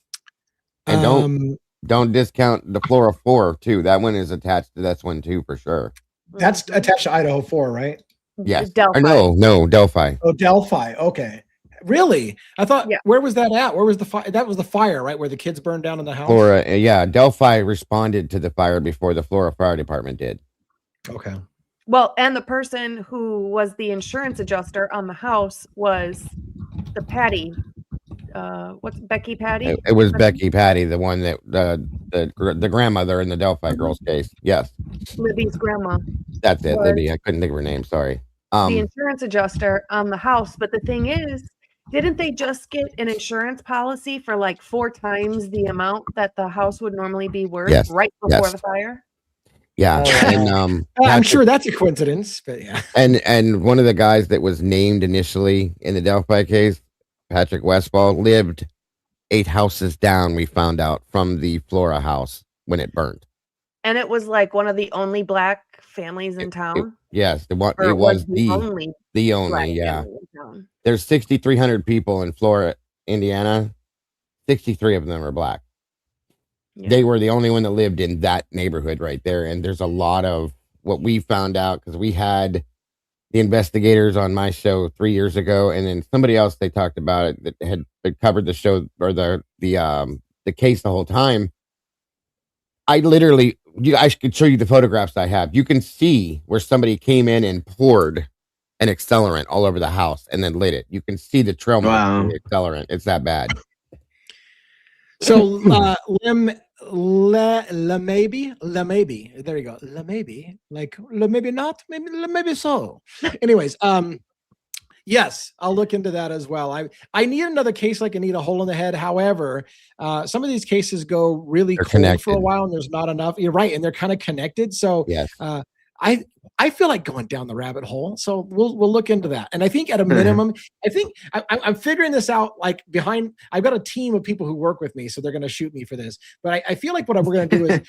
And don't discount the Flora 4 too. That one is attached to this one too, for sure. That's attached to Idaho 4, right? Yes. Delphi. No, Delphi. Oh, Delphi. Okay. Really? I thought, where was that at? Where was the fire? That was the fire, right? Where the kids burned down in the house? Flora, Delphi responded to the fire before the Flora Fire Department did. Okay. Well, and the person who was the insurance adjuster on the house was the Patty. What's Becky Patty? It was Becky Patty, the one that the grandmother in the Delphi girls case. Yes, Libby's grandma that's it, was Libby. I couldn't think of her name. Sorry. the insurance adjuster on the house. But the thing is, didn't they just get an insurance policy for like 4 times the amount that the house would normally be worth right before the fire? Yeah, and I'm Patrick, sure that's a coincidence, but yeah. And one of the guys that was named initially in the Delphi case, Patrick Westfall, lived 8 houses down. We found out from the Flora house when it burned. And it was like one of the only black families in town. Yes, it was the only. Yeah, there's 6,300 people in Flora, Indiana. 63 of them are black. Yeah. They were the only one that lived in that neighborhood right there. And there's a lot of what we found out because we had the investigators on my show 3 years ago, and then somebody else they talked about it that had covered the show or the case the whole time. I could show you the photographs I have. You can see where somebody came in and poured an accelerant all over the house and then lit it. You can see the trail marks of the accelerant. It's that bad. So maybe there you go. Maybe not, maybe so. Anyways, yes, I'll look into that as well. I need another case like Anita Hole in the Head. However, some of these cases go really cold connected for a while and there's not enough. You're right, and they're kind of connected. So yes. I feel like going down the rabbit hole, so we'll look into that. And I think at a minimum, I'm figuring this out. Like I've got a team of people who work with me, so they're going to shoot me for this. But I feel like what we're going to do is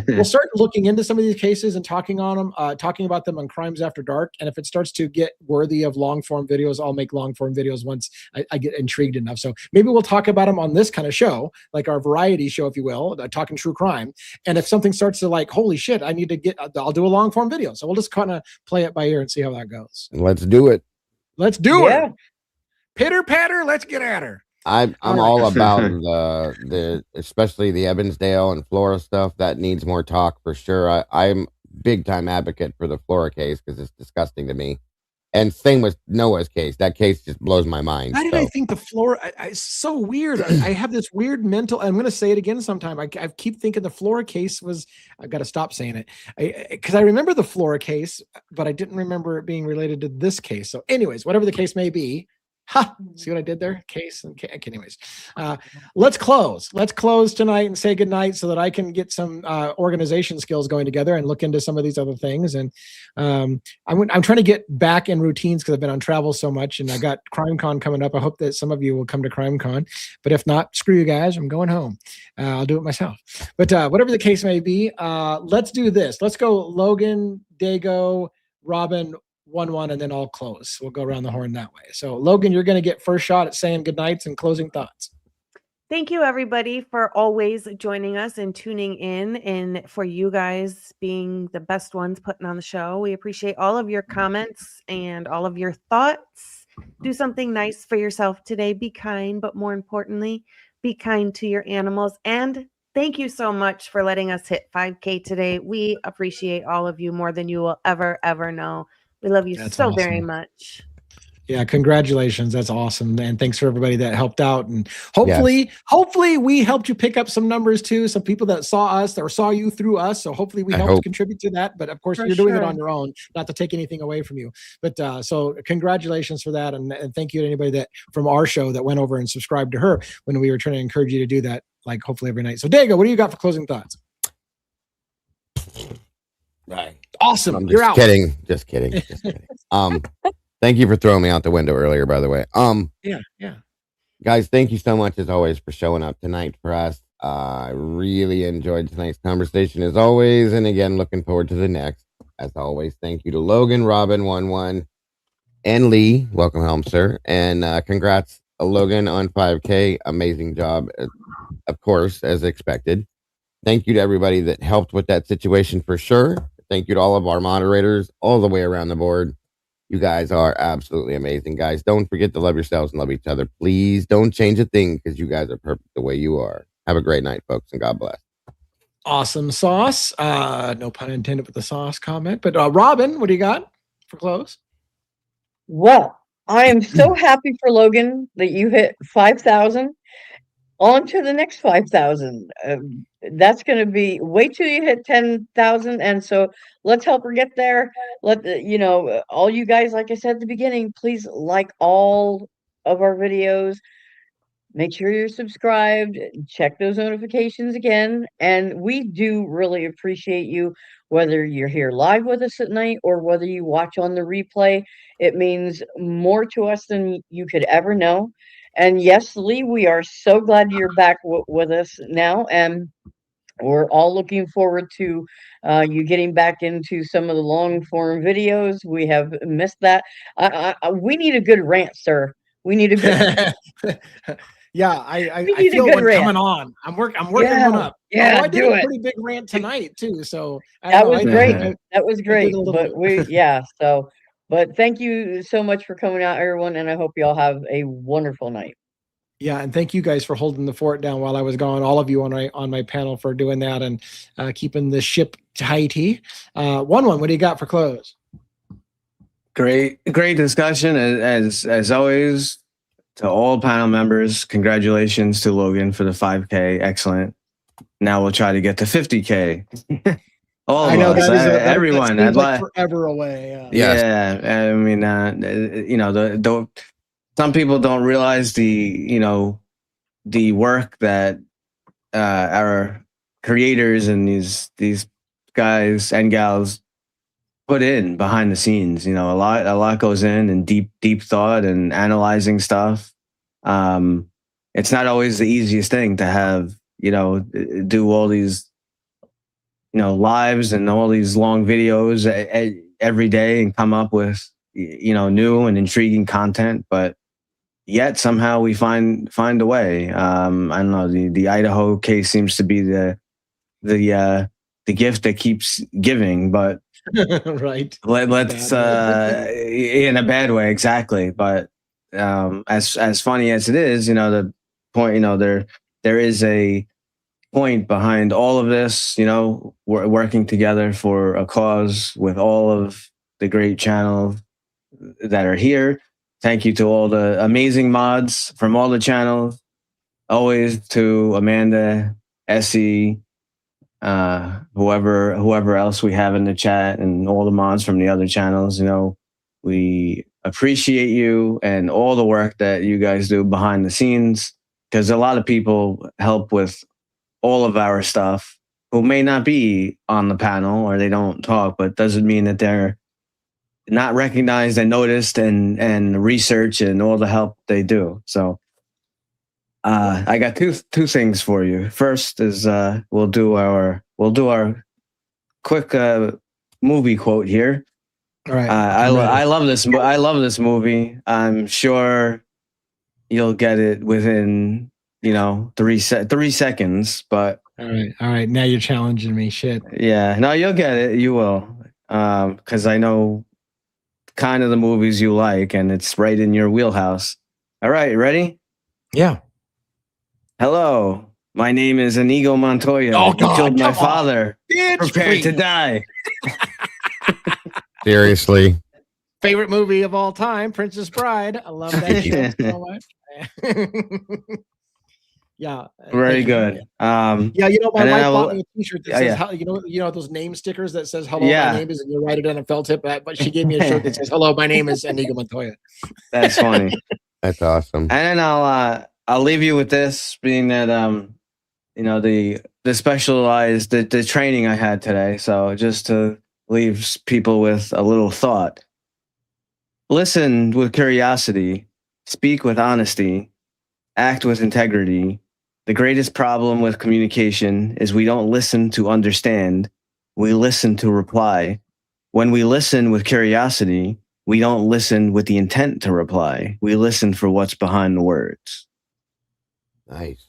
we'll start looking into some of these cases and talking about them on Crimes After Dark. And if it starts to get worthy of long form videos, I'll make long form videos once I get intrigued enough. So maybe we'll talk about them on this kind of show, like our variety show, if you will, talking true crime. And if something starts to like, holy shit, I need to I'll do a long form video. So we'll just kind of play it by ear and see how that goes. Let's do it. Let's do it. Pitter patter. Let's get at her. I'm all about the especially the Evansdale and Flora stuff. That needs more talk for sure. I'm big time advocate for the Flora case because it's disgusting to me. And same with Noah's case. That case just blows my mind. Why did I think the Flora? It's so weird. I have this weird mental. I'm going to say it again sometime. I keep thinking the Flora case was. I've got to stop saying it because I remember the Flora case, but I didn't remember it being related to this case. So, anyways, whatever the case may be. See what I did there? Case and case. Anyways, let's close. Let's close tonight and say goodnight so that I can get some organization skills going together and look into some of these other things. And I'm trying to get back in routines because I've been on travel so much, and I got CrimeCon coming up. I hope that some of you will come to CrimeCon, but if not, screw you guys. I'm going home. I'll do it myself. But whatever the case may be, let's do this. Let's go Logan, Dago, Robin, 1-1, and then I'll close. We'll go around the horn that way. So Logan, you're going to get first shot at saying good nights and closing thoughts. Thank you, everybody, for always joining us and tuning in, and for you guys being the best ones putting on the show. We appreciate all of your comments and all of your thoughts. Do something nice for yourself today. Be kind, but more importantly, be kind to your animals. And thank you so much for letting us hit 5K today. We appreciate all of you more than you will ever know. We love you so awesome. Very much. Yeah, congratulations. That's awesome. And thanks for everybody that helped out. And hopefully we helped you pick up some numbers too. Some people that saw us or saw you through us. So hopefully we helped contribute to that. But of course, you're doing it on your own, not to take anything away from you. But so congratulations for that. And thank you to anybody that from our show that went over and subscribed to her when we were trying to encourage you to do that, like hopefully every night. So Dago, what do you got for closing thoughts? Right. Awesome. I'm You're out. Just kidding. Thank you for throwing me out the window earlier, by the way. Yeah. Guys, thank you so much as always for showing up tonight for us. I really enjoyed tonight's conversation as always. And again, looking forward to the next. As always, thank you to Logan, Robin, 1-1, and Lee. Welcome home, sir. And congrats, Logan, on 5K. Amazing job, of course, as expected. Thank you to everybody that helped with that situation for sure. Thank you to all of our moderators all the way around the board. You guys are absolutely amazing, guys. Don't forget to love yourselves and love each other. Please don't change a thing because you guys are perfect the way you are. Have a great night, folks, and God bless. Awesome sauce. No pun intended with the sauce comment. But Robin, what do you got for close? Well, I am so happy for Logan that you hit 5,000. On to the next 5,000. That's going to be, wait till you hit 10,000. And so let's help her get there. All you guys, like I said at the beginning, please like all of our videos. Make sure you're subscribed, check those notifications again. And we do really appreciate you, whether you're here live with us at night or whether you watch on the replay. It means more to us than you could ever know. And yes, Lee, we are so glad you're back with us now. And we're all looking forward to you getting back into some of the long form videos. We have missed that. We need a good rant, sir. We need a good. Yeah, I need a feel good one rant. coming on. I'm working Yeah, one up. yeah, Although I did do a it. pretty big rant tonight too. So That was great. I That was did great. a little But but thank you so much for coming out, everyone, and I hope you all have a wonderful night. Yeah, and thank you guys for holding the fort down while I was gone. All of you on my panel for doing that and keeping the ship tighty. One, what do you got for close? Great discussion as always. To all panel members, congratulations to Logan for the 5K. Excellent. Now we'll try to get to 50K. All of us, everyone. That seems like forever away. Yeah, I mean, some people don't realize the work that our creators and these guys and gals put in behind the scenes. A lot goes in and deep thought and analyzing stuff. It's not always the easiest thing to have, do all these, lives and all these long videos every day and come up with, new and intriguing content, but yet somehow we find a way. I don't know, the Idaho case seems to be the gift that keeps giving, but right. Let's in a bad way, exactly. But as funny as it is, the point, there is a point behind all of this. We're working together for a cause with all of the great channels that are here. Thank you to all the amazing mods from all the channels. Always to Amanda, Essie, whoever else we have in the chat, and all the mods from the other channels. We appreciate you and all the work that you guys do behind the scenes, because a lot of people help with all of our stuff who may not be on the panel or they don't talk, but doesn't mean that they're not recognized and noticed and research and all the help they do. So I got two things for you. First is we'll do our quick movie quote here. All right. I love this. I love this movie. I'm sure you'll get it within 3 seconds. But all right. Now you're challenging me. Shit. Yeah. No, you'll get it. You will. Because I know kind of the movies you like, and it's right in your wheelhouse. All right. Ready? Yeah. Hello, my name is Inigo Montoya. Oh, God, you killed my father. Prepare to die. Seriously. Favorite movie of all time, Princess Bride. I love that shit so much. Yeah. Very good. Yeah, my wife bought me a T-shirt that says, yeah. Those name stickers that says "Hello, my name is," and you write it on a felt tip. But she gave me a shirt that says "Hello, my name is Inigo Montoya." That's funny. That's awesome. And then I'll leave you with this, being that the specialized the training I had today. So just to leave people with a little thought. Listen with curiosity, speak with honesty, act with integrity. The greatest problem with communication is we don't listen to understand, we listen to reply. When we listen with curiosity, we don't listen with the intent to reply. We listen for what's behind the words. Nice.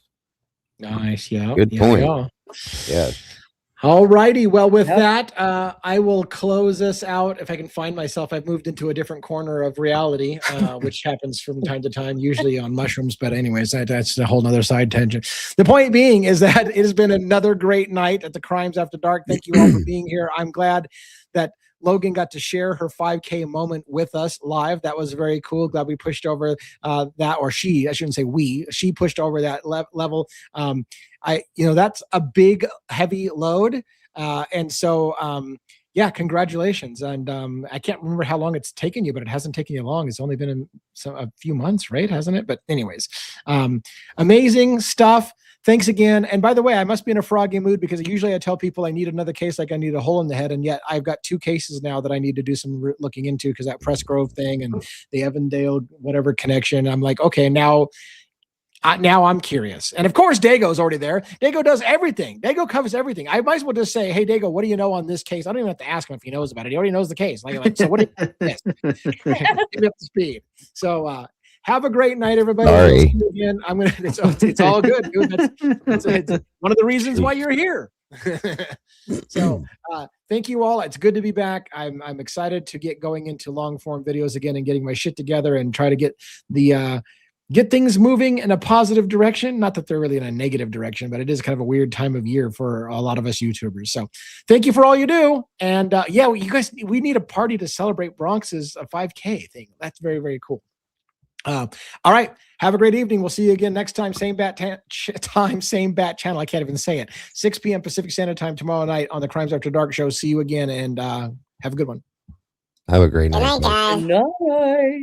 Yeah. Good point. Yes. All righty. Well, with Yep. that, I will close us out. If I can find myself, I've moved into a different corner of reality, which happens from time to time, usually on mushrooms. But anyways, that's a whole nother side tangent. The point being is that it has been another great night at the Crimes After Dark. Thank you all for being here. I'm glad that Logan got to share her 5K moment with us live. That was very cool. Glad we pushed over that, or she, I shouldn't say we, she pushed over that level. That's a big, heavy load. And so, yeah, congratulations. And I can't remember how long it's taken you, but it hasn't taken you long. It's only been a few months, right? Hasn't it? But anyways, amazing stuff. Thanks again. And by the way, I must be in a froggy mood because usually I tell people I need another case, like I need a hole in the head. And yet I've got 2 cases now that I need to do some looking into because that Press Grove thing and the Evandale, whatever connection. I'm like, okay, now I'm curious. And of course, Dago's already there. Dago does everything. Dago covers everything. I might as well just say, hey, Dago, what do you know on this case? I don't even have to ask him if he knows about it. He already knows the case. Like so what do you yes. Get me up to speed. So have a great night, everybody. Sorry. Again, it's all good, dude. That's one of the reasons why you're here. So thank you all. It's good to be back. I'm excited to get going into long form videos again and getting my shit together and try to get get things moving in a positive direction. Not that they're really in a negative direction, but it is kind of a weird time of year for a lot of us YouTubers. So thank you for all you do. And yeah, you guys, we need a party to celebrate Bronx's 5K thing. That's very, very cool. All right. Have a great evening. We'll see you again next time. Same bat time, same bat channel. I can't even say it. 6 p.m. Pacific Standard Time tomorrow night on the Crimes After Dark show. See you again and have a good one. Have a great night. Good night, guys. Good night.